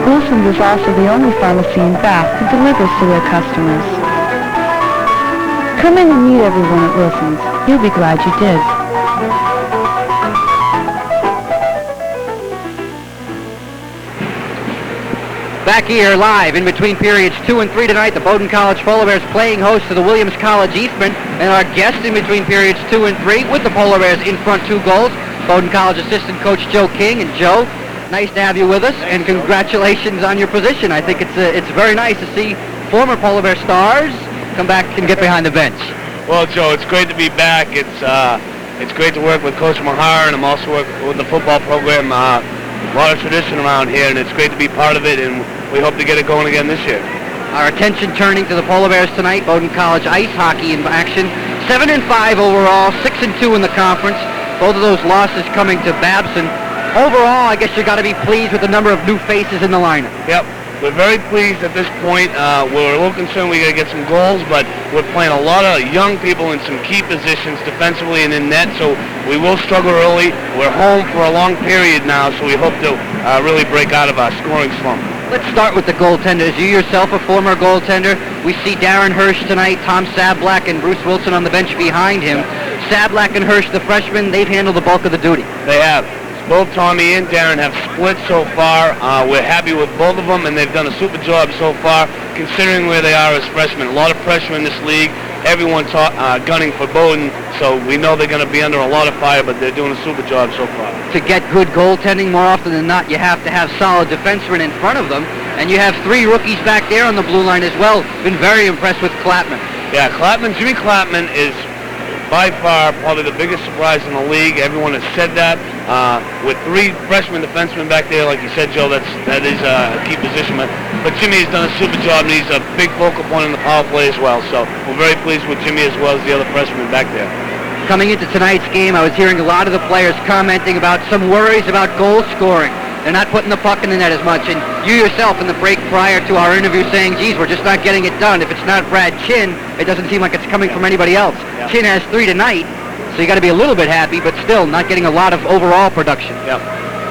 Wilson's is also the only pharmacy in Bath who delivers to their customers. Come in and meet everyone at Wilson's. You'll be glad you did. Back here live in between periods 2 and 3 tonight, the Bowdoin College Polar Bears playing host to the Williams College Eastman, and our guest in between periods 2 and 3 with the Polar Bears in front 2 goals, Bowdoin College assistant coach Joe King. And Joe, nice to have you with us, and congratulations on your position. I think it's very nice to see former Polar Bear stars come back and get behind the bench. Well, Joe, it's great to be back. It's great to work with Coach Mahar, and I'm also working with the football program. A lot of tradition around here, and it's great to be part of it, and we hope to get it going again this year. Our attention turning to the Polar Bears tonight. Bowdoin College ice hockey in action. 7-5 overall, 6-2 in the conference. Both of those losses coming to Babson. Overall, I guess you got to be pleased with the number of new faces in the lineup. Yep. We're very pleased at this point. We're a little concerned we got to get some goals, but we're playing a lot of young people in some key positions defensively and in net, so we will struggle early. We're home for a long period now, so we hope to really break out of our scoring slump. Let's start with the goaltenders. You yourself a former goaltender. We see Darren Hirsch tonight, Tom Sablack, and Bruce Wilson on the bench behind him. Sablack and Hirsch, the freshmen, they've handled the bulk of the duty. They have. Both Tommy and Darren have split so far. We're happy with both of them, and they've done a super job so far, considering where they are as freshmen. A lot of pressure in this league. Everyone's gunning for Bowdoin, so we know they're going to be under a lot of fire, but they're doing a super job so far. To get good goaltending, more often than not, you have to have solid defensemen in front of them, and you have 3 rookies back there on the blue line as well. Been very impressed with Clapman. Yeah, Jimmy Clapman is by far probably the biggest surprise in the league. Everyone has said that. With 3 freshman defensemen back there, like you said, Joe, that is a key position. But Jimmy has done a super job, and he's a big focal point in the power play as well. So we're very pleased with Jimmy as well as the other freshmen back there. Coming into tonight's game, I was hearing a lot of the players commenting about some worries about goal scoring. They're not putting the puck in the net as much. And you yourself in the break prior to our interview saying, geez, we're just not getting it done. If it's not Brad Chin, it doesn't seem like it's coming from anybody else. Yeah. Chin has 3 tonight, so you got to be a little bit happy, but still not getting a lot of overall production. Yeah.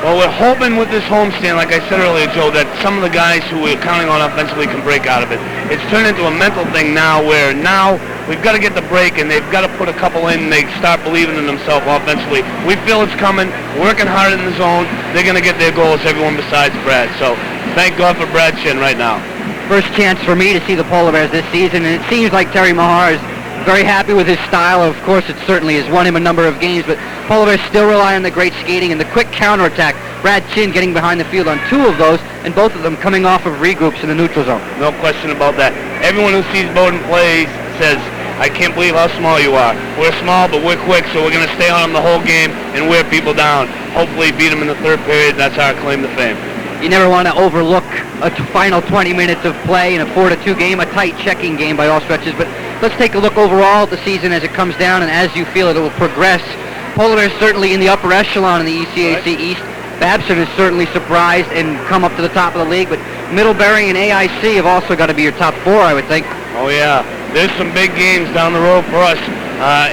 Well, we're hoping with this homestand, like I said earlier, Joe, that some of the guys who we're counting on offensively can break out of it. It's turned into a mental thing now where now we've got to get the break, and they've got to put a couple in, and they start believing in themselves offensively. We feel it's coming, working hard in the zone. They're going to get their goals, everyone besides Brad. So thank God for Brad Chin right now. First chance for me to see the Polar Bears this season, and it seems like Terry Mahar is very happy with his style. Of course, it certainly has won him a number of games, but Polar Bears still rely on the great skating and the quick counterattack. Brad Chin getting behind the field on 2 of those, and both of them coming off of regroups in the neutral zone. No question about that. Everyone who sees Bowdoin play says, I can't believe how small you are. We're small, but we're quick, so we're going to stay on them the whole game and wear people down. Hopefully beat them in the 3rd period. That's our claim to fame. You never want to overlook a final 20 minutes of play in a 4-2 game, a tight checking game by all stretches. But let's take a look overall at the season as it comes down and as you feel it will progress. Polar Bears certainly in the upper echelon in the ECAC East. Babson has certainly surprised and come up to the top of the league, but Middlebury and AIC have also got to be your top 4, I would think. Oh, yeah. There's some big games down the road for us,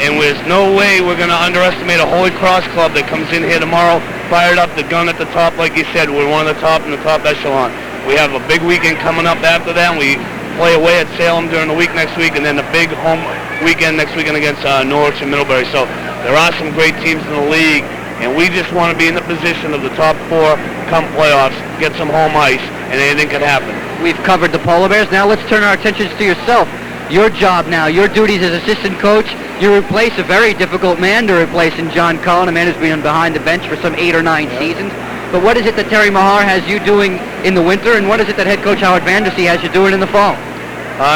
and there's no way we're going to underestimate a Holy Cross club that comes in here tomorrow, fired up, the gun at the top, like you said. We're one of the top in the top echelon. We have a big weekend coming up after that, and we play away at Salem during the week next week, and then the big home weekend next weekend against Norwich and Middlebury. So there are some great teams in the league, and we just want to be in the position of the top 4 come playoffs, get some home ice, and anything can happen. We've covered the Polar Bears. Now let's turn our attentions to yourself. Your job now, your duties as assistant coach, you replace a very difficult man to replace in John Cullen, a man who's been behind the bench for some 8 or 9 seasons. But what is it that Terry Mahar has you doing in the winter, and what is it that head coach Howard Vandersea has you doing in the fall?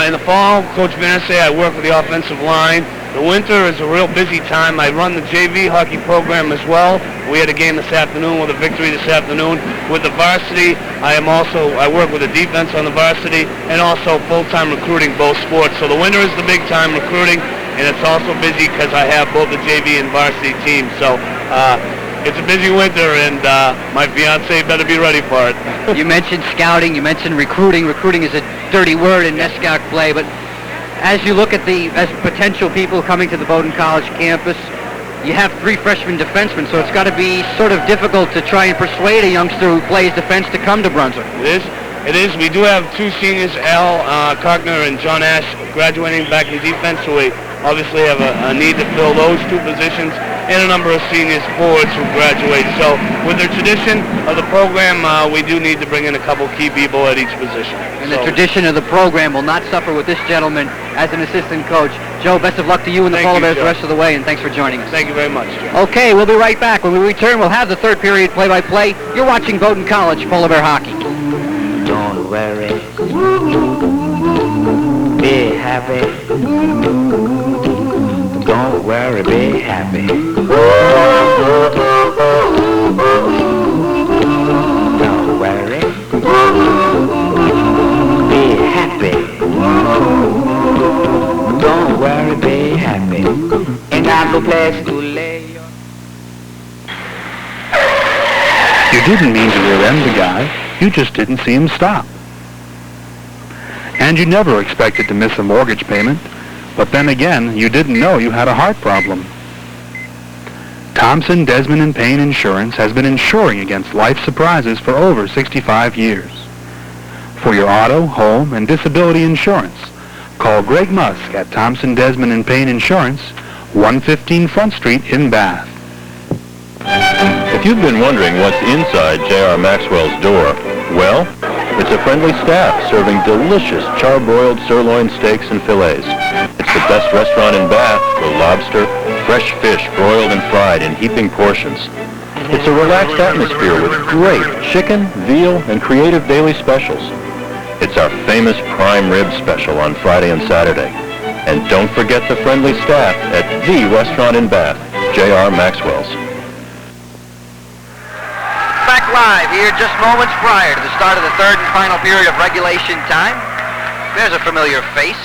In the fall, Coach Vandersea, I work with the offensive line. The winter is a real busy time. I run the JV hockey program as well. We had a game this afternoon with a victory this afternoon. With the varsity, I work with the defense on the varsity and also full-time recruiting both sports. So the winter is the big time recruiting, and it's also busy because I have both the JV and varsity teams. So it's a busy winter, and my fiance better be ready for it. You mentioned scouting, you mentioned recruiting. Recruiting is a dirty word in NESCAC play, but As you look at as potential people coming to the Bowdoin College campus, you have 3 freshman defensemen, so it's got to be sort of difficult to try and persuade a youngster who plays defense to come to Brunswick. It is. We do have 2 seniors, Al Cockner and John Ash, graduating back in defense, so we obviously have a need to fill those 2 positions, and a number of seniors forwards who graduate. So with the tradition of the program, we do need to bring in a couple key people at each position. And the tradition of the program will not suffer with this gentleman as an assistant coach. Joe, best of luck to you and the Polar Bears the rest of the way, and thanks for joining us. Thank you very much, Joe. Okay, we'll be right back. When we return, we'll have the third period play-by-play. You're watching Bowdoin College Polar Bear Hockey. Don't worry, be happy. Don't worry, be happy. Don't worry, be happy. Don't worry, be happy. Ain't got no place to lay your... You didn't mean to rear-end the guy. You just didn't see him stop. And you never expected to miss a mortgage payment, but then again, you didn't know you had a heart problem. Thompson, Desmond & Payne Insurance has been insuring against life surprises for over 65 years. For your auto, home, and disability insurance, call Greg Musk at Thompson, Desmond & Payne Insurance, 115 Front Street in Bath. If you've been wondering what's inside J.R. Maxwell's door, well, it's a friendly staff serving delicious charbroiled sirloin steaks and fillets. It's the best restaurant in Bath for lobster, fresh fish broiled and fried in heaping portions. It's a relaxed atmosphere with great chicken, veal, and creative daily specials. It's our famous prime rib special on Friday and Saturday. And don't forget the friendly staff at the restaurant in Bath, J.R. Maxwell's. Back live here just moments prior to the start of the third and final period of regulation time. There's a familiar face.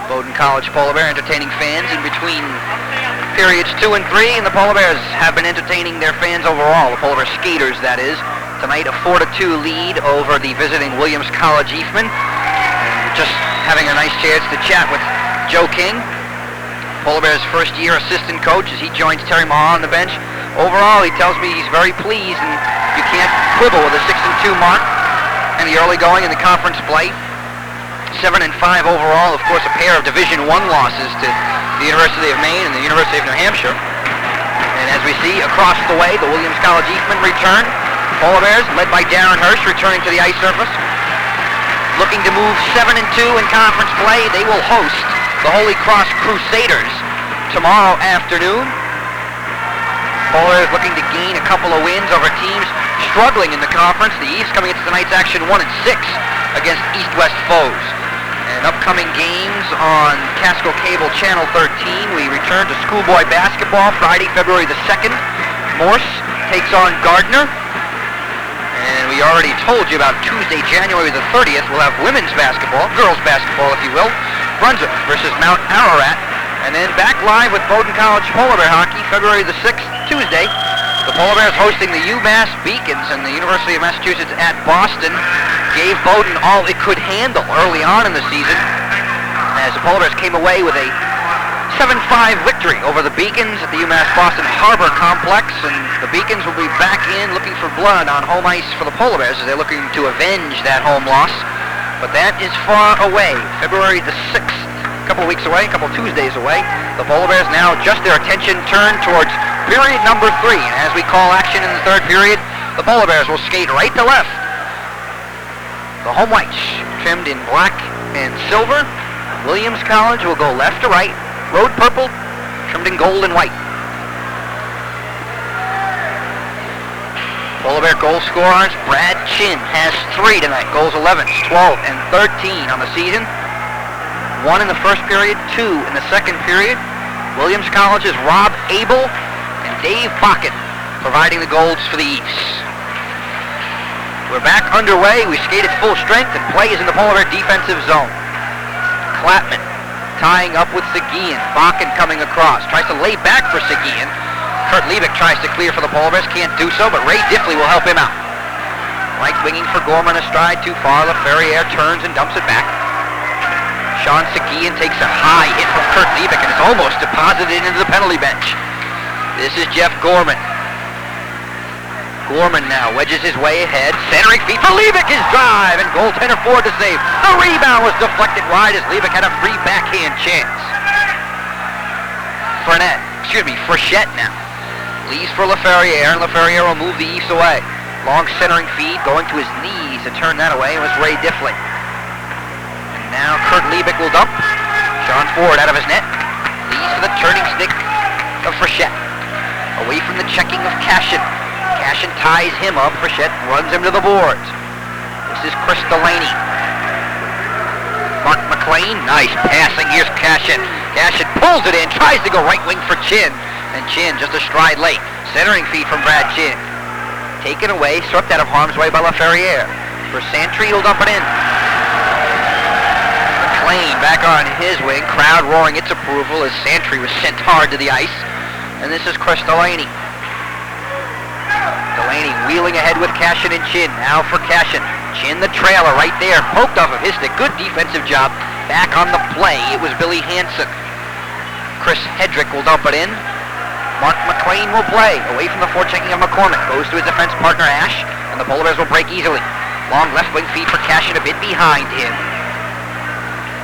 Bowdoin College Polar Bear entertaining fans in between periods 2 and 3, and the Polar Bears have been entertaining their fans overall, the Polar Bear skaters, that is. Tonight a 4-2 lead over the visiting Williams College Eastman. And just having a nice chance to chat with Joe King, Polar Bears' first-year assistant coach, as he joins Terry Maha on the bench. Overall, he tells me he's very pleased, and you can't quibble with a 6-2 mark and the early going in the conference play. 7-5 overall, of course, a pair of Division I losses to the University of Maine and the University of New Hampshire. And as we see across the way, the Williams College Eastman return. Polar Bears, led by Darren Hirsch, returning to the ice surface. Looking to move 7-2 in conference play. They will host the Holy Cross Crusaders tomorrow afternoon. Polar Bears looking to gain a couple of wins over teams struggling in the conference. The East coming into tonight's action 1-6 against East-West foes. And upcoming games on Casco Cable Channel 13. We return to schoolboy basketball Friday, February the 2nd. Morse takes on Gardner. And we already told you about Tuesday, January the 30th. We'll have women's basketball, girls basketball if you will. Brunswick versus Mount Ararat. And then back live with Bowdoin College Polar Bear Hockey, February the 6th, Tuesday. The Polar Bears hosting the UMass Beacons, and the University of Massachusetts at Boston gave Bowdoin all it could handle early on in the season, as the Polar Bears came away with a 7-5 victory over the Beacons at the UMass Boston Harbor Complex, and the Beacons will be back in looking for blood on home ice for the Polar Bears as they're looking to avenge that home loss. But that is far away, February the 6th. A couple of weeks away, a couple of Tuesdays away. The Polar Bears now just their attention turned towards period number 3. And as we call action in the third period, the Polar Bears will skate right to left. The home whites trimmed in black and silver. Williams College will go left to right. Road purple trimmed in gold and white. Polar Bear goal scorers, Brad Chin has 3 tonight. Goals 11, 12, and 13 on the season. 1 in the first period, 2 in the second period. Williams College's Rob Abel and Dave Bockett providing the goals for the East. We're back underway. We skate at full strength, and play is in the Polar Bear defensive zone. Klapman tying up with Seguin. Bakken coming across. Tries to lay back for Seguin. Kurt Liebig tries to clear for the Polar Bears. Can't do so, but Ray Diffley will help him out. Right winging for Gorman astride too far. LaFerriere turns and dumps it back. Sean Seguin takes a high hit from Kurt Liebig and is almost deposited into the penalty bench. This is Jeff Gorman. Gorman now wedges his way ahead. Centering feed for Liebig, his drive, and goaltender Ford to save. The rebound was deflected wide as Liebig had a free backhand chance. Frechette now. Leaves for LaFerriere, and LaFerriere will move the East away. Long centering feed, going to his knees to turn that away, and was Ray Diffley. And now Kurt Liebig will dump. Sean Ford out of his net. Leaves for the turning stick of Frechette. Away from the checking of Cashin. Cashin ties him up. Frechette runs him to the boards. This is Chris Delaney. Mark McLean, nice passing. Here's Cashin. Cashin pulls it in, tries to go right wing for Chin. And Chin just a stride late. Centering feed from Brad Chin. Taken away, swept out of harm's way by LaFerriere. For Santry, he'll dump it in. McLean back on his wing. Crowd roaring its approval as Santry was sent hard to the ice. And this is Chris Delaney. Delaney wheeling ahead with Cashin and Chin. Now for Cashin. Chin the trailer right there. Poked off of his stick. Good defensive job. Back on the play, it was Billy Hansen. Chris Hedrick will dump it in. Mark McLean will play. Away from the forechecking of McCormick. Goes to his defense partner Ash. And the Polar Bears will break easily. Long left wing feed for Cashin a bit behind him.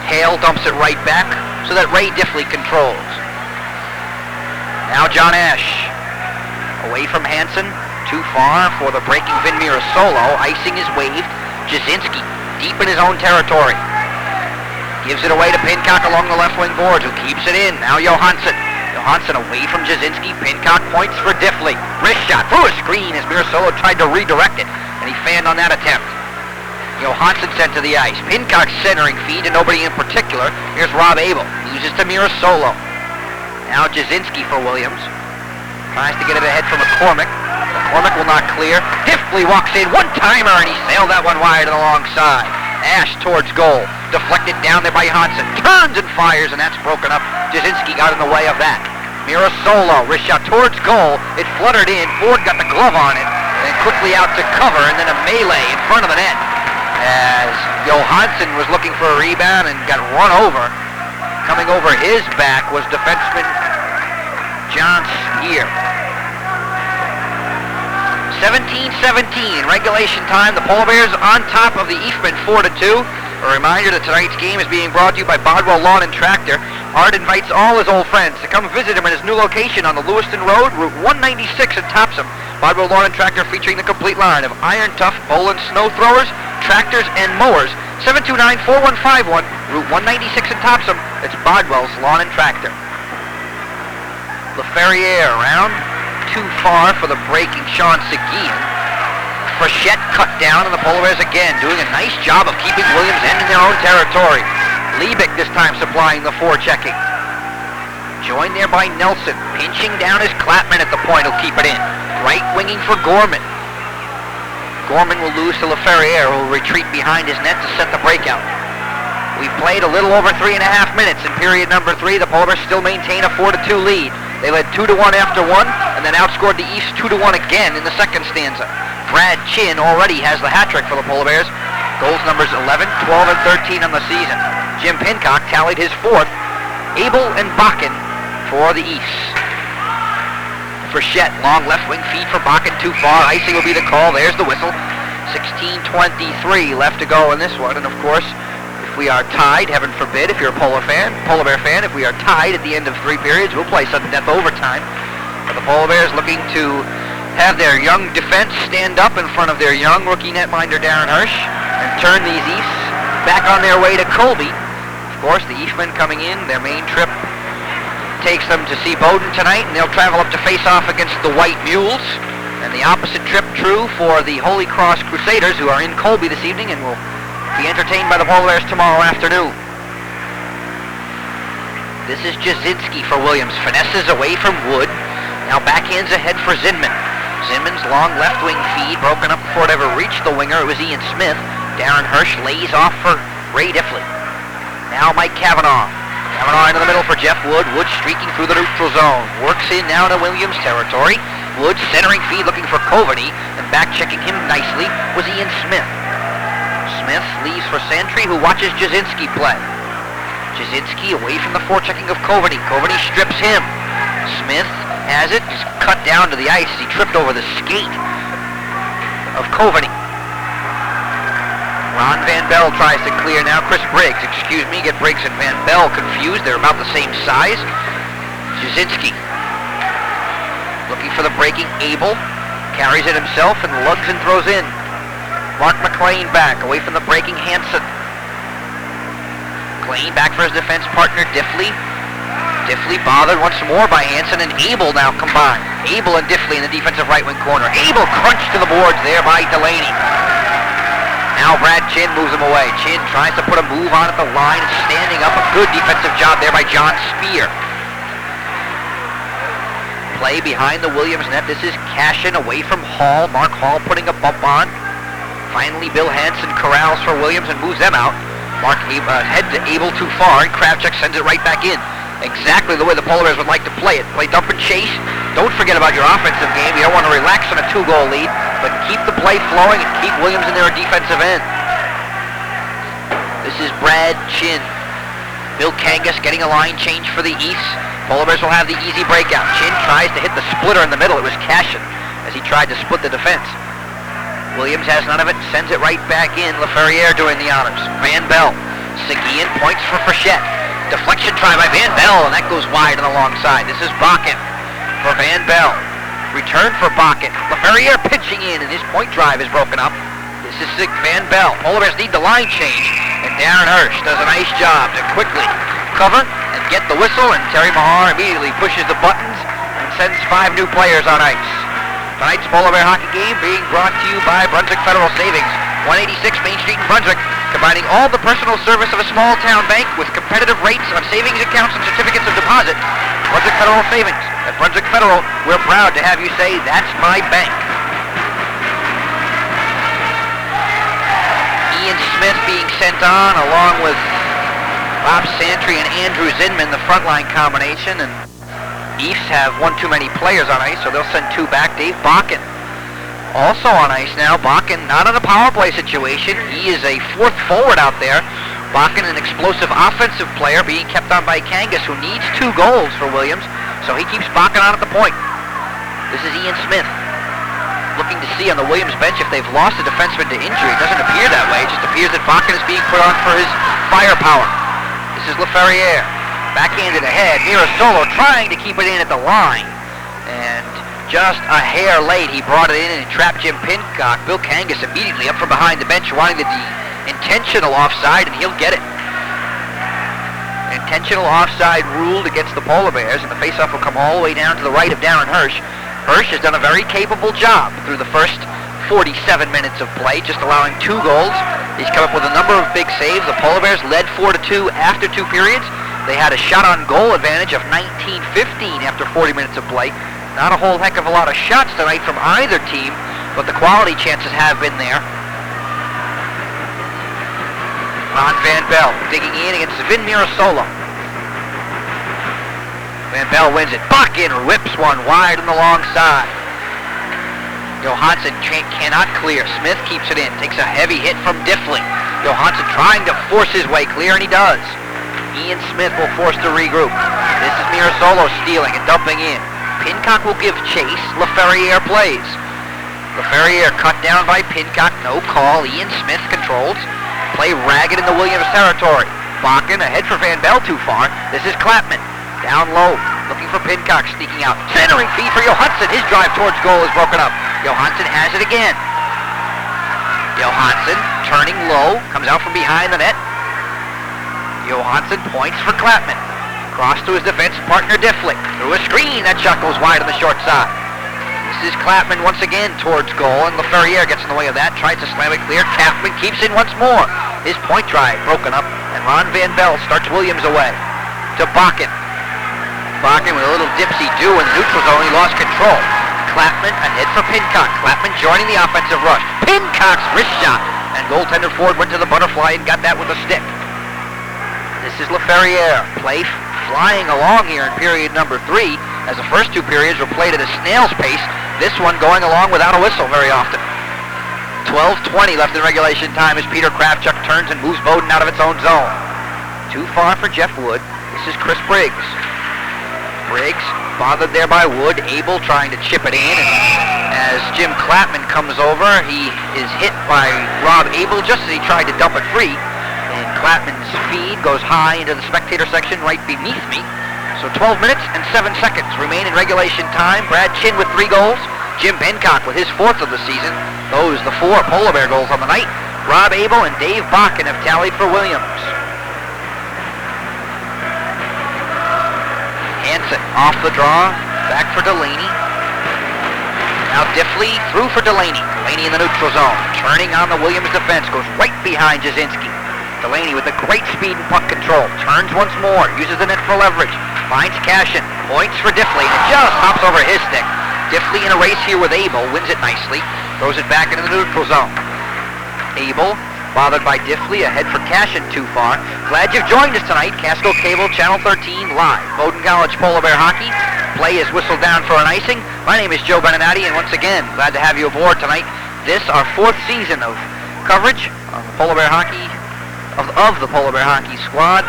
Hale dumps it right back so that Ray Diffley controls. Now John Ash. Away from Hansen. Too far for the breaking Vin Mirasolo. Icing is waved. Jasinski deep in his own territory. Gives it away to Pincock along the left wing boards, who keeps it in. Now Johansson. Johansson away from Jasinski. Pincock points for Diffley. Wrist shot through a screen as Mirasolo tried to redirect it, and he fanned on that attempt. Johansson sent to the ice. Pincock centering feed to nobody in particular. Here's Rob Abel. Loses to Mirasolo. Now Jasinski for Williams. Tries to get it ahead from McCormick. McCormick will not clear. Diffley walks in. One-timer, and he sailed that one wide to the long side. Ash towards goal. Deflected down there by Hansen. Turns and fires, and that's broken up. Jasinski got in the way of that. Mirasolo, wrist shot towards goal. It fluttered in. Ford got the glove on it. Then quickly out to cover, and then a melee in front of the net. As Johansson was looking for a rebound and got run over. Coming over his back was defenseman John Spear. 17-17, regulation time. The Polar Bears on top of the Eastman 4-2. A reminder that tonight's game is being brought to you by Bodwell Lawn and Tractor. Art invites all his old friends to come visit him at his new location on the Lewiston Road, Route 196 in Topsom. Bodwell Lawn and Tractor featuring the complete line of Iron Tough, Boland snow throwers, tractors, and mowers. 729-4151, Route 196 in Topsom. It's Bodwell's Lawn and Tractor. LaFerriere around. Too far for the breaking Sean Seguin. Frechette cut down, and the Polar Bears again doing a nice job of keeping Williams in their own territory. Liebig this time supplying the forechecking. Joined there by Nelson. Pinching down his Clapman at the point. He'll keep it in. Right winging for Gorman. Gorman will lose to LaFerriere, who will retreat behind his net to set the breakout. We've played a little over 3.5 minutes in period number 3. The Polar Bears still maintain a 4-2 lead. They led 2-1 after one, and then outscored the East 2-1 again in the second stanza. Brad Chin already has the hat trick for the Polar Bears. Goals numbers 11, 12, and 13 on the season. Jim Pincock tallied his fourth. Abel and Bakken for the East. Frechette, long left wing feed for Bakken, too far. Icing will be the call. There's the whistle. 16:23 left to go in this one, and of course, if we are tied, heaven forbid, if you're a Polar Bear fan, if we are tied at the end of 3 periods, we'll play sudden death overtime. But the Polar Bears looking to have their young defense stand up in front of their young rookie netminder Darren Hirsch and turn these Easts back on their way to Colby. Of course, the Eastmen coming in, their main trip takes them to see Bowdoin tonight, and they'll travel up to face off against the White Mules. And the opposite trip true for the Holy Cross Crusaders, who are in Colby this evening and will be entertained by the Polar Bears tomorrow afternoon. This is Jasinski for Williams. Finesses away from Wood. Now backhands ahead for Zinman. Zinman's long left wing feed broken up before it ever reached the winger. It was Ian Smith. Darren Hirsch lays off for Ray Diffley. Now Mike Cavanaugh. Cavanaugh into the middle for Jeff Wood. Wood streaking through the neutral zone. Works in now to Williams territory. Wood centering feed looking for Coveney. And back checking him nicely was Ian Smith. Smith leaves for Santry, who watches Jasinski play. Jasinski away from the forechecking of Coveney. Coveney strips him. Smith has it. He's cut down to the ice as he tripped over the skate of Coveney. Ron Van Bell tries to clear now. Chris Briggs, get Briggs and Van Bell confused. They're about the same size. Jasinski looking for the breaking Abel. Carries it himself and lugs and throws in. Mark McLean back, away from the breaking Hansen. McLean back for his defense partner, Diffley. Diffley bothered once more by Hansen, and Abel now combined. Abel and Diffley in the defensive right wing corner. Abel crunched to the boards there by Delaney. Now Brad Chin moves him away. Chin tries to put a move on at the line, standing up. A good defensive job there by John Spear. Play behind the Williams net. This is Cashin away from Hall. Mark Hall putting a bump on. Finally, Bill Hansen corrals for Williams and moves them out. Mark head to Abel too far, and Kravchuk sends it right back in. Exactly the way the Polar Bears would like to play it. Play dump and chase. Don't forget about your offensive game. You don't want to relax on a 2-goal lead, but keep the play flowing and keep Williams in their defensive end. This is Brad Chin. Bill Kangas getting a line change for the East. Polar Bears will have the easy breakout. Chin tries to hit the splitter in the middle. It was Cashin as he tried to split the defense. Williams has none of it, sends it right back in. LaFerriere doing the honors. Van Bell. Seguin points for Frechette. Deflection try by Van Bell, and that goes wide on the long side. This is Bakken for Van Bell. Return for Bakken. LaFerriere pitching in, and his point drive is broken up. This is Van Bell. Polar Bears need the line change, and Darren Hirsch does a nice job to quickly cover and get the whistle, and Terry Mahar immediately pushes the buttons and sends 5 new players on ice. Tonight's Polar Bear hockey game being brought to you by Brunswick Federal Savings, 186 Main Street in Brunswick, combining all the personal service of a small town bank with competitive rates on savings accounts and certificates of deposit. Brunswick Federal Savings. At Brunswick Federal, we're proud to have you say, "That's my bank." Ian Smith being sent on, along with Bob Santry and Andrew Zinman, the frontline combination, and East have one too many players on ice, so they'll send 2 back. Dave Bakken also on ice now. Bakken not in a power play situation. He is a 4th forward out there. Bakken, an explosive offensive player, being kept on by Kangas, who needs 2 goals for Williams, so he keeps Bakken on at the point. This is Ian Smith looking to see on the Williams bench if they've lost a defenseman to injury. It doesn't appear that way. It just appears that Bakken is being put on for his firepower. This is LaFerriere. Backhanded ahead. Mirasolo trying to keep it in at the line. And just a hair late, he brought it in and trapped Jim Pincock. Bill Kangas immediately up from behind the bench wanting the intentional offside, and he'll get it. Intentional offside ruled against the Polar Bears, and the faceoff will come all the way down to the right of Darren Hirsch. Hirsch has done a very capable job through the first 47 minutes of play, just allowing 2 goals. He's come up with a number of big saves. The Polar Bears led 4-2 after 2 periods. They had a shot on goal advantage of 19-15 after 40 minutes of play. Not a whole heck of a lot of shots tonight from either team, but the quality chances have been there. Ron Van Bell digging in against Vin Mirasolo. Van Bell wins it. Bakken rips one wide on the long side. Johansson cannot clear. Smith keeps it in. Takes a heavy hit from Diffley. Johansson trying to force his way clear, and he does. Ian Smith will force to regroup. This is Mirasolo stealing and dumping in. Pincock will give chase. LaFerriere plays. LaFerriere cut down by Pincock. No call. Ian Smith controls. Play ragged in the Williams territory. Bakken ahead for Van Bell too far. This is Klapman. Down low. Looking for Pincock sneaking out. Centering feed for Johansson. His drive towards goal is broken up. Johansson has it again. Johansson turning low. Comes out from behind the net. Johansson points for Klapman. Cross to his defense partner Diffley. Through a screen. That shot goes wide on the short side. This is Klapman once again towards goal, and LaFerriere gets in the way of that. Tries to slam it clear. Klapman keeps in once more. His point drive broken up, and Ron Van Bell starts Williams away. To Bakken. Bakken with a little dipsy-do in the neutral zone. He lost control. Klapman ahead for Pincock. Klapman joining the offensive rush. Pincock's wrist shot. And goaltender Ford went to the butterfly and got that with a stick. This is LaFerriere. Play flying along here in period number 3, as the first 2 periods were played at a snail's pace. This one going along without a whistle very often. 12:20 left in regulation time as Peter Kravchuk turns and moves Bowdoin out of its own zone. Too far for Jeff Wood. This is Chris Briggs. Briggs, bothered there by Wood. Abel trying to chip it in. And as Jim Clapman comes over, he is hit by Rob Abel just as he tried to dump it free. And Clapman's feed goes high into the spectator section right beneath me. So 12 minutes and 7 seconds remain in regulation time. Brad Chin with 3 goals. Jim Pencock with his 4th of the season. Those the 4 Polar Bear goals on the night. Rob Abel and Dave Bakken have tallied for Williams. Hansen off the draw. Back for Delaney. Now Diffley through for Delaney. Delaney in the neutral zone. Turning on the Williams defense. Goes right behind Jasinski. Delaney with the great speed and puck control. Turns once more. Uses the net for leverage. Finds Cashin. Points for Diffley. And it just hops over his stick. Diffley in a race here with Abel. Wins it nicely. Throws it back into the neutral zone. Abel, bothered by Diffley. Ahead for Cashin too far. Glad you've joined us tonight. Casco Cable, Channel 13, live. Bowdoin College Polar Bear Hockey. Play is whistled down for an icing. My name is Joe Beninati, and once again, glad to have you aboard tonight. This, our 4th season of coverage on the Polar Bear Hockey, of the Polar Bear Hockey squad.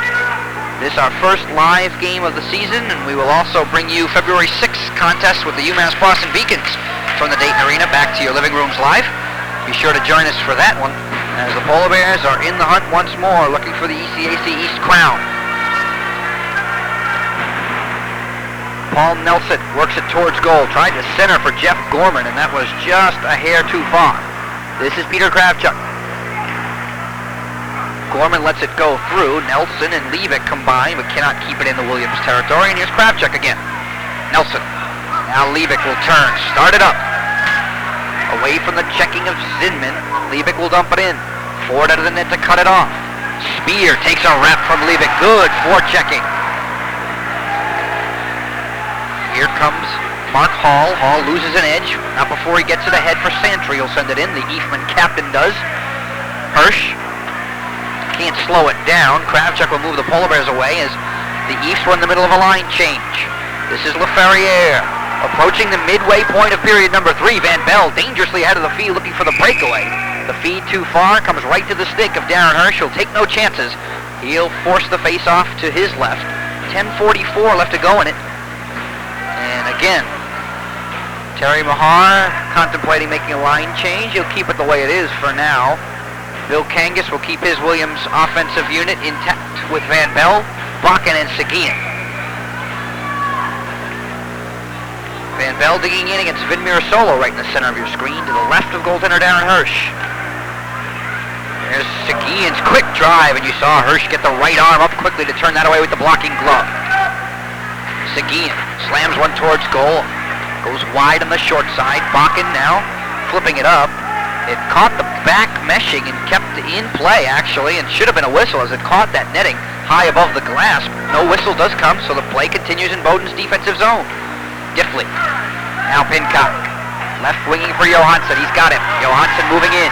This, our first live game of the season, and we will also bring you February 6th contest with the UMass Boston Beacons from the Dayton Arena back to your living rooms live. Be sure to join us for that one, as the Polar Bears are in the hunt once more, looking for the ECAC East crown. Paul Nelson works it towards goal, tried to center for Jeff Gorman, and that was just a hair too far. This is Peter Kravchuk. Gorman lets it go through. Nelson and Levick combine, but cannot keep it in the Williams territory, and here's Kravchuk again. Nelson. Now Levick will turn, start it up. Away from the checking of Zinman, Levick will dump it in. Ford out of the net to cut it off. Spear takes a wrap from Levick. Good forechecking. Here comes Mark Hall. Hall loses an edge. Not before he gets it ahead for Santry. He'll send it in. The Eastman captain does. Hirsch can't slow it down. Kravchuk will move the Polar Bears away as the East were in the middle of a line change. This is LaFerriere. Approaching the midway point of period number 3, Van Bell dangerously out of the feed looking for the breakaway. The feed too far, comes right to the stick of Darren Hirsch. He'll take no chances. He'll force the face-off to his left. 10:44 left to go in it. And again, Terry Mahar contemplating making a line change. He'll keep it the way it is for now. Bill Kangas will keep his Williams offensive unit intact with Van Bell, Bakken, and Seguin. Van Bell digging in against Vin Mirasolo right in the center of your screen to the left of goaltender Darren Hirsch. There's Seguin's quick drive, and you saw Hirsch get the right arm up quickly to turn that away with the blocking glove. Seguin slams one towards goal, goes wide on the short side. Bakken now flipping it up. It caught the back meshing and kept in play, actually, and should have been a whistle as it caught that netting high above the glass. No whistle does come, so the play continues in Bowdoin's defensive zone. Diffley. Now Pincock. Left winging for Johansson. He's got him. Johansson moving in.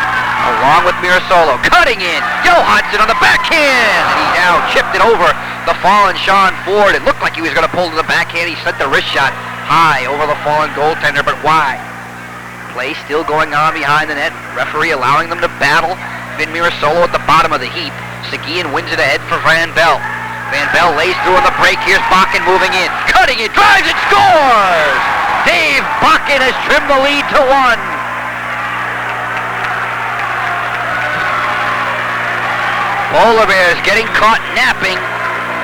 Along with Mirasolo. Cutting in. Johansson on the backhand. And he now chipped it over the fallen Sean Ford. It looked like he was going to pull to the backhand. He sent the wrist shot high over the fallen goaltender, but wide. Play still going on behind the net. Referee allowing them to battle. Vin Mirasolo at the bottom of the heap. Seguin wins it ahead for Van Bell. Van Bell lays through on the break. Here's Bakken moving in. Cutting it, drives it, scores! Dave Bakken has trimmed the lead to 1. Polar Bears getting caught napping.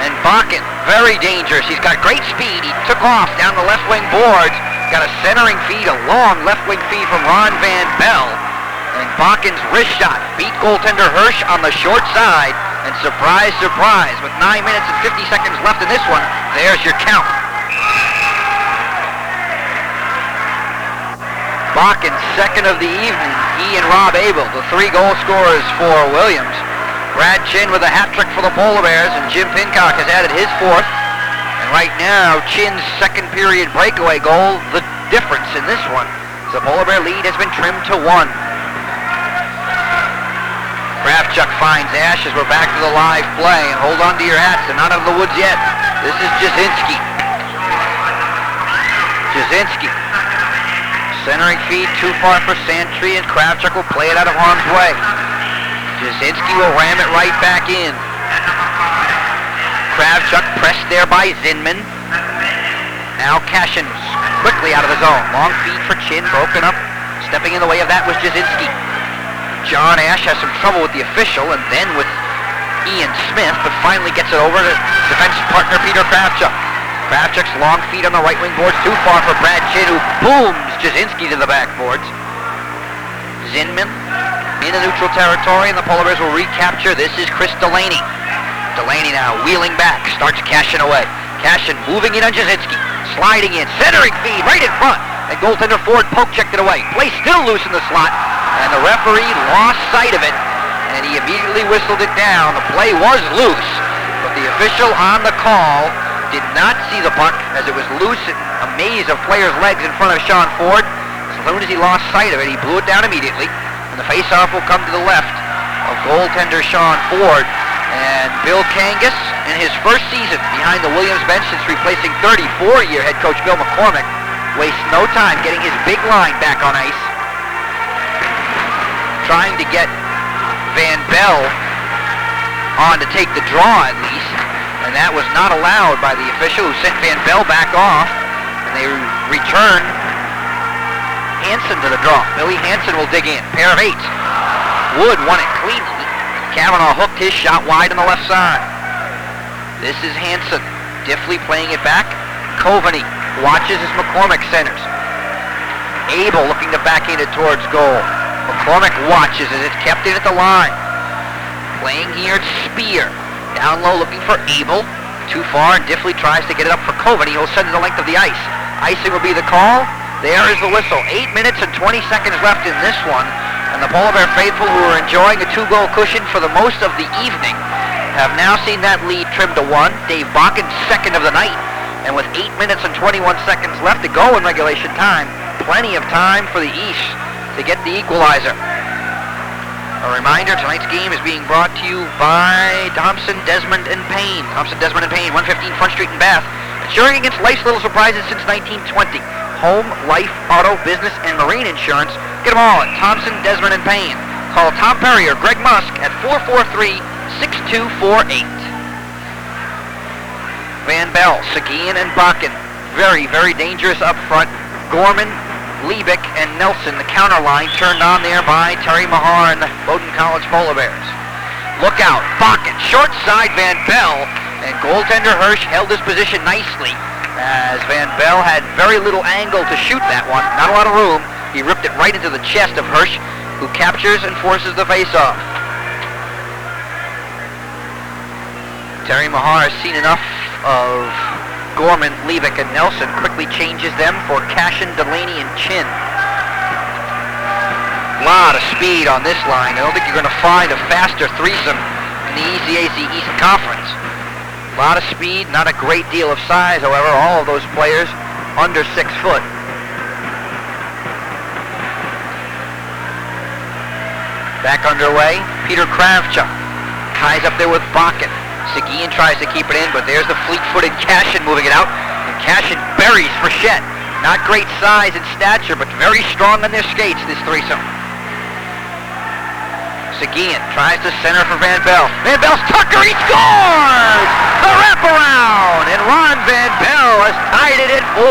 And Bakken, very dangerous. He's got great speed. He took off down the left wing boards. Got a centering feed, a long left wing feed from Ron Van Bell. And Bakken's wrist shot beat goaltender Hirsch on the short side. And surprise, surprise, with 9 minutes and 50 seconds left in this one, there's your count. Bakken, second of the evening. He and Rob Abel, the 3 goal scorers for Williams. Brad Chin with a hat trick for the Polar Bears, and Jim Pincock has added his 4th. And right now, Chin's second period breakaway goal, the difference in this one. The Polar Bear lead has been trimmed to 1. Kravchuk finds Ash as we're back to the live play. And hold on to your hats, they're not out of the woods yet. This is Jasinski. Jasinski. Centering feed too far for Santry, and Kravchuk will play it out of harm's way. Jasinski will ram it right back in. Kravchuk pressed there by Zinman. Now Cashin quickly out of the zone. Long feed for Chin, broken up. Stepping in the way of that was Jasinski. John Ash has some trouble with the official and then with Ian Smith, but finally gets it over to defense partner Peter Kravchuk. Kravchuk's long feed on the right wing boards, too far for Brad Chin, who booms Jasinski to the backboards. Zinman in the neutral territory, and the Polar Bears will recapture. This is Chris Delaney. Delaney now wheeling back, starts Cashin away. Cashin moving in on Jasinski, sliding in, centering feed right in front, and goaltender Ford poke checked it away. Play still loose in the slot, and the referee lost sight of it, and he immediately whistled it down. The play was loose, but the official on the call did not see the puck as it was loose in a maze of players' legs in front of Sean Ford. As soon as he lost sight of it, he blew it down immediately, and the face-off will come to the left of goaltender Sean Ford. And Bill Kangas, in his first season behind the Williams bench since replacing 34-year head coach Bill McCormick, wastes no time getting his big line back on ice, trying to get Van Bell on to take the draw at least, and that was not allowed by the official, who sent Van Bell back off, and they return Hansen to the draw. Billy Hansen will dig in. Pair of eights. Wood won it cleanly. Kavanaugh hooked his shot wide on the left side. This is Hansen, Diffley playing it back. Coveney watches as McCormick centers. Abel looking to backhand it towards goal. McCormick watches as it's kept in at the line. Playing here, it's Spear. Down low looking for Abel. Too far, and Diffley tries to get it up for Coveney. He'll send it the length of the ice. Icing will be the call. There is the whistle. 8 minutes and 20 seconds left in this one. And the Polar Bear faithful, who are enjoying a 2-goal cushion for the most of the evening, have now seen that lead trimmed to 1. Dave Bakken, second of the night. And with 8 minutes and 21 seconds left to go in regulation time, plenty of time for the East to get the equalizer. A reminder, tonight's game is being brought to you by Thompson, Desmond, and Payne. Thompson, Desmond, and Payne, 115 Front Street in Bath. Insuring against life's little surprises since 1920. Home, life, auto, business, and marine insurance. Get them all at Thompson, Desmond, and Payne. Call Tom Perry or Greg Musk at 443-6248. Van Bell, Seguin, and Bakken. Very, very dangerous up front. Gorman, Liebig, and Nelson, the counter line turned on there by Terry Mahar and the Bowdoin College Polar Bears. Look out, Bakken, short side Van Bell, and goaltender Hirsch held his position nicely, as Van Bell had very little angle to shoot that one, not a lot of room. He ripped it right into the chest of Hirsch, who captures and forces the face-off. Terry Mahar has seen enough of Gorman, Liebig, and Nelson, quickly changes them for Cashin, Delaney, and Chin. A lot of speed on this line. I don't think you're going to find a faster threesome in the ECAC East Conference. A lot of speed, not a great deal of size, however, all of those players under 6 foot. Back underway, Peter Kravchuk ties up there with Bakken. Seguin tries to keep it in, but there's the fleet-footed Cashin moving it out, and Cashin buries Frechette. Not great size and stature, but very strong on their skates, this threesome. Seguin tries to center for Van Bell. Van Bell's Tucker, he scores! The wraparound, and Ron Van Bell has tied it at 4.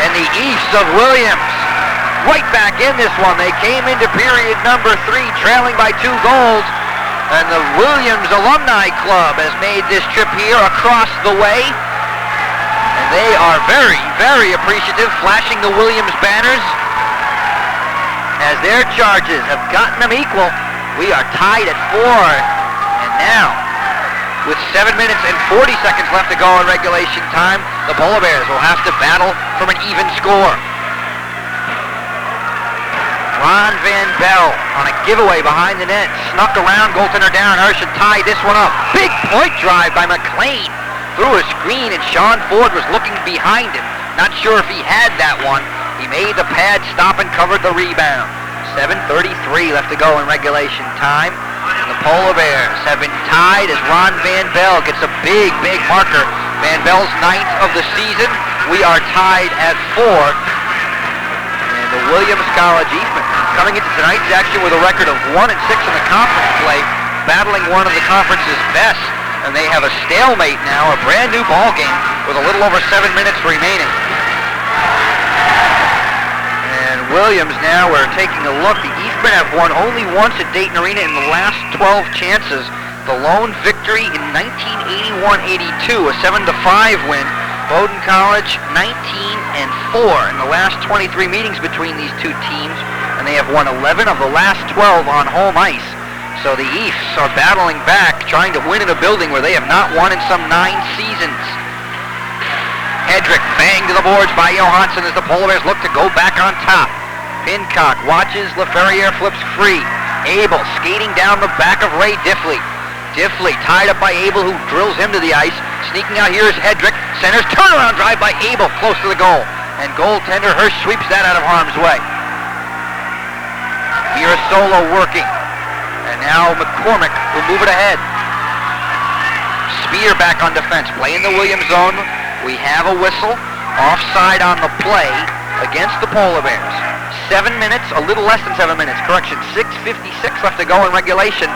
And the East of Williams, right back in this one. They came into period number 3 trailing by 2 goals. And the Williams Alumni Club has made this trip here across the way. And they are very, very appreciative, flashing the Williams banners as their charges have gotten them equal. We are tied at 4. And now, with 7 minutes and 40 seconds left to go in regulation time, the Polar Bears will have to battle from an even score. Ron Van Bell on a giveaway behind the net, snuck around goaltender Darren Hirsch and tied this one up. Big point drive by McLean through a screen, and Sean Ford was looking behind him. Not sure if he had that one. He made the pad stop and covered the rebound. 7:33 left to go in regulation time. And the Polar Bears have been tied as Ron Van Bell gets a big, big marker. Van Bell's 9th of the season. We are tied at 4. the Williams College Eastman, coming into tonight's action with a record of 1-6 in the conference play, battling one of the conference's best, and they have a stalemate now, a brand new ball game with a little over 7 minutes remaining. And Williams now, we're taking a look. The Eastmen have won only once at Dayton Arena in the last 12 chances. The lone victory in 1981-82, a 7-5 win. Bowdoin College 19-4 in the last 23 meetings between these two teams, and they have won 11 of the last 12 on home ice. So the Eafs are battling back, trying to win in a building where they have not won in some 9 seasons. Hedrick banged to the boards by Johansson as the Polar Bears look to go back on top. Pincock watches, LaFerriere flips free. Abel skating down the back of Ray Diffley. Diffley tied up by Abel, who drills him to the ice. Sneaking out here is Hedrick. Centers turnaround drive by Abel close to the goal. And goaltender Hirsch sweeps that out of harm's way. Mirasolo working. And now McCormick will move it ahead. Spear back on defense. Play in the Williams zone. We have a whistle. Offside on the play against the Polar Bears. 7 minutes, a little less than 7 minutes. Correction, 6:56 left to go in regulation.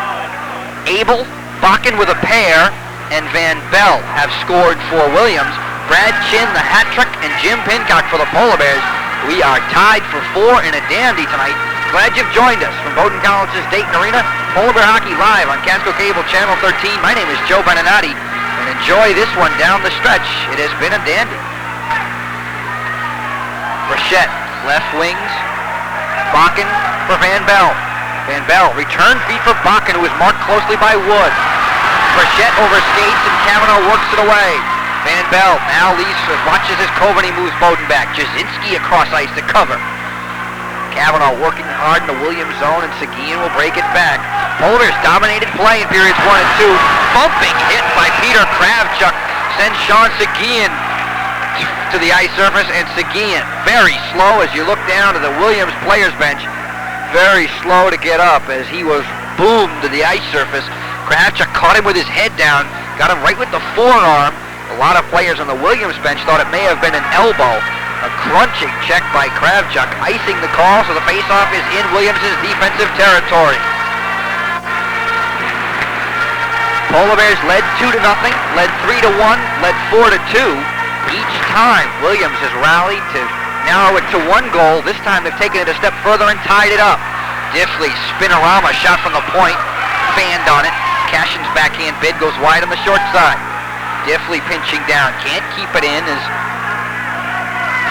Abel, Bakken with a pair, and Van Bell have scored for Williams. Brad Chin, the hat trick, and Jim Pincock for the Polar Bears. We are tied for 4 in a dandy tonight. Glad you've joined us from Bowdoin College's Dayton Arena. Polar Bear Hockey live on Casco Cable Channel 13. My name is Joe Beninati, and enjoy this one down the stretch. It has been a dandy. Brachette, left wings. Bakken for Van Bell. Van Bell, return feed for Bakken, who is marked closely by Wood. Brachette over skates, and Kavanaugh works it away. Van Bell now leaves, watches as Coveney moves Bowdoin back. Jasinski across ice to cover. Kavanaugh working hard in the Williams zone, and Seguin will break it back. Polar Bears dominated play in periods 1 and 2. Bumping hit by Peter Kravchuk sends Sean Seguin to the ice surface, and Seguin very slow as you look down to the Williams players bench. Very slow to get up as he was boomed to the ice surface. Kravchuk caught him with his head down, got him right with the forearm. A lot of players on the Williams bench thought it may have been an elbow. A crunching check by Kravchuk, icing the call, so the faceoff is in Williams' defensive territory. Polar Bears led 2-0, led 3-1, led 4-2. Each time Williams has rallied to narrow it to 1 goal. This time they've taken it a step further and tied it up. Diffley, spinorama, shot from the point, fanned on it. Cashin's backhand bid goes wide on the short side. Diffley pinching down, can't keep it in as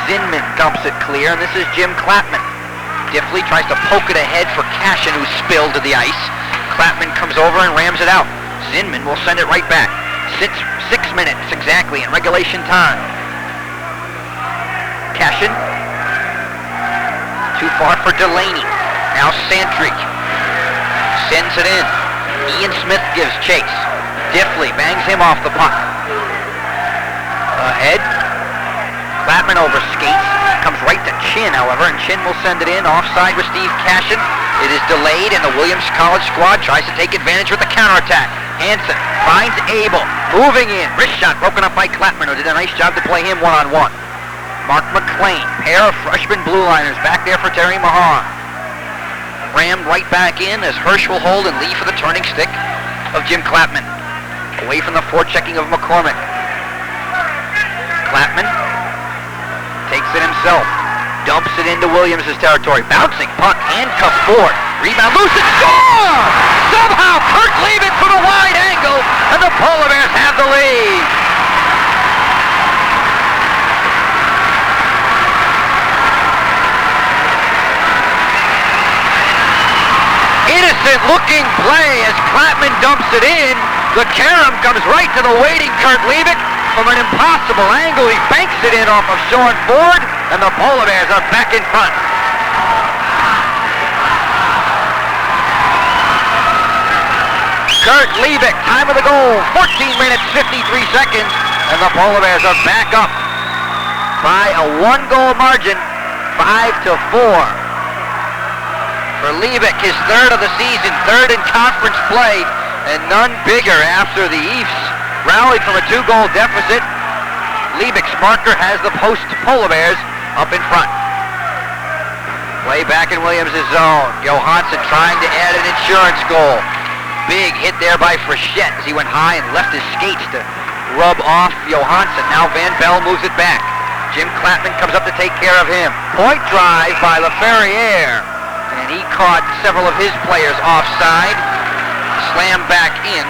Zinman dumps it clear, and this is Jim Clapman. Diffley tries to poke it ahead for Cashin, who spilled to the ice. Clapman comes over and rams it out. Zinman will send it right back. 6 minutes exactly in regulation time. Cashin, too far for Delaney. Now Santry sends it in. Ian Smith gives chase. Diffley bangs him off the puck. Ahead. Clapman over skates. Comes right to Chin, however, and Chin will send it in. Offside with Steve Cashin. It is delayed, and the Williams College squad tries to take advantage with the counterattack. Hansen finds Abel. Moving in. Wrist shot broken up by Clapman, who did a nice job to play him one-on-one. Mark McLean, pair of freshman blue liners back there for Terry Mahan. Rammed right back in as Hirsch will hold and leave for the turning stick of Jim Clapman. Away from the forechecking of McCormick. Clapman takes it himself. Dumps it into Williams' territory. Bouncing puck, handcuffed forward. Rebound loose and score! Somehow Kurt Leavitt from a wide angle, and the Polar Bears have the lead. Innocent looking play as Clapman dumps it in. The carom comes right to the waiting Kurt Leavitt. From an impossible angle, he banks it in off of Sean Ford, and the Polar Bears are back in front. Kurt Leavitt, time of the goal, 14 minutes, 53 seconds, and the Polar Bears are back up by a 1-goal margin, 5-4. For Leavitt, his 3rd of the season, 3rd in conference play, and none bigger after the Eafs rallied from a 2-goal deficit. Leavitt's marker has the post Polar Bears up in front. Play back in Williams' zone. Johansson trying to add an insurance goal. Big hit there by Frechette as he went high and left his skates to rub off Johansson. Now Van Bell moves it back. Jim Clapman comes up to take care of him. Point drive by LaFerriere. And he caught several of his players offside. Slammed back in.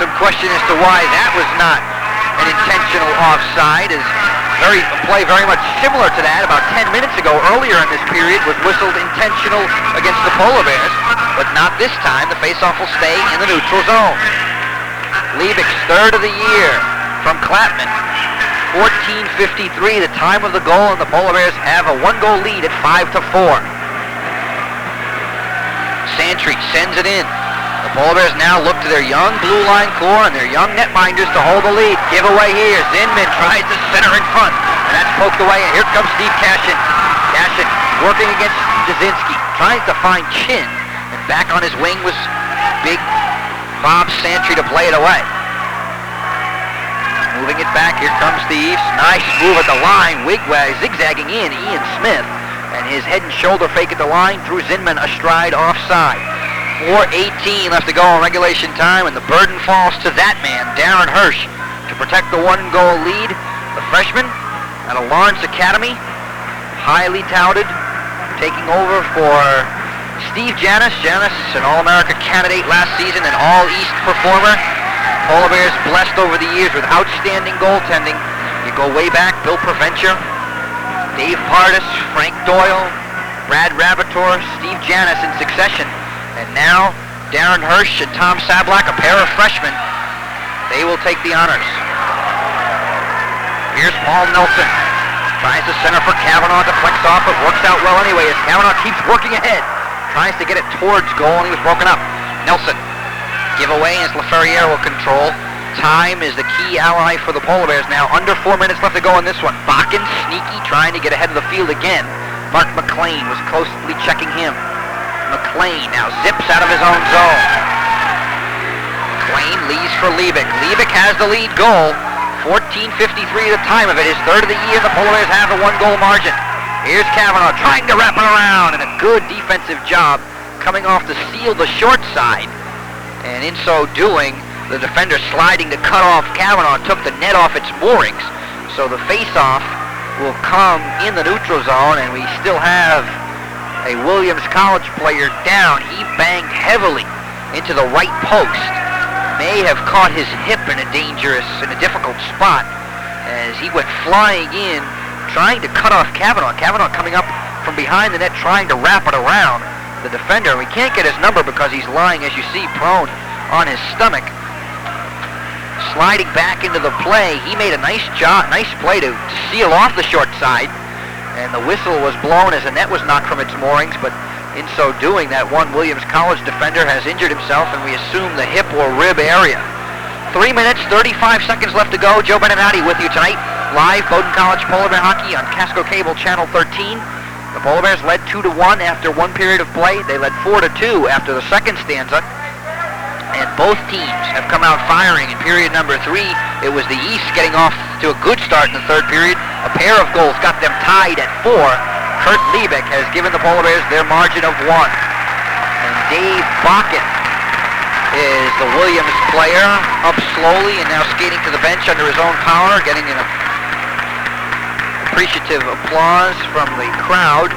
Some question as to why that was not an intentional offside. As a play very much similar to that about 10 minutes ago earlier in this period was whistled intentional against the Polar Bears, but not this time. The faceoff will stay in the neutral zone. Liebig's third of the year from Clapman. 14:53, the time of the goal, and the Polar Bears have a one-goal lead at 5-4. Santry sends it in. The Polar Bears now look to their young blue line core and their young netminders to hold the lead. Giveaway here. Zinman tries to center in front, and that's poked away, and here comes Steve Cashin. Cashin working against Jasinski, tries to find Chin, and back on his wing was big Bob Santry to play it away. Moving it back, here comes Steves. Nice move at the line. Wigwag zigzagging in Ian Smith, and his head and shoulder fake at the line threw Zinman astride offside. 4:18 left to go in regulation time, and the burden falls to that man, Darren Hirsch, to protect the one-goal lead. The freshman out of Lawrence Academy, highly touted, taking over for Steve Janis. Janis, an All-America candidate last season, an All-East performer. Polar Bears blessed over the years with outstanding goaltending. You go way back, Bill Provencher, Dave Pardis, Frank Doyle, Brad Rabator, Steve Janis in succession. And now, Darren Hirsch and Tom Sablak, a pair of freshmen, they will take the honors. Here's Paul Nelson. Tries to center for Kavanaugh to flex off, but works out well anyway as Kavanaugh keeps working ahead. Tries to get it towards goal, and he was broken up. Nelson. Give away as LaFerriere will control. Time is the key ally for the Polar Bears now. Under 4 minutes left to go in this one. Bakken, sneaky, trying to get ahead of the field again. Mark McLean was closely checking him. McLean now zips out of his own zone. McLean leads for Liebig. Liebig has the lead goal. 14:53 the time of it. His third of the year. The Polar Bears have a one-goal margin. Here's Kavanaugh trying to wrap it around, and a good defensive job coming off to seal the short side. And in so doing, the defender sliding to cut off Kavanaugh took the net off its moorings. So the face-off will come in the neutral zone, and we still have a Williams College player down. He banged heavily into the right post. May have caught his hip in a difficult spot as he went flying in, trying to cut off Kavanaugh. Kavanaugh coming up from behind the net, trying to wrap it around the defender. We can't get his number because he's lying, as you see, prone on his stomach. Sliding back into the play, he made a nice play to seal off the short side. And the whistle was blown as the net was knocked from its moorings, but in so doing, that one Williams College defender has injured himself, and we assume the hip or rib area. 3 minutes, 35 seconds left to go. Joe Beninati with you tonight. Live Bowdoin College Polar Bear Hockey on Casco Cable Channel 13. The Polar Bears led 2-1 after one period of play. They led 4-2 after the second stanza. And both teams have come out firing in period number 3. It was the East getting off to a good start in the third period. A pair of goals got them tied at 4. Kurt Liebig has given the Polar Bears their margin of 1. And Dave Bakken is the Williams player, up slowly and now skating to the bench under his own power, getting an appreciative applause from the crowd.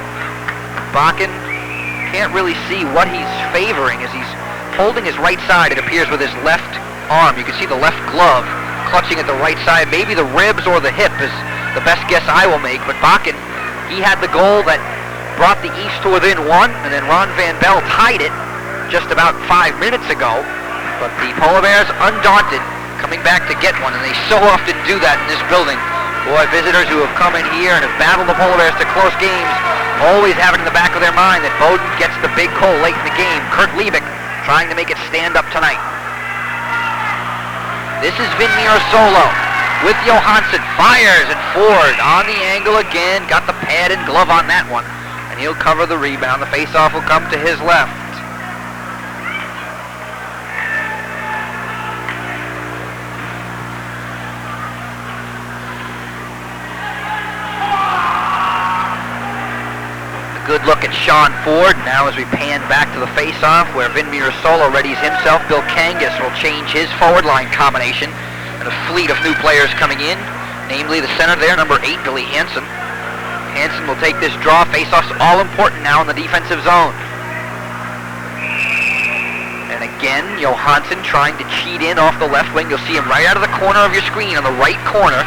Bakken can't really see what he's favoring as he's holding his right side, it appears, with his left arm. You can see the left glove clutching at the right side. Maybe the ribs or the hip is the best guess I will make, but Bakken, he had the goal that brought the East to within 1, and then Ron Van Bell tied it just about 5 minutes ago. But the Polar Bears, undaunted, coming back to get one, and they so often do that in this building. Boy, visitors who have come in here and have battled the Polar Bears to close games always have it in the back of their mind that Bowdoin gets the big goal late in the game. Kurt Liebig trying to make it stand up tonight. This is Vin Mirasolo with Johansson. Fires and Ford on the angle again. Got the pad and glove on that one. And he'll cover the rebound. The faceoff will come to his left. Good look at Sean Ford. Now as we pan back to the face-off where Vin Mirasolo readies himself, Bill Kangas will change his forward line combination. And a fleet of new players coming in, namely the center there, number 8, Billy Hansen. Hansen will take this draw. Face-off's all important now in the defensive zone. And again, Johansson trying to cheat in off the left wing. You'll see him right out of the corner of your screen on the right corner.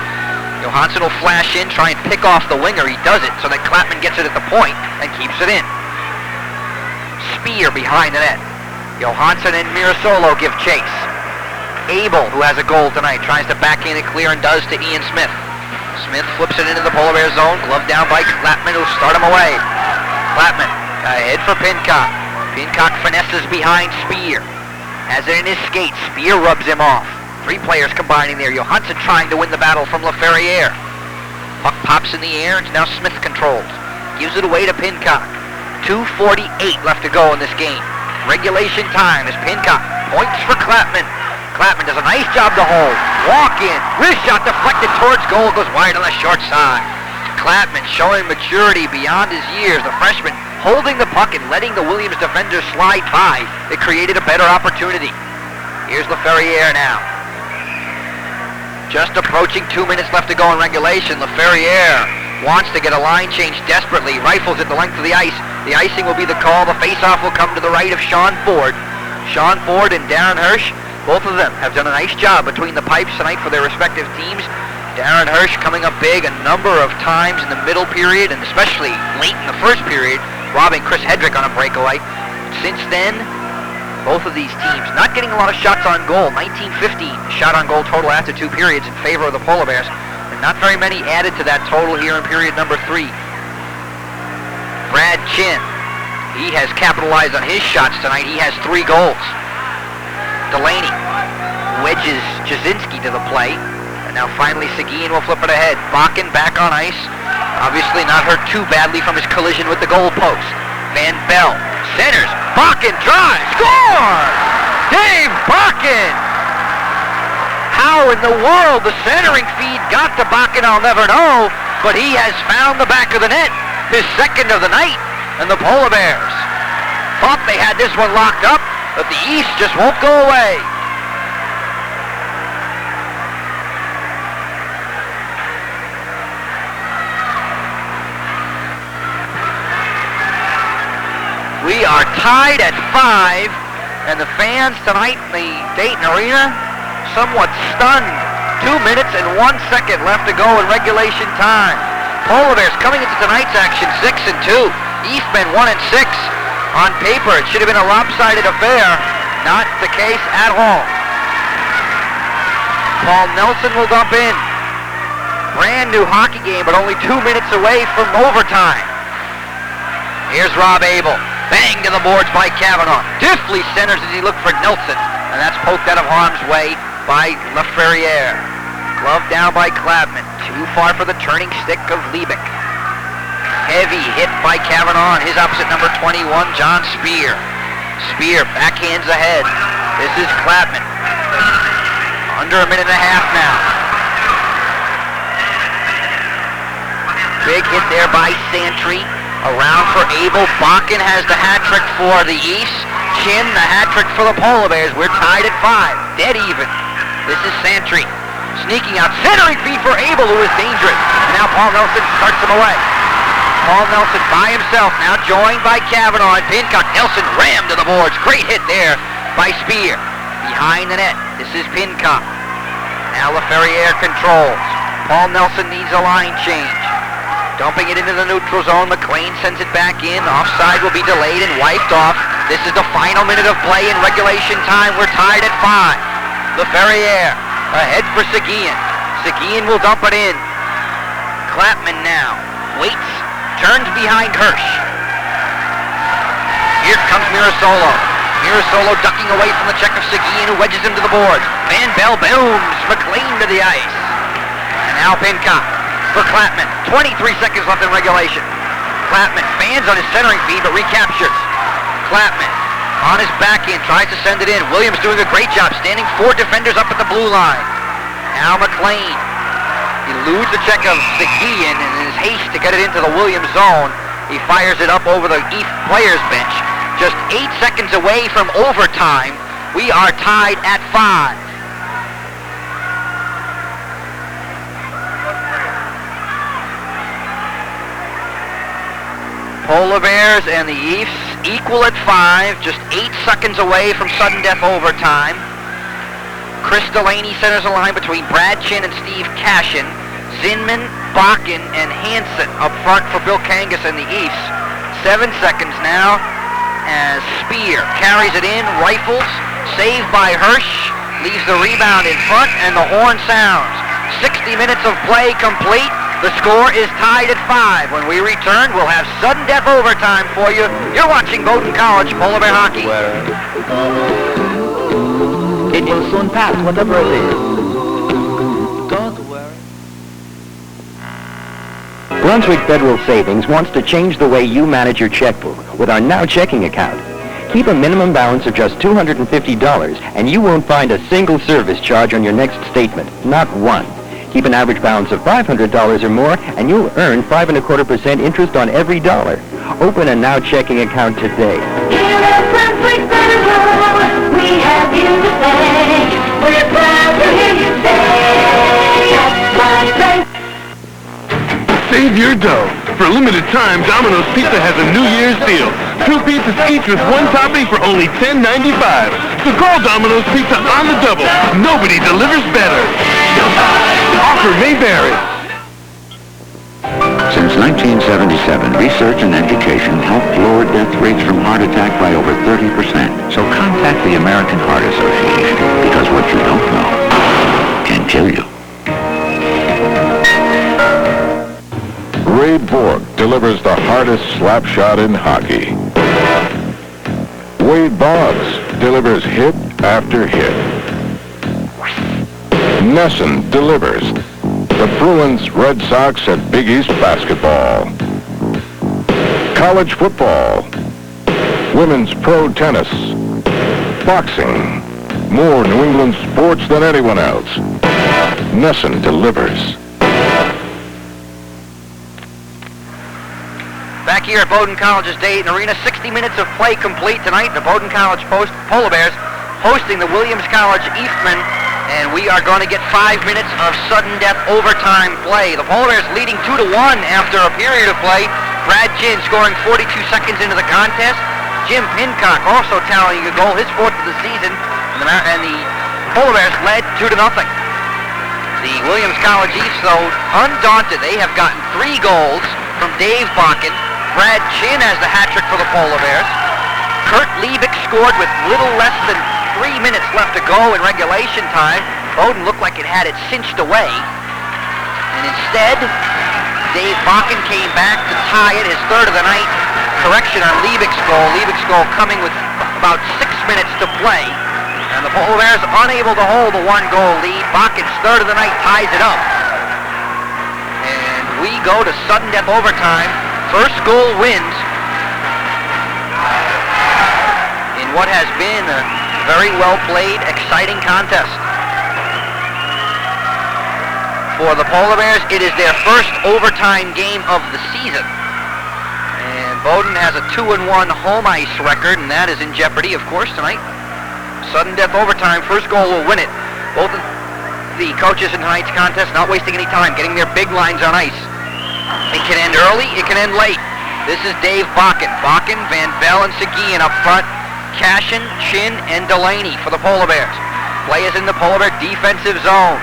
Johansson will flash in, try and pick off the winger. He does it so that Klapman gets it at the point and keeps it in. Spear behind the net. Johansson and Mirasolo give chase. Abel, who has a goal tonight, tries to backhand it clear and does to Ian Smith. Smith flips it into the Polar Bear zone. Glove down by Klapman, who'll start him away. Klapman ahead for Pincock. Pincock finesses behind Spear. Has it in his skates. Spear rubs him off. 3 players combining there. Johansson trying to win the battle from LaFerriere. Puck pops in the air. It's now Smith controls. Gives it away to Pincock. 2:48 left to go in this game. Regulation time as Pincock points for Klapman. Klapman does a nice job to hold. Walk in. Wrist shot deflected towards goal. Goes wide on the short side. Klapman showing maturity beyond his years. The freshman holding the puck and letting the Williams defenders slide by. It created a better opportunity. Here's LaFerriere now. Just approaching 2 minutes left to go in regulation. LaFerriere wants to get a line change desperately. Rifles at the length of the ice. The icing will be the call. The face-off will come to the right of Sean Ford. Sean Ford and Darren Hirsch, both of them have done a nice job between the pipes tonight for their respective teams. Darren Hirsch coming up big a number of times in the middle period and especially late in the first period, robbing Chris Hedrick on a breakaway. Since then, both of these teams not getting a lot of shots on goal. 19-15 shot on goal total after 2 periods in favor of the Polar Bears. And not very many added to that total here in period number 3. Brad Chin, he has capitalized on his shots tonight. He has 3 goals. Delaney wedges Jasinski to the play. And now finally Seguin will flip it ahead. Bakken back on ice. Obviously not hurt too badly from his collision with the goal post. Van Bell centers. Bakken drives. Score! Dave Bakken! How in the world the centering feed got to Bakken, I'll never know. But he has found the back of the net. His second of the night. And the Polar Bears thought they had this one locked up, but the East just won't go away. We are tied at 5, and the fans tonight in the Dayton Arena somewhat stunned. 2 minutes and 1 second left to go in regulation time. Polar Bears coming into tonight's action 6-2. Eastmen 1-6. On paper, it should have been a lopsided affair. Not the case at all. Paul Nelson will dump in. Brand new hockey game, but only 2 minutes away from overtime. Here's Rob Abel. Bang to the boards by Kavanaugh. Deftly centers as he looked for Nelson. And that's poked out of harm's way by LaFerriere. Glove down by Klapman. Too far for the turning stick of Liebig. Heavy hit by Kavanaugh on his opposite number 21, John Spear. Spear backhands ahead. This is Klapman. Under a minute and a half now. Big hit there by Santry. Around for Abel. Bakken has the hat trick for the East. Chin, the hat trick for the Polar Bears. We're tied at 5. Dead even. This is Santry. Sneaking out. Centering feed for Abel, who is dangerous. And now Paul Nelson starts him away. Paul Nelson by himself. Now joined by Kavanaugh and Pincock. Nelson rammed to the boards. Great hit there by Spear. Behind the net. This is Pincock. Now LaFerriere controls. Paul Nelson needs a line change. Dumping it into the neutral zone. McLean sends it back in. Offside will be delayed and wiped off. This is the final minute of play in regulation time. We're tied at 5. LaFerriere ahead for Seguin. Seguin will dump it in. Klapman now waits. Turns behind Hirsch. Here comes Mirasolo. Mirasolo ducking away from the check of Seguin, who wedges him to the boards. Van Bell booms. McLean to the ice. And now Pincock for Klapman. 23 seconds left in regulation. Klapman fans on his centering feed, but recaptures. Klapman on his backhand tries to send it in. Williams doing a great job, standing 4 defenders up at the blue line. Now McLean. He eludes the check of Seguin in his haste to get it into the Williams zone. He fires it up over the East players bench. Just 8 seconds away from overtime. We are tied at 5. Polar Bears and the East equal at 5, just 8 seconds away from sudden death overtime. Chris Delaney centers the line between Brad Chin and Steve Cashin. Zinman, Bakken, and Hansen up front for Bill Kangas and the East. 7 seconds now as Spear carries it in, rifles, saved by Hirsch, leaves the rebound in front, and the horn sounds. 60 minutes of play complete. The score is tied at 5. When we return, we'll have sudden death overtime for you. You're watching Bowdoin College Polar Bear Hockey. It will soon pass, whatever it is. Don't worry. Brunswick Federal Savings wants to change the way you manage your checkbook with our Now Checking account. Keep a minimum balance of just $250, and you won't find a single service charge on your next statement, not one. Keep an average balance of $500 or more, and you'll earn 5.25% interest on every dollar. Open a Now Checking account today. Here at Brunswick Federal, we have you to thank. We're proud to hear you say, that's my place. Save your dough. For a limited time, Domino's Pizza has a New Year's deal. 2 pizzas each with 1 topping for only $10.95. So call Domino's Pizza on the double. Nobody delivers better. Offer may vary. Since 1977, research and education helped lower death rates from heart attack by over 30%. So contact the American Heart Association, because what you don't know can kill you. Ray Borg delivers the hardest slap shot in hockey. Wade Boggs delivers hit after hit. Nesson delivers the Bruins, Red Sox, and Big East basketball. College football. Women's pro tennis. Boxing. More New England sports than anyone else. Nesson delivers. Back here at Bowdoin College's Dayton Arena, 60 minutes of play complete tonight. The Bowdoin College Polar Bears hosting the Williams College Eastmen, and we are going to get 5 minutes of sudden death overtime play. The Polar Bears leading 2-1 after a period of play. Brad Chin scoring 42 seconds into the contest. Jim Pincock also tallying a goal, his 4th of the season, and the Polar Bears led 2-0. The Williams College East, though, undaunted. They have gotten 3 goals from Dave Bakken. Brad Chin has the hat trick for the Polar Bears. Kurt Liebig scored with little less than 3 minutes left to go in regulation time. Bowdoin looked like it had it cinched away. And instead, Dave Bakken came back to tie it, his 3rd of the night. Correction on Liebig's goal. Liebig's goal coming with about 6 minutes to play. And the Polar Bears unable to hold the 1-goal lead. Bakken's 3rd of the night ties it up. And we go to sudden death overtime. First goal wins in what has been a very well-played, exciting contest. For the Polar Bears, it is their first overtime game of the season. And Bowdoin has a 2-1 home ice record, and that is in jeopardy, of course, tonight. Sudden death overtime, first goal will win it. Both of the coaches in tonight's contest not wasting any time, getting their big lines on ice. It can end early, it can end late. This is Dave Bakken. Bakken, Van Bell, and Seguin up front. Cashin, Chin, and Delaney for the Polar Bears. Play is in the Polar Bear defensive zone.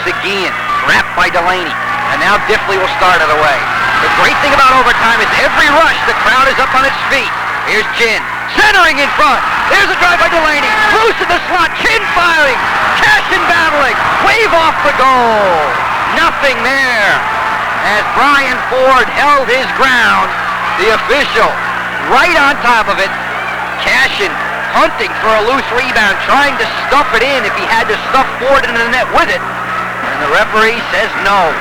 Seguin, trapped by Delaney. And now Diffley will start it away. The great thing about overtime is every rush, the crowd is up on its feet. Here's Chin, centering in front. There's a drive by Delaney. Loose in the slot, Chin firing. Cashin battling. Wave off the goal. Nothing there. As Brian Ford held his ground, the official right on top of it. Cashin hunting for a loose rebound, trying to stuff it in if he had to stuff Ford into the net with it. And the referee says no.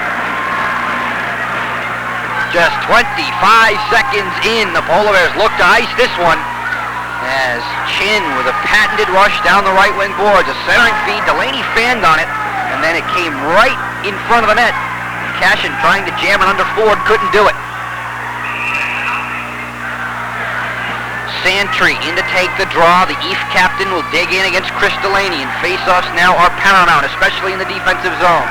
Just 25 seconds in, the Polar Bears look to ice this one. As Chin with a patented rush down the right wing boards, a centering feed, Delaney fanned on it, and then it came right in front of the net. Cashin trying to jam it under Ford, couldn't do it. Santry in to take the draw. The East captain will dig in against Chris Delaney, and face-offs now are paramount, especially in the defensive zone.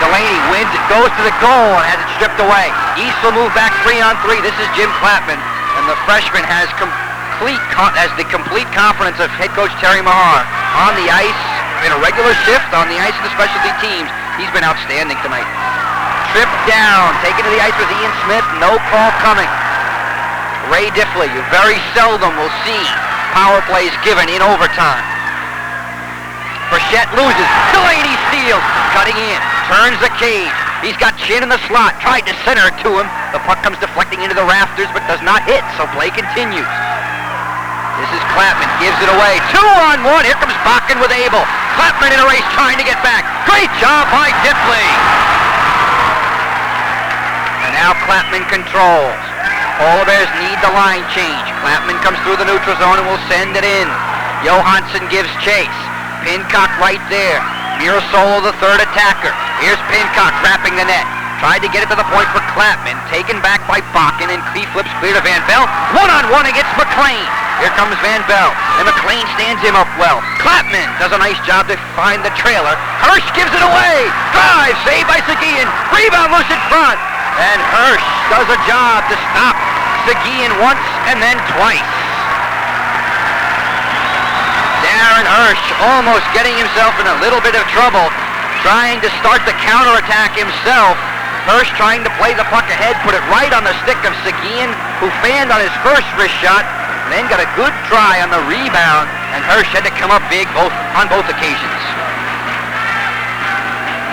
Delaney wins it, goes to the goal, and has it stripped away. East will move back 3-on-3. This is Jim Clapman, and the freshman has the complete confidence of head coach Terry Mahar. On the ice, in a regular shift, on the ice of the specialty teams, he's been outstanding tonight. Tripped down, taken to the ice with Ian Smith, no call coming. Ray Diffley, you very seldom will see power plays given in overtime. Frechette loses, Delaney steals, cutting in, turns the cage. He's got Chin in the slot, tried to center it to him. The puck comes deflecting into the rafters but does not hit, so play continues. This is Clapman, gives it away. 2-on-1, here comes Bakken with Abel. Clapman in a race trying to get back. Great job by Diffley. And now Clapman controls. Polar Bears need the line change. Clapman comes through the neutral zone and will send it in. Johansson gives chase. Pincock right there. Mirasolo, the third attacker. Here's Pincock wrapping the net. Tried to get it to the point for Clapman. Taken back by Bakken, and Clee flips clear to Van Bell. 1-on-1 against McLean. Here comes Van Bell, and McLean stands him up well. Clapman does a nice job to find the trailer. Hirsch gives it away. Drive, saved by Seguin. Rebound loose in front. And Hirsch does a job to stop Seguin once and then twice. Darren Hirsch almost getting himself in a little bit of trouble, trying to start the counterattack himself. Hirsch trying to play the puck ahead, put it right on the stick of Seguin, who fanned on his first wrist shot, and then got a good try on the rebound, and Hirsch had to come up big on both occasions.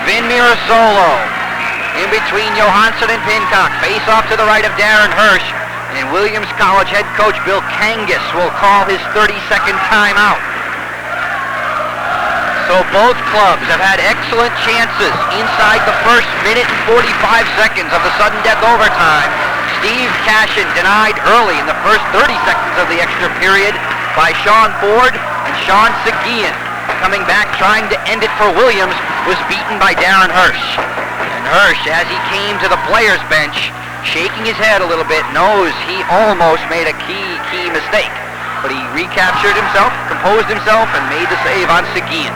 Vin Mirasolo in between Johansson and Pincock. Face off to the right of Darren Hirsch, and Williams College head coach Bill Kangas will call his 30-second timeout. So both clubs have had excellent chances inside the first minute and 45 seconds of the sudden death overtime. Steve Cashin denied early in the first 30 seconds of the extra period by Sean Ford, and Sean Seguin, coming back trying to end it for Williams, was beaten by Darren Hirsch. And Hirsch, as he came to the players' bench, shaking his head a little bit, knows he almost made a key mistake. But he recaptured himself, composed himself, and made the save on Seguin.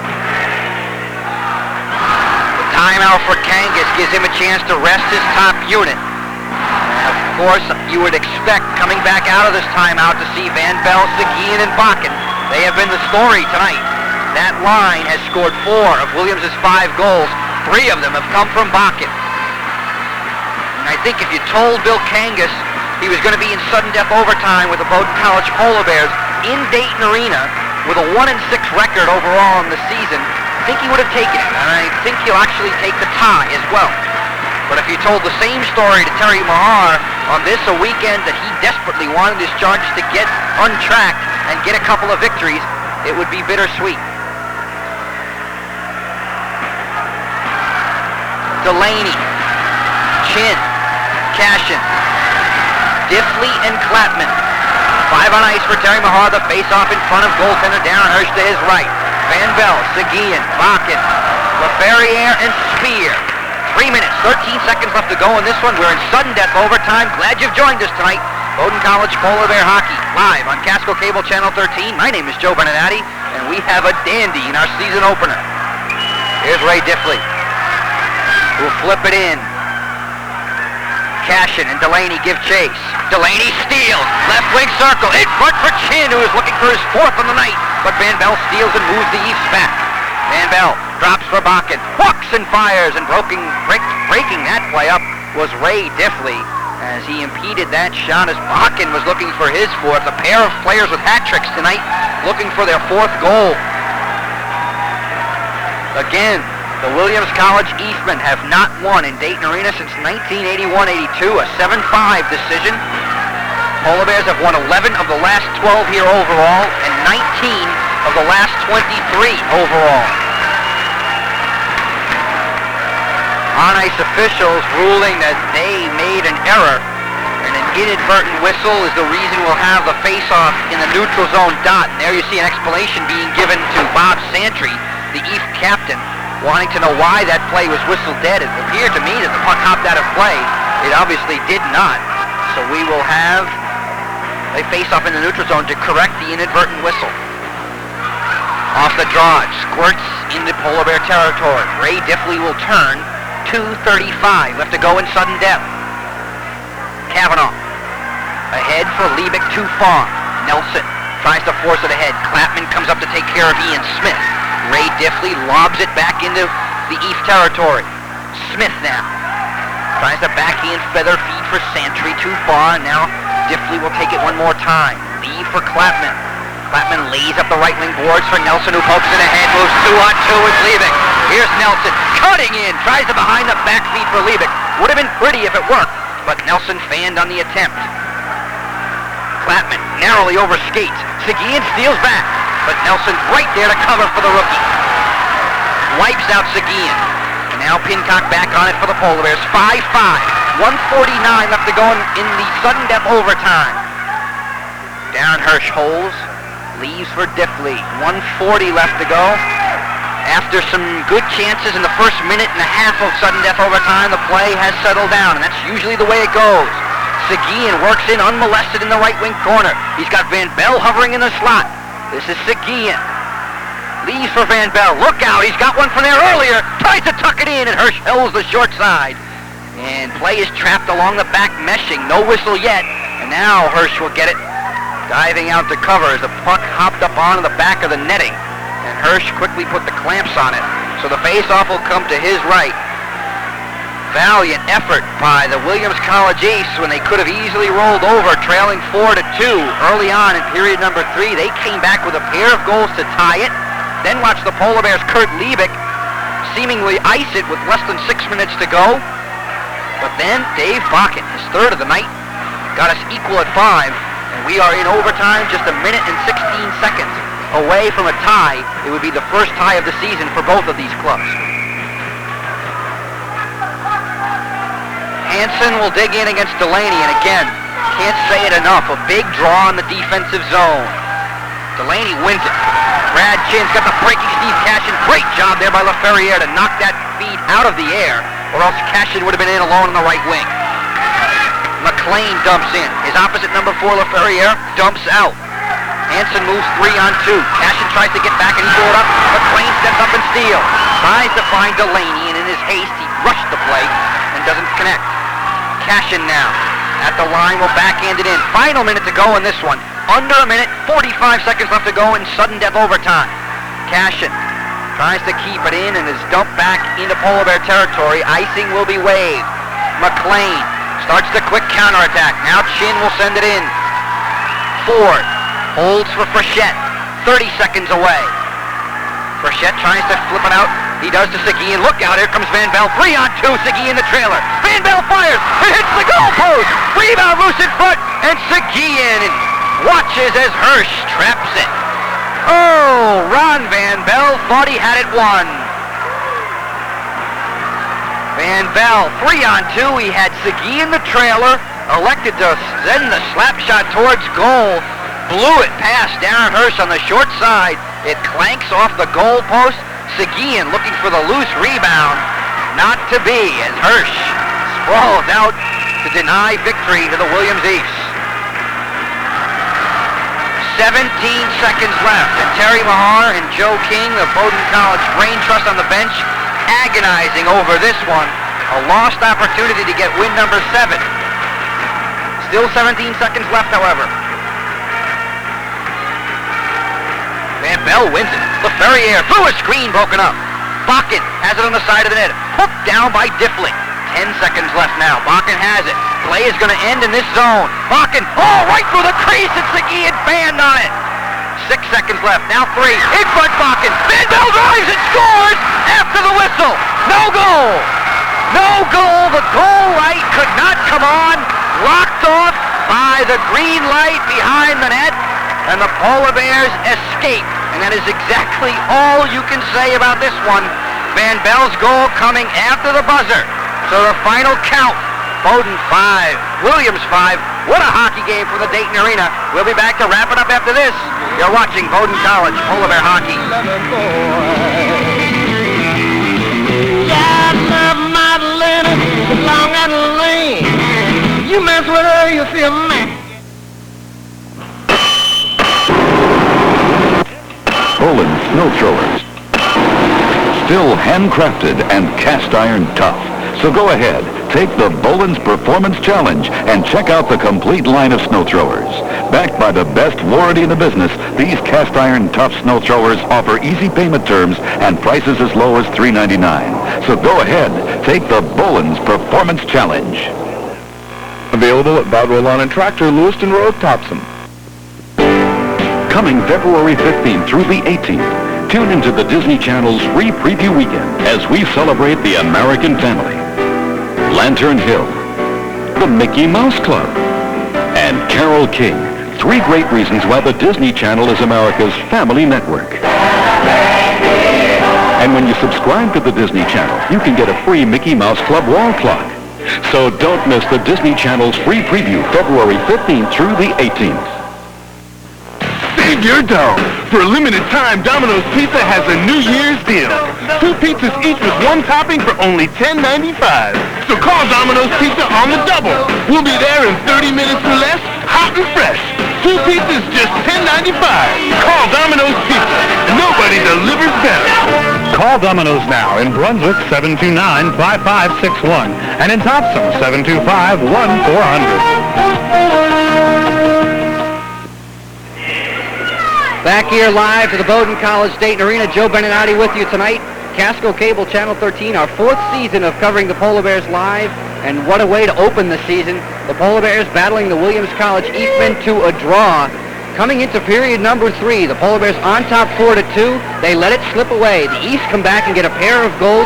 The timeout for Kangas gives him a chance to rest his top unit. And of course, you would expect, coming back out of this timeout, to see Van Bell, Seguin, and Bakken. They have been the story tonight. That line has scored 4 of Williams' 5 goals. 3 of them have come from Bakken. And I think if you told Bill Kangas he was going to be in sudden death overtime with the Bowdoin College Polar Bears in Dayton Arena with a 1-6 record overall in the season, I think he would have taken it. And I think he'll actually take the tie as well. But if you told the same story to Terry Mahar on this, a weekend that he desperately wanted his Chargers to get untracked and get a couple of victories, it would be bittersweet. Delaney, Chin, Cashin, Diffley, and Clapman. 5 on ice for Terry Mahar. The face-off in front of goaltender Darren Hirsch to his right. Van Bell, Seguin, Bakken, LaFerriere, and Spear. 3 minutes, 13 seconds left to go in this one. We're in sudden death overtime. Glad you've joined us tonight. Bowdoin College Polar Bear Hockey, live on Casco Cable Channel 13. My name is Joe Bernadatti, and we have a dandy in our season opener. Here's Ray Diffley, who'll flip it in. Cashin and Delaney give chase. Delaney steals. Left wing circle. In front for Chin, who is looking for his 4th on the night. But Van Bell steals and moves the East back. Van Bell drops for Bakken. Walks and fires, and breaking that play up was Ray Diffley, as he impeded that shot as Bakken was looking for his 4th. A pair of players with hat tricks tonight looking for their 4th goal. Again, the Williams College Eastmen have not won in Dayton Arena since 1981-82, a 7-5 decision. Polar Bears have won 11 of the last 12 here overall, and 19 of the last 23 overall. On-ice officials ruling that they made an error, and an inadvertent whistle is the reason we'll have the face-off in the neutral zone dot. And there you see an explanation being given to Bob Santry, the East captain, wanting to know why that play was whistled dead. It appeared to me that the puck hopped out of play. It obviously did not. So we will have They face off in the neutral zone to correct the inadvertent whistle. Off the draw, it squirts into Polar Bear territory. Ray Diffley will turn. 2:35 left to go in sudden death. Kavanaugh ahead for Liebig, too far. Nelson tries to force it ahead. Clapman comes up to take care of Ian Smith. Ray Diffley lobs it back into the Eve territory. Smith now tries to backhand feather feed for Santry, too far. Now Diffley will take it one more time. Leave for Clapman. Clapman lays up the right wing boards for Nelson, who pokes it ahead, moves 2-on-2 with Liebig. Here's Nelson cutting in, tries to behind the back feed for Liebig. Would have been pretty if it worked, but Nelson fanned on the attempt. Clapman narrowly overskates. Seguin steals back, but Nelson's right there to cover for the rookie. Wipes out Seguin. And now Pincock back on it for the Polar Bears. 5-5. 1:49 left to go in the sudden death overtime. Darren Hirsch holds. Leaves for Diffley. 1:40 left to go. After some good chances in the first minute and a half of sudden death overtime, the play has settled down, and that's usually the way it goes. Seguin works in unmolested in the right wing corner. He's got Van Bell hovering in the slot. This is Seguin. Leaves for Van Bell. Look out, he's got one from there earlier. Tries to tuck it in, and Hirsch holds the short side. And play is trapped along the back meshing. No whistle yet. And now Hirsch will get it. Diving out to cover as the puck hopped up onto the back of the netting. And Hirsch quickly put the clamps on it. So the face-off will come to his right. Valiant effort by the Williams College Ace when they could have easily rolled over, trailing 4-2 early on in period number 3. They came back with a pair of goals to tie it. Then watched the Polar Bears' Kurt Liebig seemingly ice it with less than 6 minutes to go. But then Dave Bakken, his third of the night, got us equal at 5. And we are in overtime, just 1 minute and 16 seconds away from a tie. It would be the first tie of the season for both of these clubs. Hansen will dig in against Delaney, and again, can't say it enough, a big draw in the defensive zone. Delaney wins it. Brad Chinn's got the breaking Steve Cashin. Great job there by LaFerriere to knock that feed out of the air, or else Cashin would have been in alone on the right wing. McLean dumps in. His opposite number 4, LaFerriere, dumps out. Hansen moves 3-on-2. Cashin tries to get back and he pulled up. McLean steps up and steals. Tries to find Delaney, and in his haste, he rushed the play and doesn't connect. Cashin now at the line will backhand it in. Final minute to go in this one. Under a minute, 45 seconds left to go in sudden death overtime. Cashin tries to keep it in and is dumped back into Polar Bear territory. Icing will be waved. McLean starts the quick counterattack. Now Chinn will send it in. Ford holds for Frechette. 30 seconds away. Frechette tries to flip it out. He does to Seguin. Look out, here comes Van Bell. 3-on-2, Seguin the trailer. Van Bell fires. It hits the goalpost. Rebound loose in front, and Seguin watches as Hirsch traps it. Oh, Ron Van Bell thought he had it won. Van Bell, 3-on-2. He had Seguin the trailer. Elected to send the slap shot towards goal. Blew it past Darren Hirsch on the short side. It clanks off the goalpost. Seguin looking for the loose rebound. Not to be, as Hirsch sprawls out to deny victory to the Williams East. 17 seconds left, and Terry Mahar and Joe King, the Bowdoin College Brain Trust on the bench, agonizing over this one. A lost opportunity to get win number 7. Still 17 seconds left, however. Van Bell wins it. LaFerriere through a screen broken up. Bakken has it on the side of the net. Hooked down by Diffley. 10 seconds left now. Bakken has it. Play is going to end in this zone. Bakken, right through the crease, and Seguin fanned on it. 6 seconds left. Now 3. In front Bakken. Van Bell drives and scores after the whistle. No goal. No goal. The goal light could not come on. Locked off by the green light behind the net. And the Polar Bears escape. And that is exactly all you can say about this one. Van Bell's goal coming after the buzzer. So the final count, Bowdoin 5, Williams 5. What a hockey game from the Dayton Arena. We'll be back to wrap it up after this. You're watching Bowdoin College Polar Bear Hockey. Yeah, I love my Lenny, long and lean. You mess with her, you feel mad. Bowdoin snow throwers. Still handcrafted and cast iron tough. So go ahead, take the Bowdoin's Performance Challenge and check out the complete line of snow throwers. Backed by the best warranty in the business, these cast iron tough snow throwers offer easy payment terms and prices as low as $3.99. So go ahead, take the Bowdoin's Performance Challenge. Available at Bowdoin Lawn and Tractor, Lewiston Road, Thompson. Coming February 15th through the 18th, tune into the Disney Channel's free preview weekend as we celebrate the American family. Lantern Hill, the Mickey Mouse Club, and Carole King. 3 great reasons why the Disney Channel is America's family network. And when you subscribe to the Disney Channel, you can get a free Mickey Mouse Club wall clock. So don't miss the Disney Channel's free preview February 15th through the 18th. Save your dough. For a limited time, Domino's Pizza has a New Year's deal. 2 pizzas each with 1 topping for only $10.95. So call Domino's Pizza on the double. We'll be there in 30 minutes or less, hot and fresh. 2 pizzas just $10.95. Call Domino's Pizza. Nobody delivers better. Call Domino's now in Brunswick 729-5561 and in Thompson 725-1400. Back here live to the Bowdoin College Dayton Arena. Joe Beninati with you tonight. Casco Cable Channel 13, our 4th season of covering the Polar Bears live. And what a way to open the season. The Polar Bears battling the Williams College Eastmen to a draw. Coming into period number 3, the Polar Bears on top 4-2. They let it slip away. The East come back and get a pair of goals.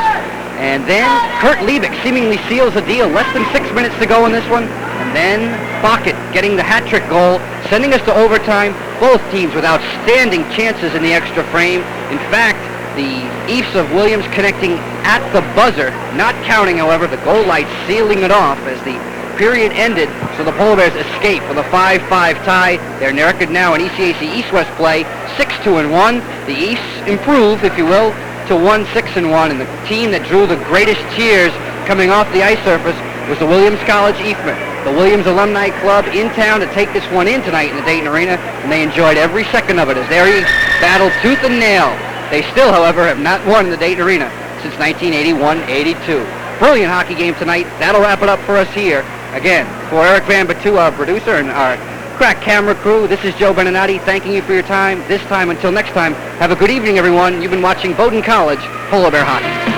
And then Kurt Liebig seemingly seals the deal. Less than 6 minutes to go in this one. And then Fockett getting the hat-trick goal, sending us to overtime. Both teams with outstanding chances in the extra frame. In fact, the East of Williams connecting at the buzzer, not counting, however, the goal light sealing it off as the period ended. So the Polar Bears escape with a 5-5 tie. Their record now in ECAC East-West play, 6-2-1. The East improve, if you will, to 1-6-1. And the team that drew the greatest cheers coming off the ice surface was the Williams College Eastmen. The Williams Alumni Club in town to take this one in tonight in the Dayton Arena, and they enjoyed every second of it as their East battled tooth and nail. They still, however, have not won in the Dayton Arena since 1981-82. Brilliant hockey game tonight. That'll wrap it up for us here. Again, for Eric Van Batu, our producer, and our crack camera crew, this is Joe Beninati thanking you for your time. This time, until next time, have a good evening, everyone. You've been watching Bowdoin College Polar Bear Hockey.